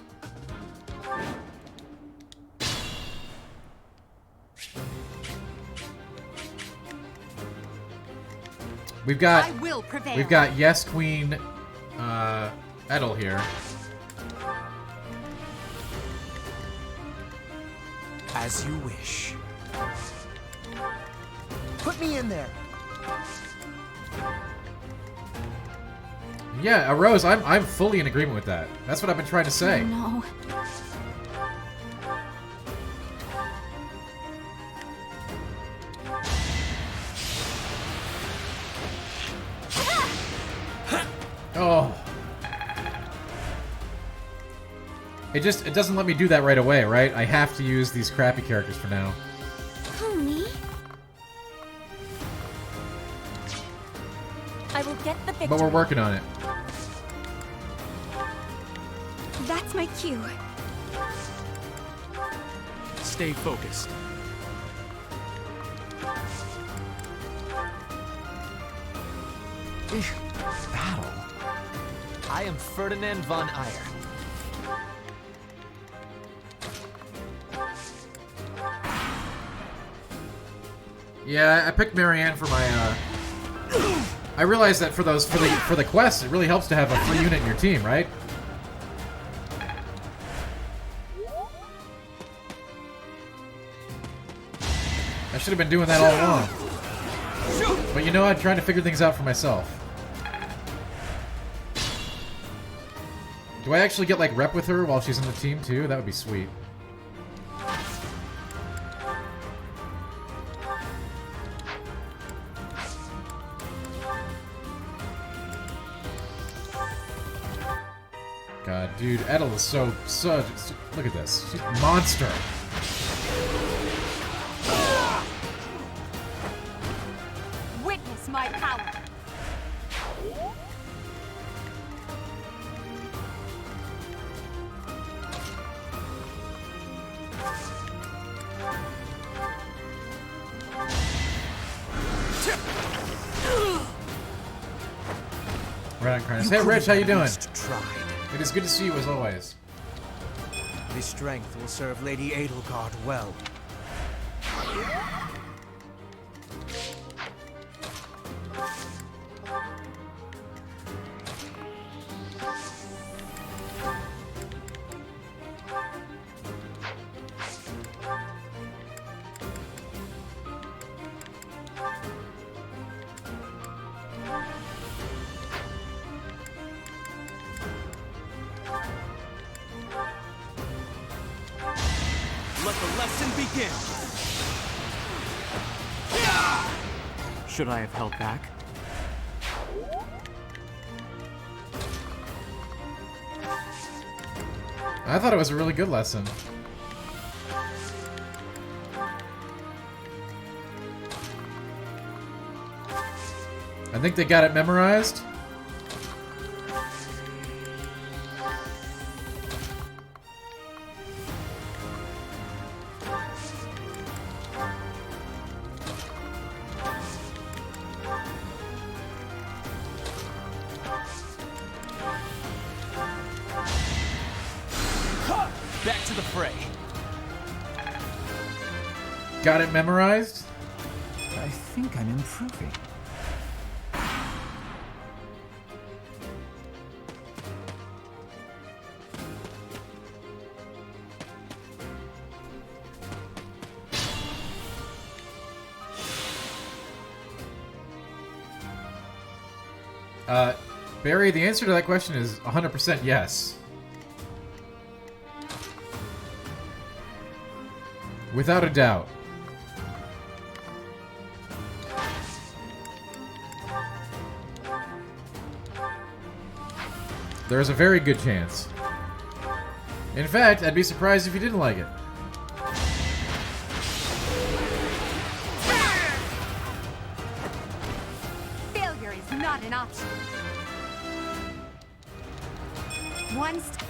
We've got Yes Queen Edel here. As you wish. Put me in there. Yeah, Rose, I'm fully in agreement with that. That's what I've been trying to say. No. Oh. It doesn't let me do that right away, right? I have to use these crappy characters for now. Honey? I will get the victory. But we're working on it. That's my cue. Stay focused. Battle. I am Ferdinand von Eyre. Yeah, I picked Marianne for my I realized that for the quests, it really helps to have a free unit in your team, right? I should have been doing that all along. But you know, I'm trying to figure things out for myself. Do I actually get, like, rep with her while she's in the team, too? That would be sweet. God, dude, Edel is so... Look at this. She's a monster. Witness my power. Right on, Cronus. Hey, Rich, how you doing? Tried. It is good to see you as always. This strength will serve Lady Edelgard well. Let the lesson begin. Should I have held back? I thought it was a really good lesson. I think they got it memorized. Back to the fray. Got it memorized? I think I'm improving. Barry, the answer to that question is 100% yes. Without a doubt. There's a very good chance. In fact, I'd be surprised if you didn't like it. Failure is not an option. One step.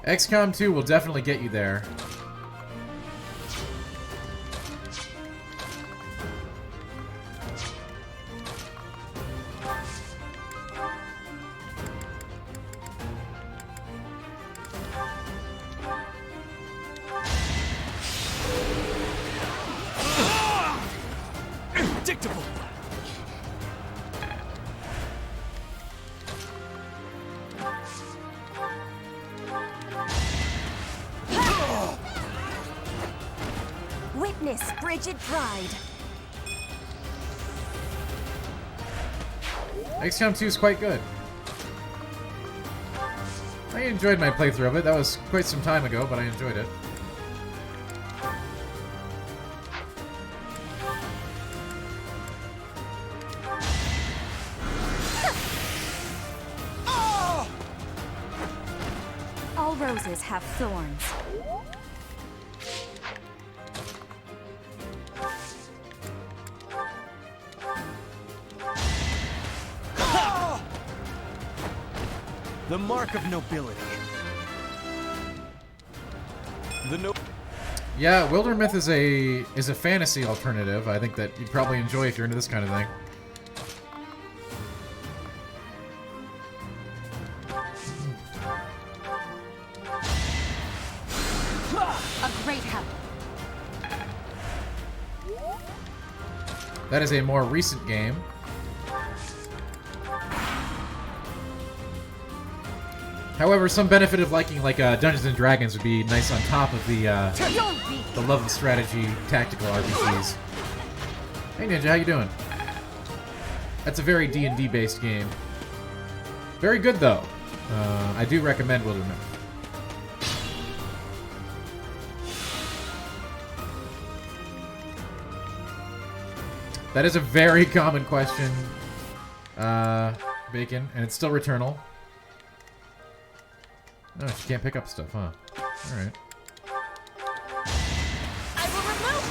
XCOM 2 will definitely get you there. Predictable. Witness frigid pride. XCOM 2 is quite good. I enjoyed my playthrough of it. That was quite some time ago, but I enjoyed it. All roses have thorns. The mark of nobility. Yeah, Wildermyth is a fantasy alternative. I think that you'd probably enjoy if you're into this kind of thing. A great help. That is a more recent game. However, some benefit of liking like Dungeons and Dragons would be nice on top of the love of strategy tactical RPGs. Hey Ninja, how you doing? That's a very D&D based game. Very good, though. I do recommend Wilderness. That is a very common question, Bacon, and it's still returnal. No, she can't pick up stuff, huh? Alright. I will remove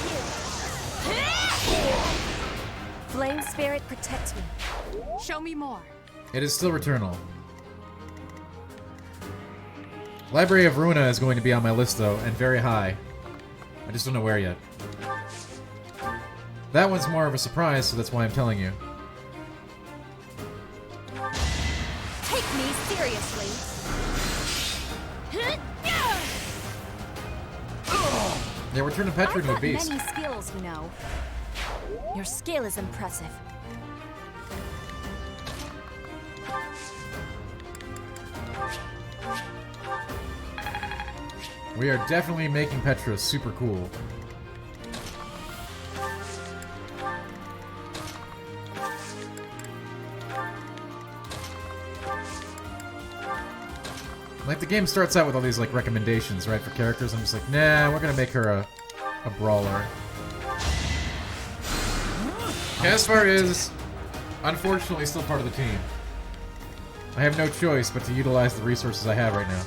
you! Flame Spirit, protect me. Show me more. It is still returnal. Library of Ruina is going to be on my list, though, and very high. I just don't know where yet. That one's more of a surprise, so that's why I'm telling you. Take me seriously. Yeah, we're turning Petra into a beast. Many skills, you know. Your skill is impressive. We are definitely making Petra super cool. Like, the game starts out with all these, like, recommendations, right, for characters. I'm just like, nah, we're gonna make her a brawler. Caspar is, unfortunately, still part of the team. I have no choice but to utilize the resources I have right now.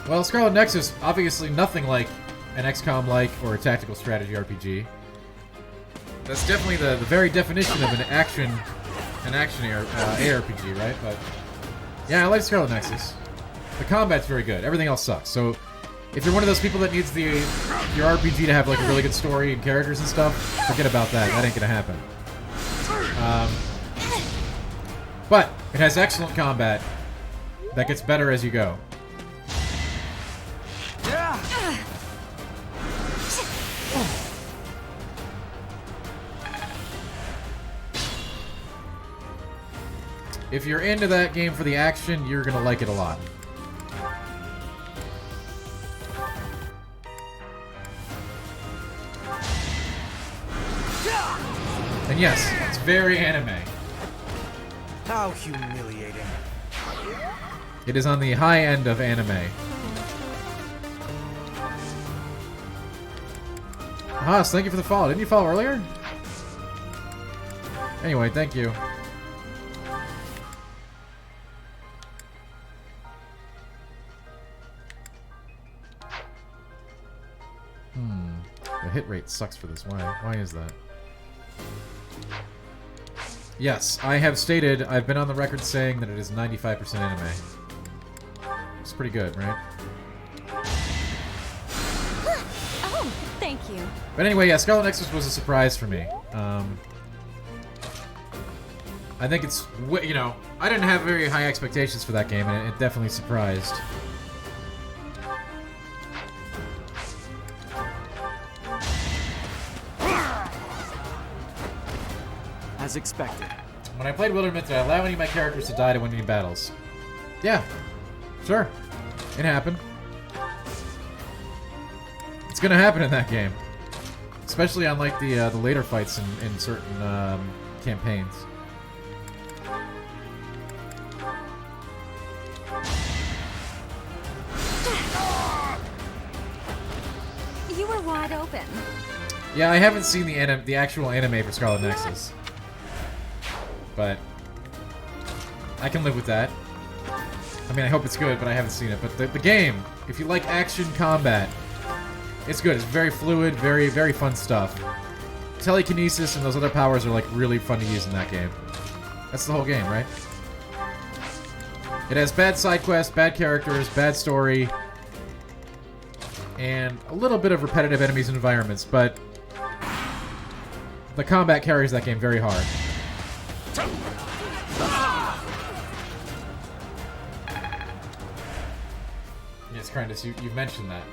Well, Scarlet Nexus, obviously nothing like an XCOM-like or a tactical strategy RPG. That's definitely the very definition of an action ARPG, right? But yeah, I like Scarlet Nexus. The combat's very good. Everything else sucks. So if you're one of those people that needs your RPG to have like a really good story and characters and stuff, forget about that. That ain't gonna happen. But it has excellent combat that gets better as you go. If you're into that game for the action, you're gonna like it a lot. And yes, it's very anime. How humiliating. It is on the high end of anime. Haas, thank you for the follow. Didn't you follow earlier? Anyway, thank you. The hit rate sucks for this. Why is that? Yes, I have stated, I've been on the record saying that it is 95% anime. It's pretty good, right? Oh, thank you. But anyway, yeah, Scarlet Nexus was a surprise for me. I think it's, you know, I didn't have very high expectations for that game, and it definitely surprised. As expected. When I played Wilderness, did I allow any of my characters to die to win any battles? Yeah, sure. It happened. It's gonna happen in that game. Especially on, like, the later fights in certain campaigns. You were wide open. Yeah, I haven't seen the actual anime for Scarlet Nexus. But I can live with that. I mean, I hope it's good, but I haven't seen it. But the game, if you like action combat, it's good. It's very fluid, very, very fun stuff. Telekinesis and those other powers are, like, really fun to use in that game. That's the whole game, right? It has bad side quests, bad characters, bad story, and a little bit of repetitive enemies and environments, but the combat carries that game very hard. Yes, Crandus, you've mentioned that.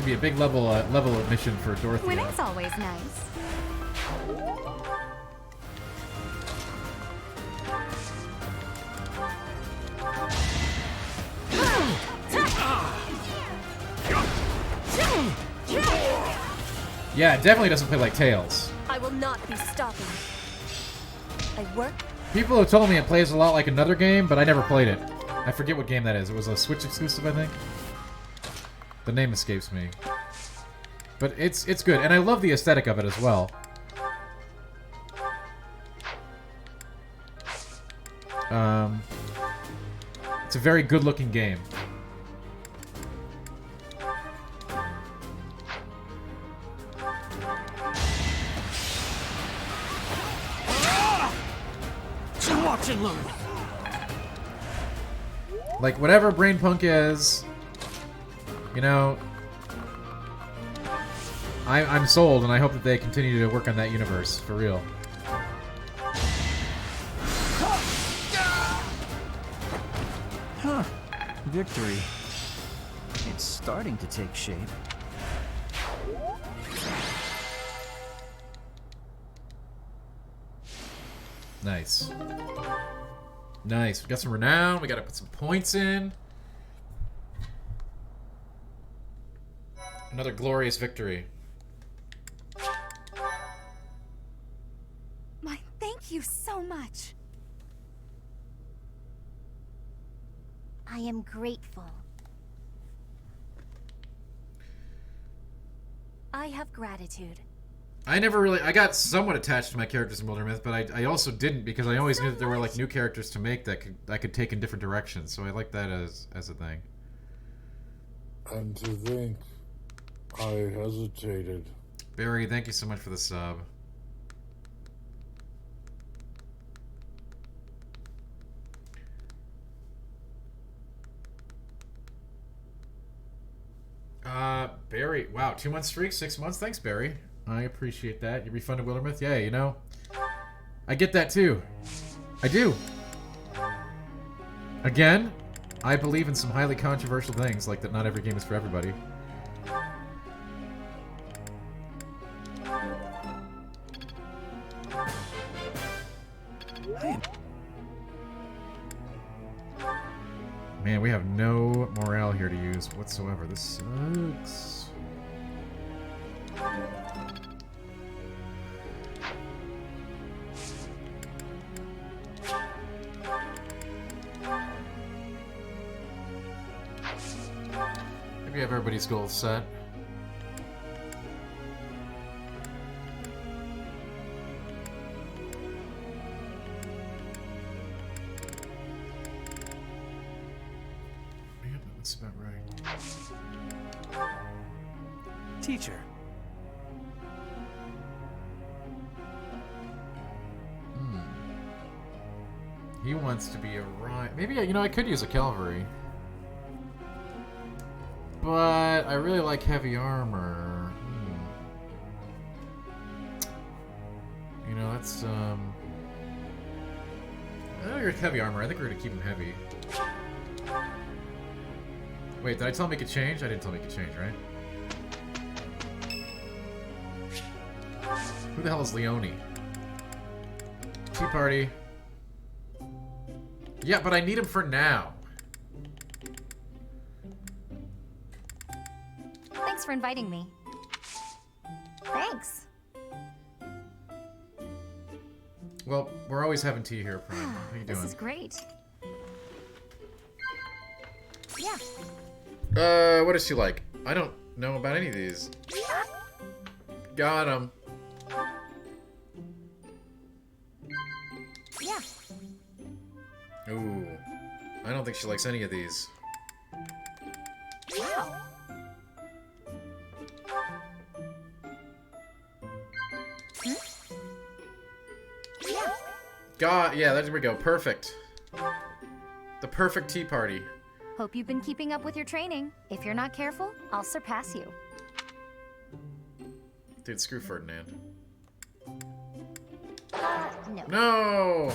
be a big level mission for Dorothy. Winning's always nice. Yeah, it definitely doesn't play like Tails. I will not be stopping. I work. People have told me it plays a lot like another game, but I never played it. I forget what game that is. It was a Switch exclusive, I think. The name escapes me. But it's good, and I love the aesthetic of it as well. It's a very good-looking game. Watch and learn. Like, whatever Brain Punk is, you know, I'm sold, and I hope that they continue to work on that universe, for real. Huh. Victory. It's starting to take shape. Nice. Nice. We got some renown. We gotta put some points in. Another glorious victory. My, thank you so much. I am grateful. I have gratitude. I never really... I got somewhat attached to my characters in Wildermyth, but I also didn't because I always knew that there were like new characters to make that I could take in different directions. So I like that as a thing. And to think, I hesitated. Barry, thank you so much for the sub. Barry, wow, 2-month streak, 6 months. Thanks, Barry. I appreciate that. You refunded Wildermyth? Yeah, you know, I get that too. I do. Again, I believe in some highly controversial things, like that not every game is for everybody. Man, we have no morale here to use whatsoever. This sucks. Maybe have everybody's goals set. Yeah, that's about right. Teacher. He wants to be a Rhine. Maybe, you know, I could use a cavalry. But I really like heavy armor. You know, that's, I know you're heavy armor. I think we're gonna keep him heavy. Wait, did I tell him he could change? I didn't tell him he could change, right? Who the hell is Leone? Tea Party. Yeah, but I need him for now. Thanks for inviting me. Thanks. Well, we're always having tea here, Prime. How you doing? This is great. Yeah. What is she like? I don't know about any of these. Got him. Yeah. Ooh. I don't think she likes any of these. Wow. Yeah. God, yeah, there we go. Perfect. The perfect tea party. Hope you've been keeping up with your training. If you're not careful, I'll surpass you. Dude, screw Ferdinand. No. No!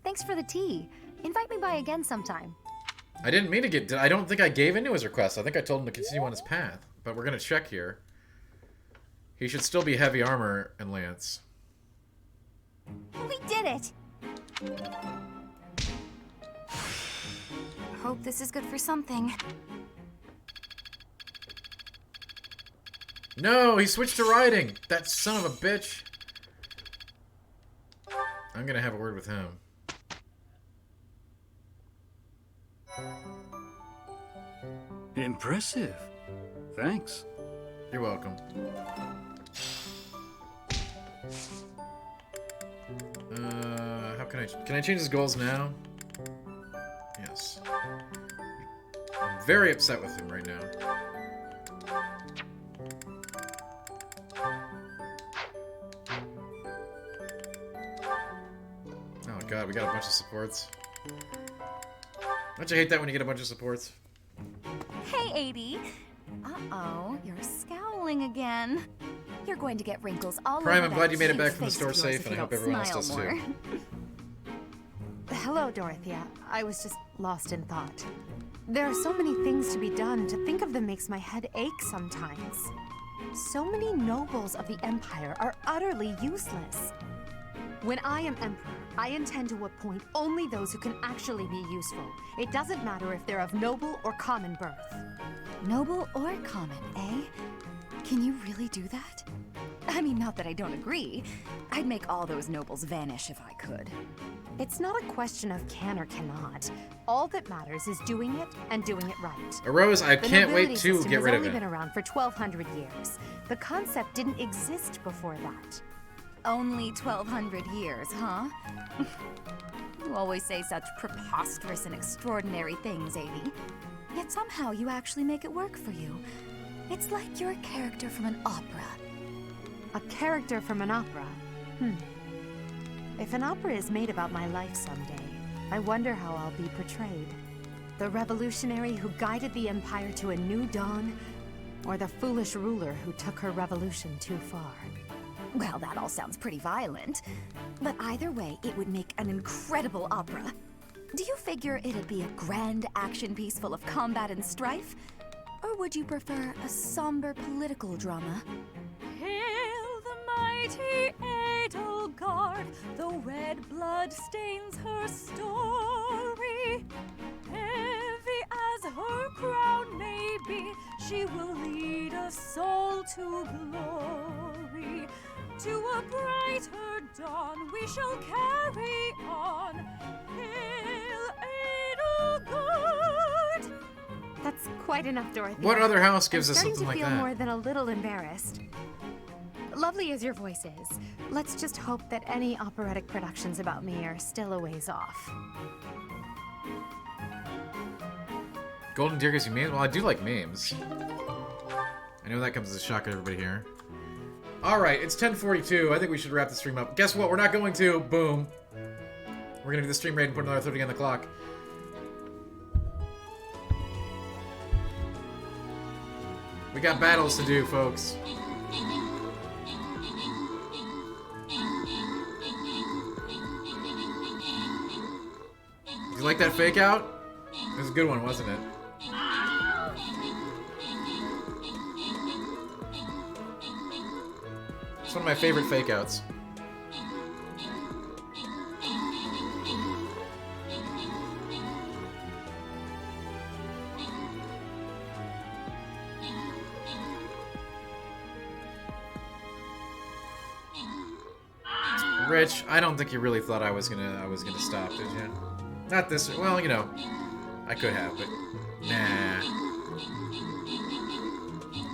Thanks for the tea. Invite me by again sometime. I didn't mean to get... I don't think I gave into his request. I think I told him to continue on his path. But we're going to check here. He should still be heavy armor and lance. We did it! Hope this is good for something. No, he switched to riding. That son of a bitch. I'm going to have a word with him. Impressive. Thanks. You're welcome. How can I change his goals now? Yes. I'm very upset with him right now. Oh god, we got a bunch of supports. Don't you hate that when you get a bunch of supports? Hey, 80. Uh-oh, you're scowling again. You're going to get wrinkles all over Prime, I'm that glad you made it cute back from the face store of yours safe, if and I you hope don't everyone else does smile too. more. Hello, Dorothea. I was just lost in thought. There are so many things to be done. To think of them makes my head ache sometimes. So many nobles of the Empire are utterly useless. When I am Emperor, I intend to appoint only those who can actually be useful. It doesn't matter if they're of noble or common birth. Noble or common, eh? Can you really do that? I mean, not that I don't agree. I'd make all those nobles vanish if I could. It's not a question of can or cannot. All that matters is doing it and doing it right. A Rose, I The can't wait nobility to system get rid of has it. only been around for 1,200 years. The concept didn't exist before that. Only 1,200 years, huh? You always say such preposterous and extraordinary things, 80. Yet somehow you actually make it work for you. It's like you're a character from an opera. A character from an opera? If an opera is made about my life someday, I wonder how I'll be portrayed. The revolutionary who guided the Empire to a new dawn, or the foolish ruler who took her revolution too far? Well, that all sounds pretty violent. But either way, it would make an incredible opera. Do you figure it'd be a grand action piece full of combat and strife? Or would you prefer a somber political drama? Hail the mighty Edelgard, the red blood stains her story. Heavy as her crown may be, she will lead us all to glory. To a brighter dawn we shall carry on. Hail Edelgard! That's quite enough, Dorothea. What other house gives us I'm something like starting to feel that? more than a little embarrassed. Lovely as your voice is, let's just hope that any operatic productions about me are still a ways off. Golden Deer gives you memes? Well, I do like memes. I know that comes as a shock to everybody here. Alright, it's 10:42. I think we should wrap the stream up. Guess what? We're not going to. Boom. We're gonna do the stream raid and put another 30 on the clock. We got battles to do, folks. You like that fake out? It was a good one, wasn't it? It's one of my favorite fake outs. Rich, I don't think you really thought I was gonna stop, did you? Not this. Well, you know, I could have, but nah.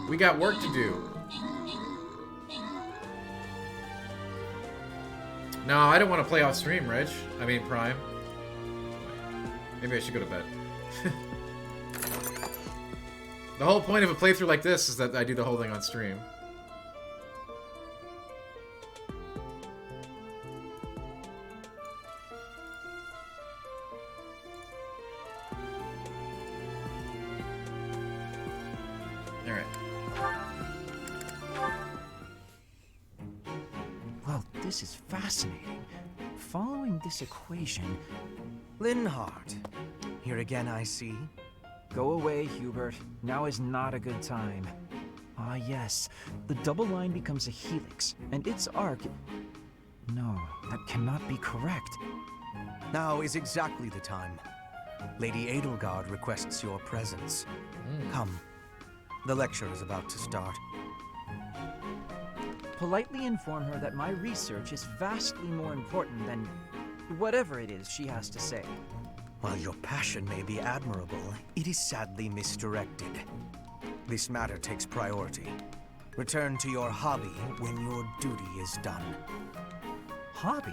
We got work to do. No, I don't want to play off stream, Rich. I mean, Prime. Maybe I should go to bed. The whole point of a playthrough like this is that I do the whole thing on stream. Alright. Well, this is fascinating. Following this equation, Linhardt. Here again, I see. Go away, Hubert. Now is not a good time. Ah, yes. The double line becomes a helix, and its arc... No, that cannot be correct. Now is exactly the time. Lady Edelgard requests your presence. Come. The lecture is about to start. Politely inform her that my research is vastly more important than whatever it is she has to say. While your passion may be admirable, it is sadly misdirected. This matter takes priority. Return to your hobby when your duty is done. Hobby?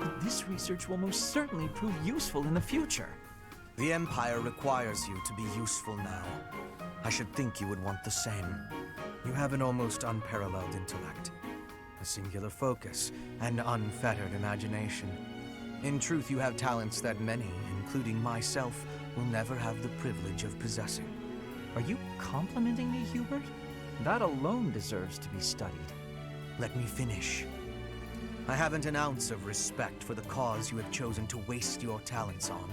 But this research will most certainly prove useful in the future. The Empire requires you to be useful now. I should think you would want the same. You have an almost unparalleled intellect, a singular focus, and unfettered imagination. In truth, you have talents that many, including myself, will never have the privilege of possessing. Are you complimenting me, Hubert? That alone deserves to be studied. Let me finish. I haven't an ounce of respect for the cause you have chosen to waste your talents on,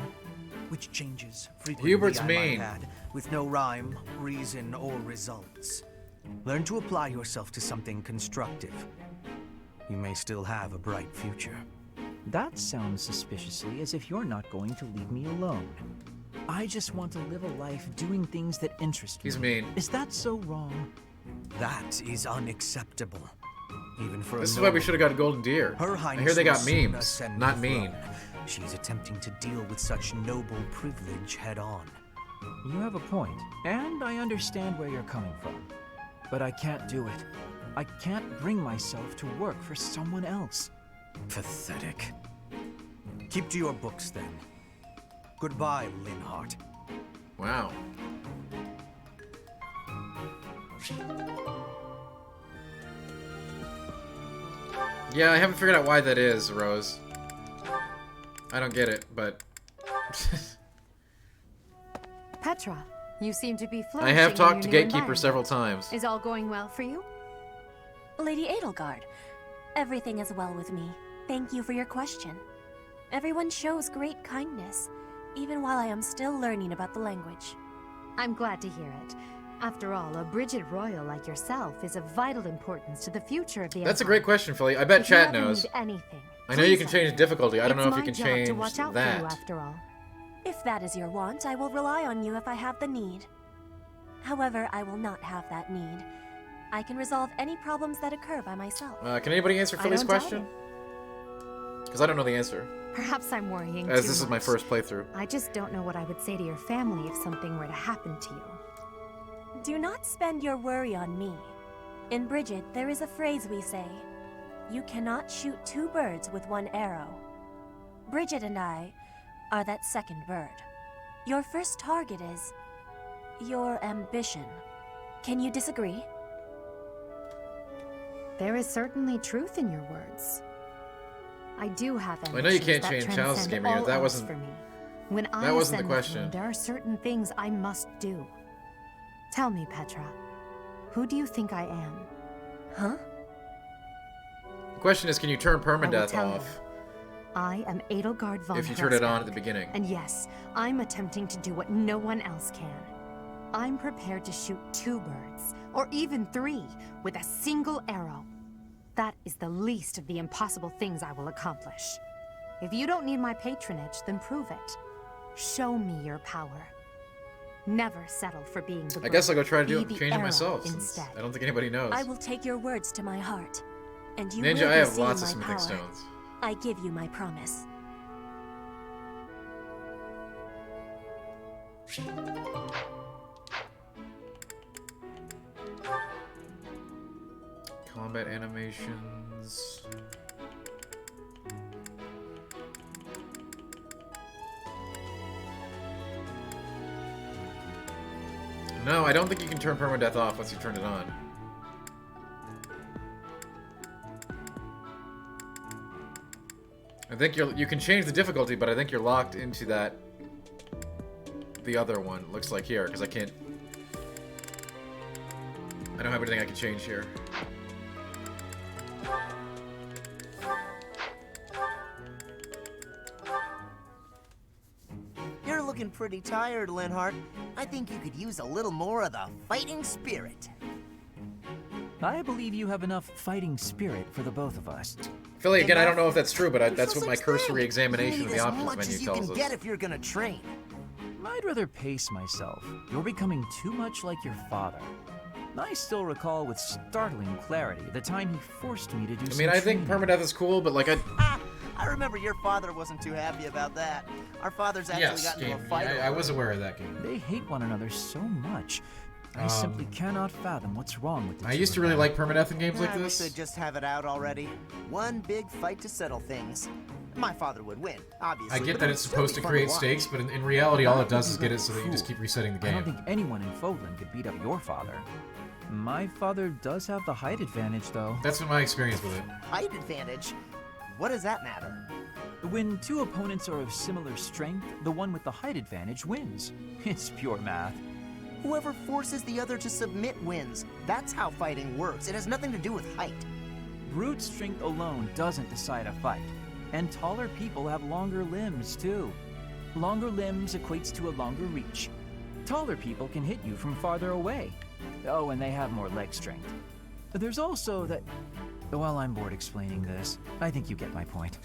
which changes frequently, Hubert's I might mean. add, with no rhyme, reason, or results. Learn to apply yourself to something constructive. You may still have a bright future. That sounds suspiciously as if you're not going to leave me alone. I just want to live a life doing things that interest me. He's mean. Is that so wrong? That is unacceptable. Even for This a is why we noble. should have got a golden deer. Her I Highness hear they will got soon memes, ascend not the mean. throne. She's attempting to deal with such noble privilege head on. You have a point, and I understand where you're coming from. But I can't do it. I can't bring myself to work for someone else. Pathetic. Keep to your books, then. Goodbye, Linhardt. Wow. Yeah, I haven't figured out why that is, Rose. I don't get it, but... Petra, you seem to be I flourishing have in talked to your new Gatekeeper environment. several times. Is all going well for you? Lady Edelgard, everything is well with me. Thank you for your question. Everyone shows great kindness, even while I am still learning about the language. I'm glad to hear it. After all, a Brigid royal like yourself is of vital importance to the future of the That's a Empire. great question, Philly. I bet If you chat ever knows. need anything, I know you please can change the difficulty. I don't know if you can It's my change job to watch out for you, that. after all. If that is your want, I will rely on you if I have the need. However, I will not have that need. I can resolve any problems that occur by myself. Can anybody answer I Philly's don't doubt question? Because I don't know the answer. Perhaps I'm worrying As too this is my much. first playthrough. I just don't know what I would say to your family if something were to happen to you. Do not spend your worry on me. In Bridget, there is a phrase we say. You cannot shoot two birds with one arrow. Bridget and I are that second bird. Your first target is your ambition. Can you disagree? There is certainly truth in your words. I do have I know you ambitions can't that change Chalice's transcend game again. all That else wasn't- for me. When I that wasn't the ascend question. throne, there are certain things I must do. Tell me, Petra, who do you think I am? Huh? The question is, can you turn I will permadeath tell off? you. I am Edelgard von If you turn it on Helsberg, at the beginning. And yes, I'm attempting to do what no one else can. I'm prepared to shoot two birds, or even three, with a single arrow. That is the least of the impossible things I will accomplish. If you don't need my patronage, then prove it. Show me your power. Never settle for being the I guess I'll go try to bird. do Be it, the change it arrow myself. Since Instead. I don't think anybody knows. I will take your words to my heart. And you Ninja, will I have receive lots of my smithing power. stones. I give you my promise. Combat animations. No, I don't think you can turn permadeath off once you turn it on. I think you can change the difficulty, but I think you're locked into that. The other one looks like here, because I can't. I don't have anything I can change here. looking pretty tired, Linhardt. I think you could use a little more of the fighting spirit. I believe you have enough fighting spirit for the both of us. Philly, again, I don't know if that's true, but that's what my cursory examination of the options menu as you tells can us. get if you're gonna train. I'd rather pace myself. You're becoming too much like your father. I still recall with startling clarity the time he forced me to do I mean, I think permadeath is cool, but like I remember your father wasn't too happy about that. Our fathers actually got into a fight. I was aware of that game. They hate one another so much. I simply cannot fathom what's wrong with the I used to really like permadeath in games like I this. wish they'd just have it out already. One big fight to settle things. My father would win, obviously. I get but that it it's would supposed to still be create fun stakes, but in reality, all it does is get it so that you just keep resetting the I game. don't think anyone in Fodlan could beat up your father. My father does have the height advantage, though. That's been my experience with it. Height advantage? What does that matter? When two opponents are of similar strength, the one with the height advantage wins. It's pure math. Whoever forces the other to submit wins. That's how fighting works. It has nothing to do with height. Brute strength alone doesn't decide a fight. And taller people have longer limbs, too. Longer limbs equates to a longer reach. Taller people can hit you from farther away. Oh, and they have more leg strength. There's also that... Well, I'm bored explaining this. I think you get my point.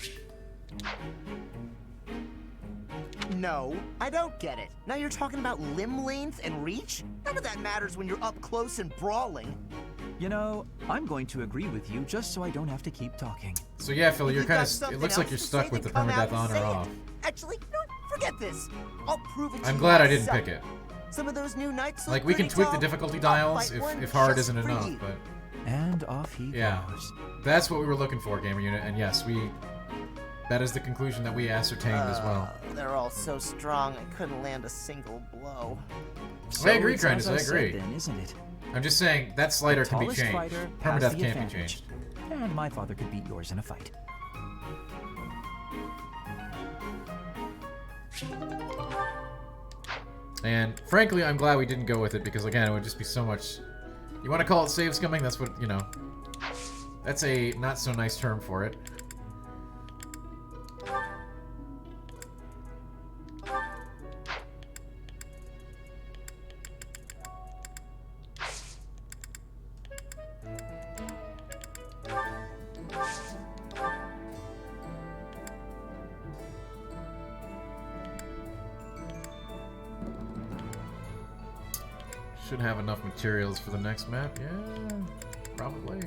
No, I don't get it. Now you're talking about limb length and reach? None of that matters when you're up close and brawling. You know, I'm going to agree with you just so I don't have to keep talking. So yeah, Phil, you're If kind you've got of... It looks like you're something else stuck with to the say, then come out permadeath and on or say it. off. Actually, no, forget this. I'll prove it to I'm you glad I didn't myself. pick it. Some of those new knights Like, look we can pretty tweak the tough. difficulty I'll dials fight one if hard just isn't for enough, you. but... And off he goes. That's what we were looking for, Gamer Unit, and yes, that is the conclusion that we ascertained as well. They're all so strong, I couldn't land a single blow. So I agree, it's Grindus, as I said agree. then, isn't it? I'm just saying, that slider can be Tallest changed. fighter has Permadeath the can't be advantage. changed. And my father could beat yours in a fight. And frankly, I'm glad we didn't go with it because, again, it would just be so much... You want to call it save scumming? That's what, you know... That's a not so nice term for it. Should have enough materials for the next map, yeah, probably.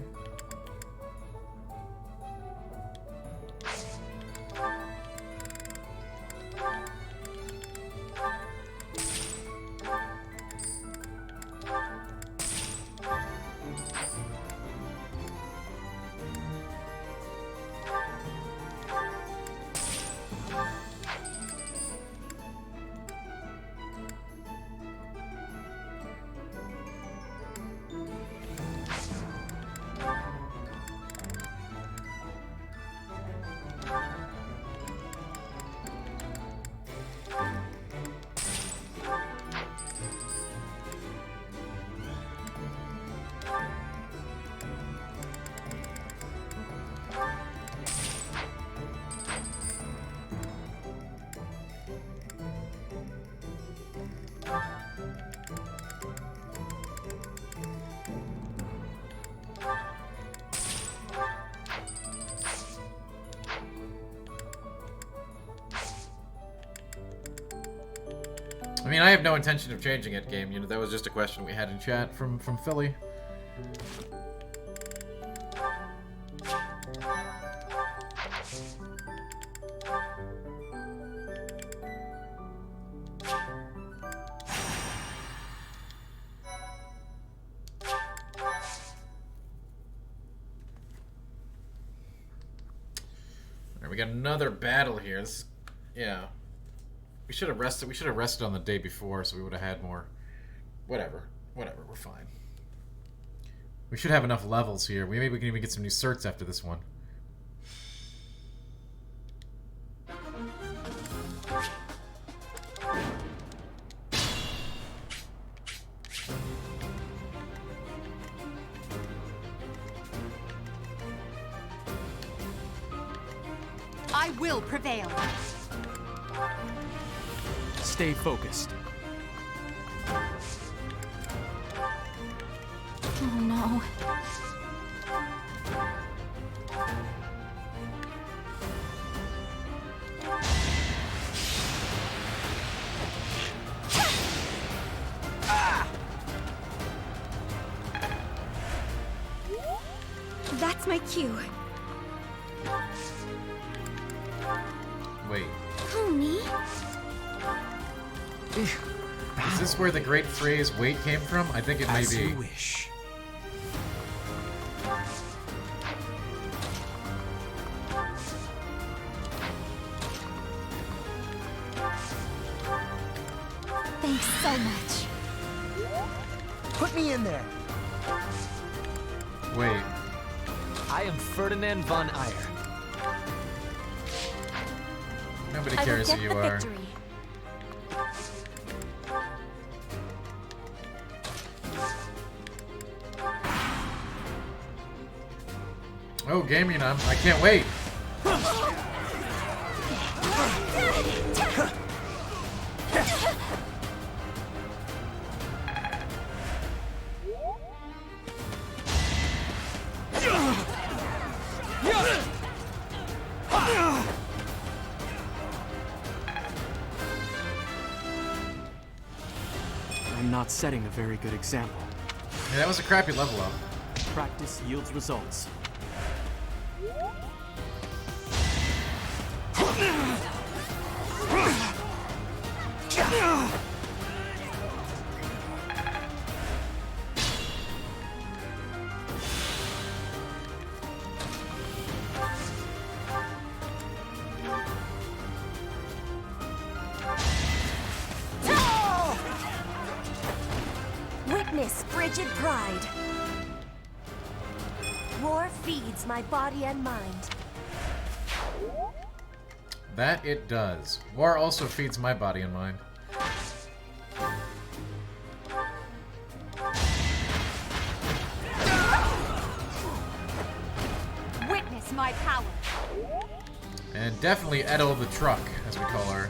I mean, I have no intention of changing it, game. You know, that was just a question we had in chat from Philly. Alright, we got another battle here. This, yeah. We should have rested. We should have rested on the day before, so we would have had more. Whatever. Whatever. We're fine. We should have enough levels here. Maybe we can even get some new certs after this one. I will prevail. stay focused. Oh no. That's my cue. Wait. Pony? Is this where the great phrase "wait" came from? I think it may As be. you wish. Thanks so much. Put me in there. Wait. I am Ferdinand von Eyre. Nobody I will cares get who you the are. victory. Oh, gaming! I can't wait. I'm not setting a very good example. Yeah, that was a crappy level up. Practice yields results. Witness frigid pride. War feeds my body and mind. That it does. War also feeds my body and mind. Witness my power. And definitely Edel the Truck, as we call her.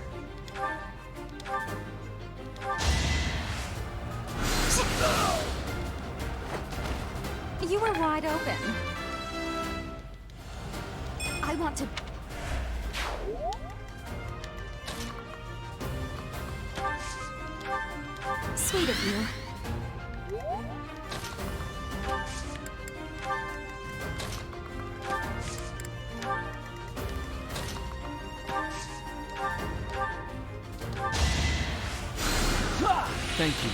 You were wide open. I want to... Sweet of you. Thank you.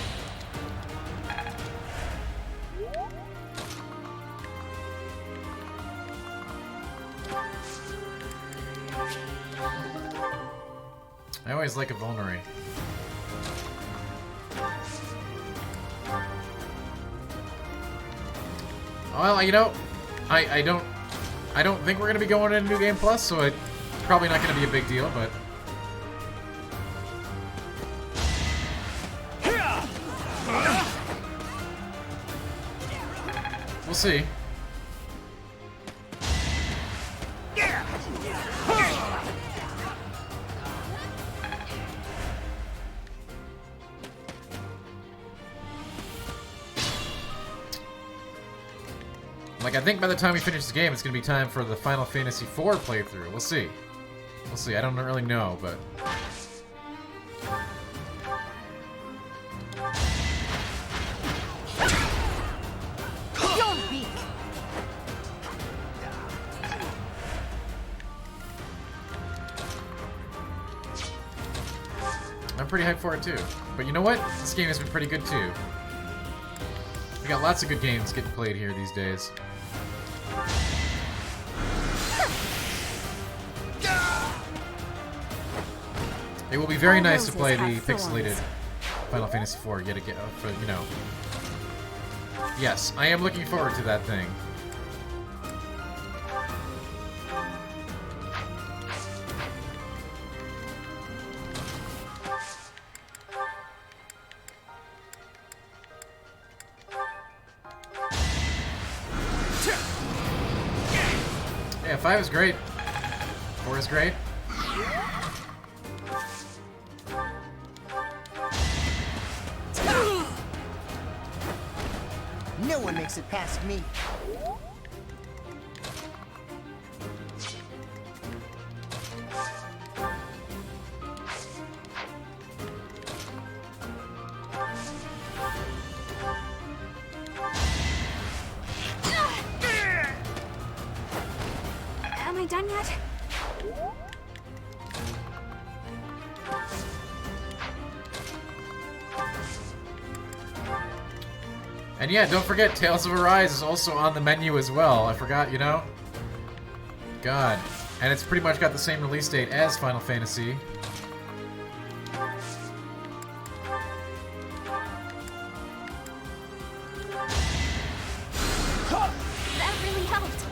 I always like a vulnerary. Well, you know, I don't think we're gonna be going into New Game Plus, so it's probably not gonna be a big deal, but we'll see. Like, I think by the time we finish this game, it's gonna be time for the Final Fantasy IV playthrough. We'll see. We'll see. I don't really know, but... You're weak. I'm pretty hyped for it, too. But you know what? This game has been pretty good, too. We got lots of good games getting played here these days. It will be very nice to play the pixelated Final Fantasy IV yet again, for, you know. Yes, I am looking forward to that thing. Yeah, 5 is great. 4 is great. No one makes it past me. Am I done yet? And yeah, don't forget, Tales of Arise is also on the menu as well. I forgot, you know? God. And it's pretty much got the same release date as Final Fantasy. That really helped.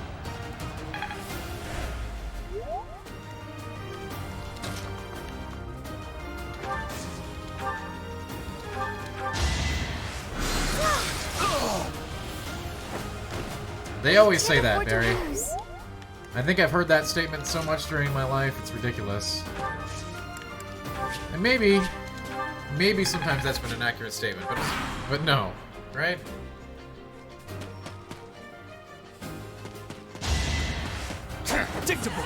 They always say that, Barry. I think I've heard that statement so much during my life, it's ridiculous. And maybe sometimes that's been an accurate statement, but no, right? Predictable.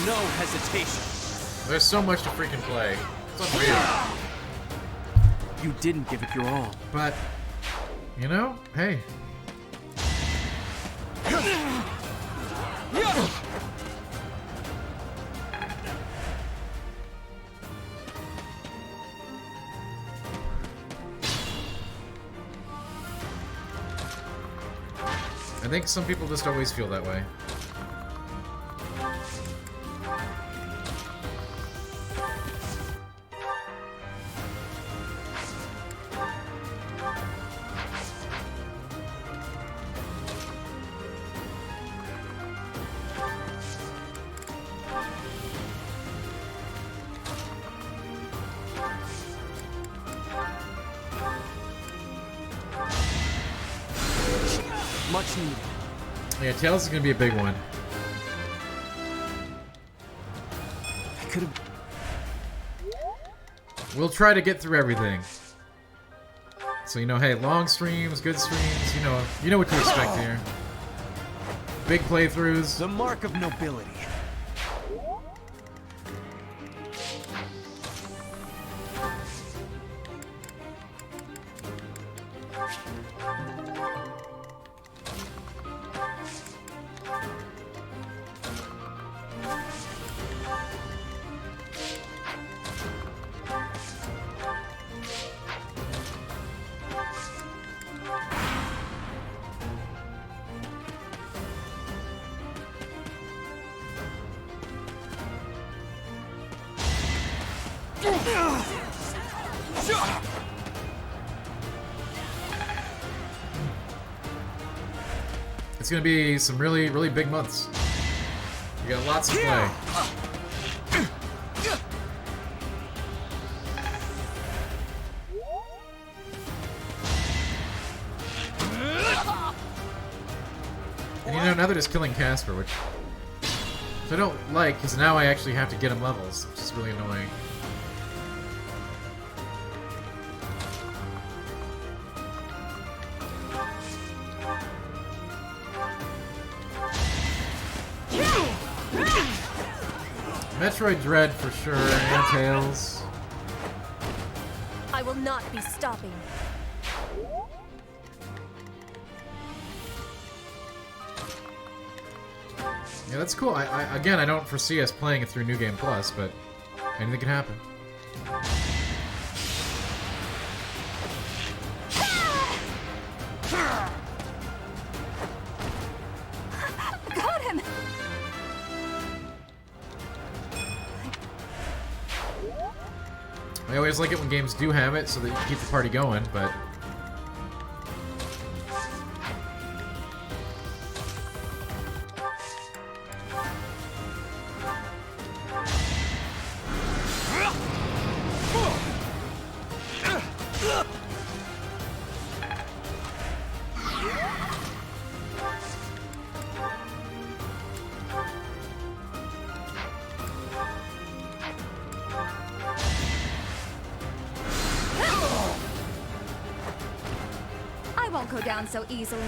No hesitation. There's so much to freaking play. It's unreal. You didn't give it your all. But, you know, hey. I think some people just always feel that way. Much needed. Yeah, Tails is gonna be a big one. I could have. We'll try to get through everything. So you know, hey, long streams, good streams, you know what to expect here. Big playthroughs. The mark of nobility. It's gonna be some really, really big months. You got lots to play. And you know, now they're just killing Casper, which I don't like, because now I actually have to get him levels, which is really annoying. Metroid Dread for sure, and Tails. I will not be stopping. Yeah, that's cool. Again, I don't foresee us playing it through New Game Plus, but anything can happen. Got him! I always like it when games do have it, so that you can keep the party going, but... won't go down so easily.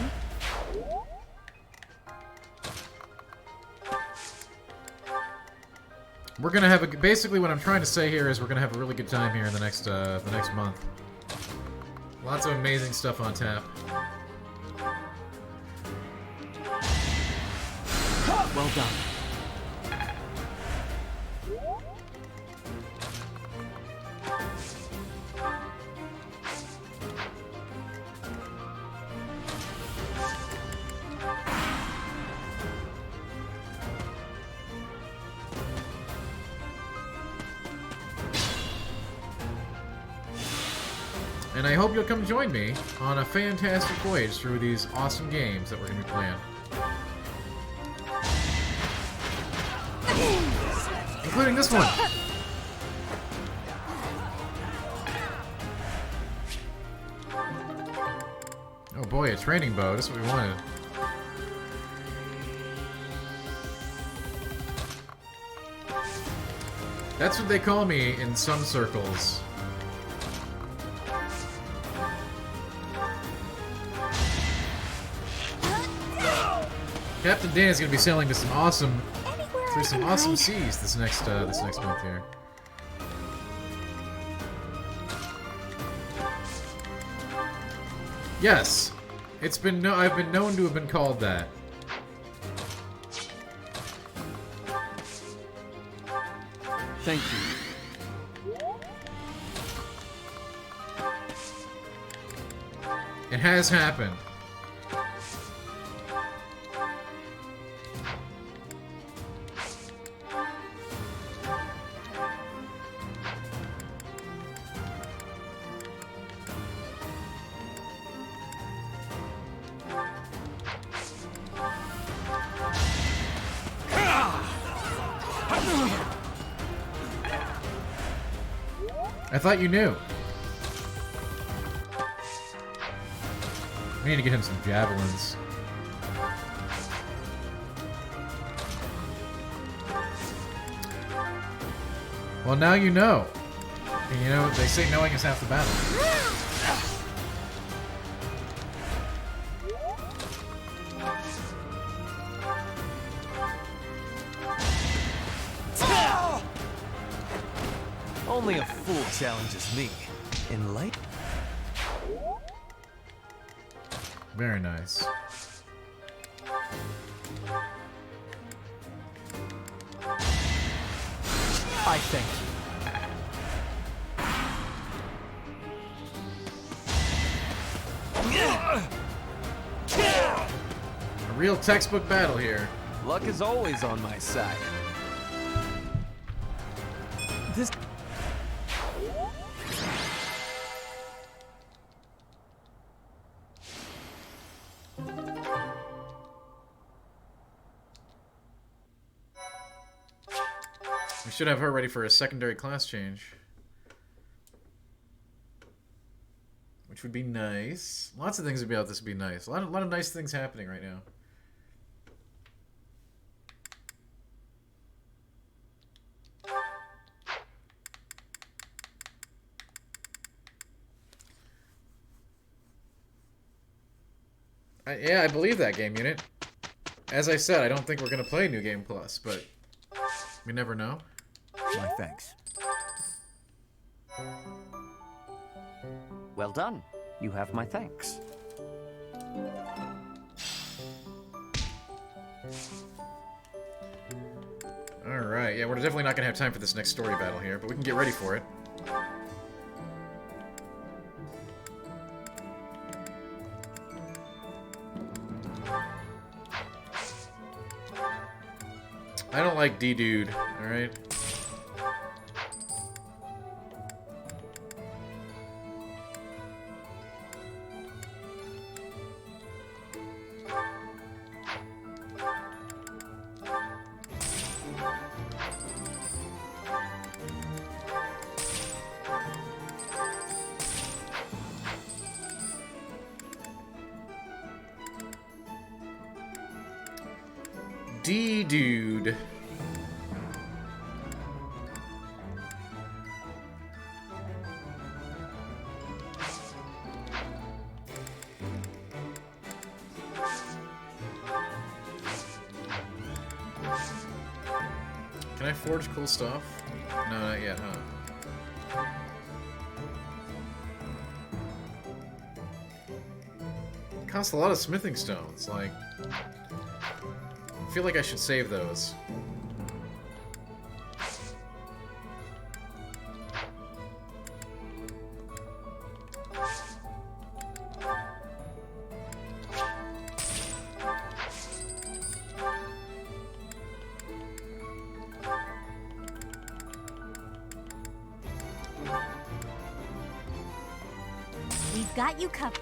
We're gonna have a, basically what I'm trying to say here is we're gonna have a really good time here in the next month. Lots of amazing stuff on tap. Well done. And I hope you'll come join me on a fantastic voyage through these awesome games that we're going to be playing. Including this one! Oh boy, a training bow. That's what we wanted. That's what they call me in some circles. Captain Dan is going to be sailing to some awesome, through some awesome seas this next month here. Yes, it's been I've been known to have been called that. Thank you. It has happened. I thought you knew. We need to get him some javelins. Well, now you know. And you know, they say knowing is half the battle. Only a fool challenges me. In light? Very nice. I thank you. A real textbook battle here. Luck is always on my side. This... We should have her ready for a secondary class change. Which would be nice. Lots of things about this would be nice. A lot of nice things happening right now. Yeah, I believe that, Game Unit. As I said, I don't think we're going to play New Game Plus, but we never know. My thanks. Well done. You have my thanks. Alright, yeah, we're definitely not going to have time for this next story battle here, but we can get ready for it. I don't like D-Dude, alright? D-Dude. Can I forge cool stuff? No, not yet, huh? It costs a lot of smithing stones, like... I feel like I should save those. We've got you covered.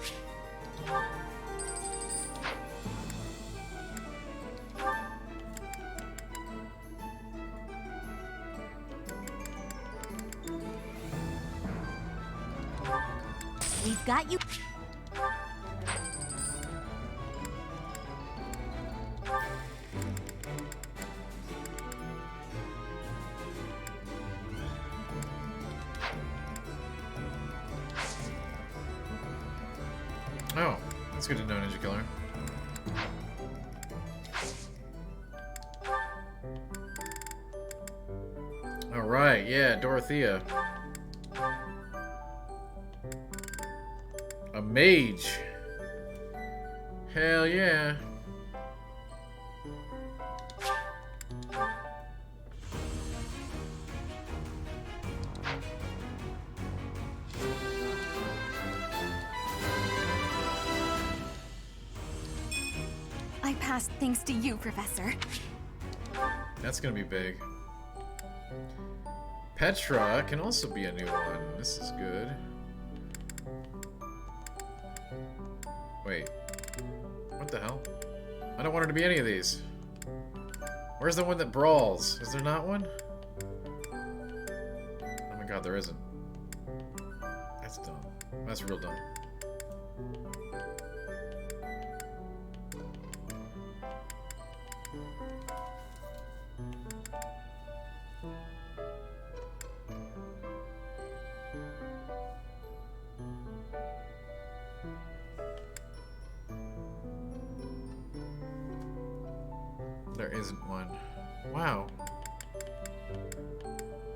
We've got you. Oh, that's good to know, Ninja Killer. Alright, yeah, Dorothea. A mage. Hell yeah. I passed thanks to you, Professor. That's gonna be big. Petra can also be a new one. This is good. Wait. What the hell? I don't want her to be any of these. Where's the one that brawls? Is there not one? Oh my god, there isn't. That's dumb. That's real dumb. There isn't one. Wow.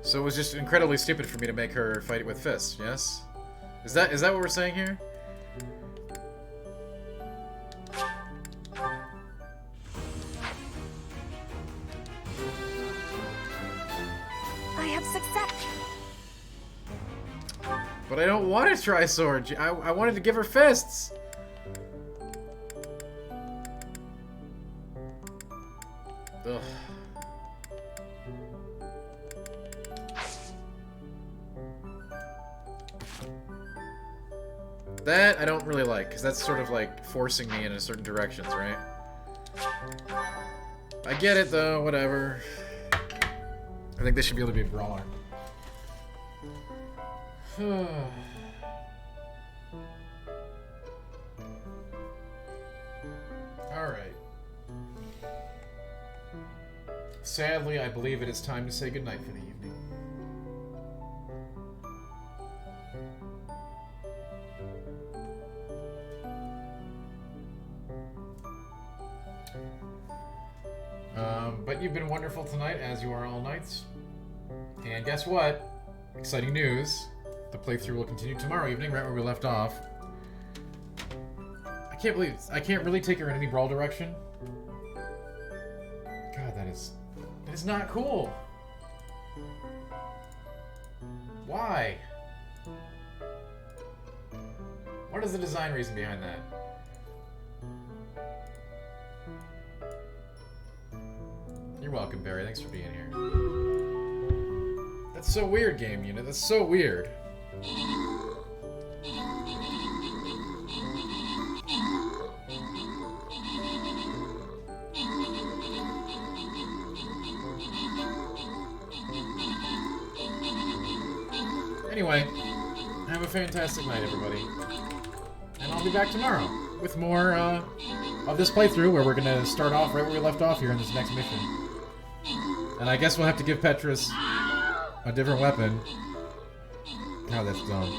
So it was just incredibly stupid for me to make her fight it with fists, yes? Is that what we're saying here? I have success. But I don't want a tri-sword. I wanted to give her fists. Ugh. That I don't really like, because that's sort of like forcing me in certain directions, right? I get it though, whatever. I think this should be able to be a brawler. Alright. Sadly, I believe it is time to say goodnight for the evening. But you've been wonderful tonight, as you are all nights. And guess what? Exciting news. The playthrough will continue tomorrow evening, right where we left off. I can't believe I can't really take her in any brawl direction. God, that is not cool. Why? What is the design reason behind that? You're welcome, Barry. Thanks for being here. That's so weird, Game Unit. That's so weird. Anyway, have a fantastic night, everybody. And I'll be back tomorrow with more of this playthrough, where we're going to start off right where we left off here in this next mission. And I guess we'll have to give Petrus a different weapon. God, that's dumb.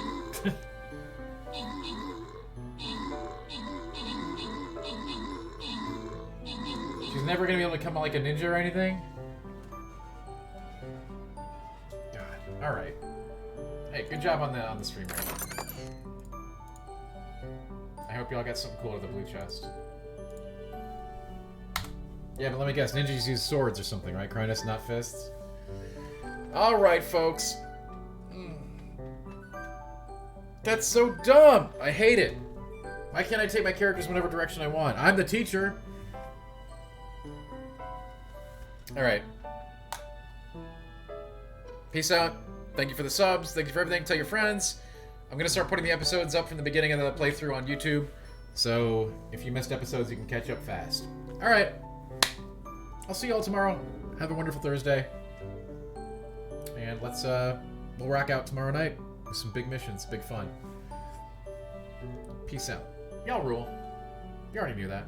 She's never going to be able to come out like a ninja or anything? Alright. Hey, good job on the stream rate. I hope y'all got something cool out of the blue chest. Yeah, but let me guess, ninjas use swords or something, right? Cronus, not fists? Alright, folks. That's so dumb! I hate it! Why can't I take my characters whatever direction I want? I'm the teacher! Alright. Peace out. Thank you for the subs. Thank you for everything. Tell your friends. I'm going to start putting the episodes up from the beginning of the playthrough on YouTube. So, if you missed episodes, you can catch up fast. Alright. I'll see you all tomorrow. Have a wonderful Thursday. And we'll rock out tomorrow night with some big missions, big fun. Peace out. Y'all rule. You already knew that.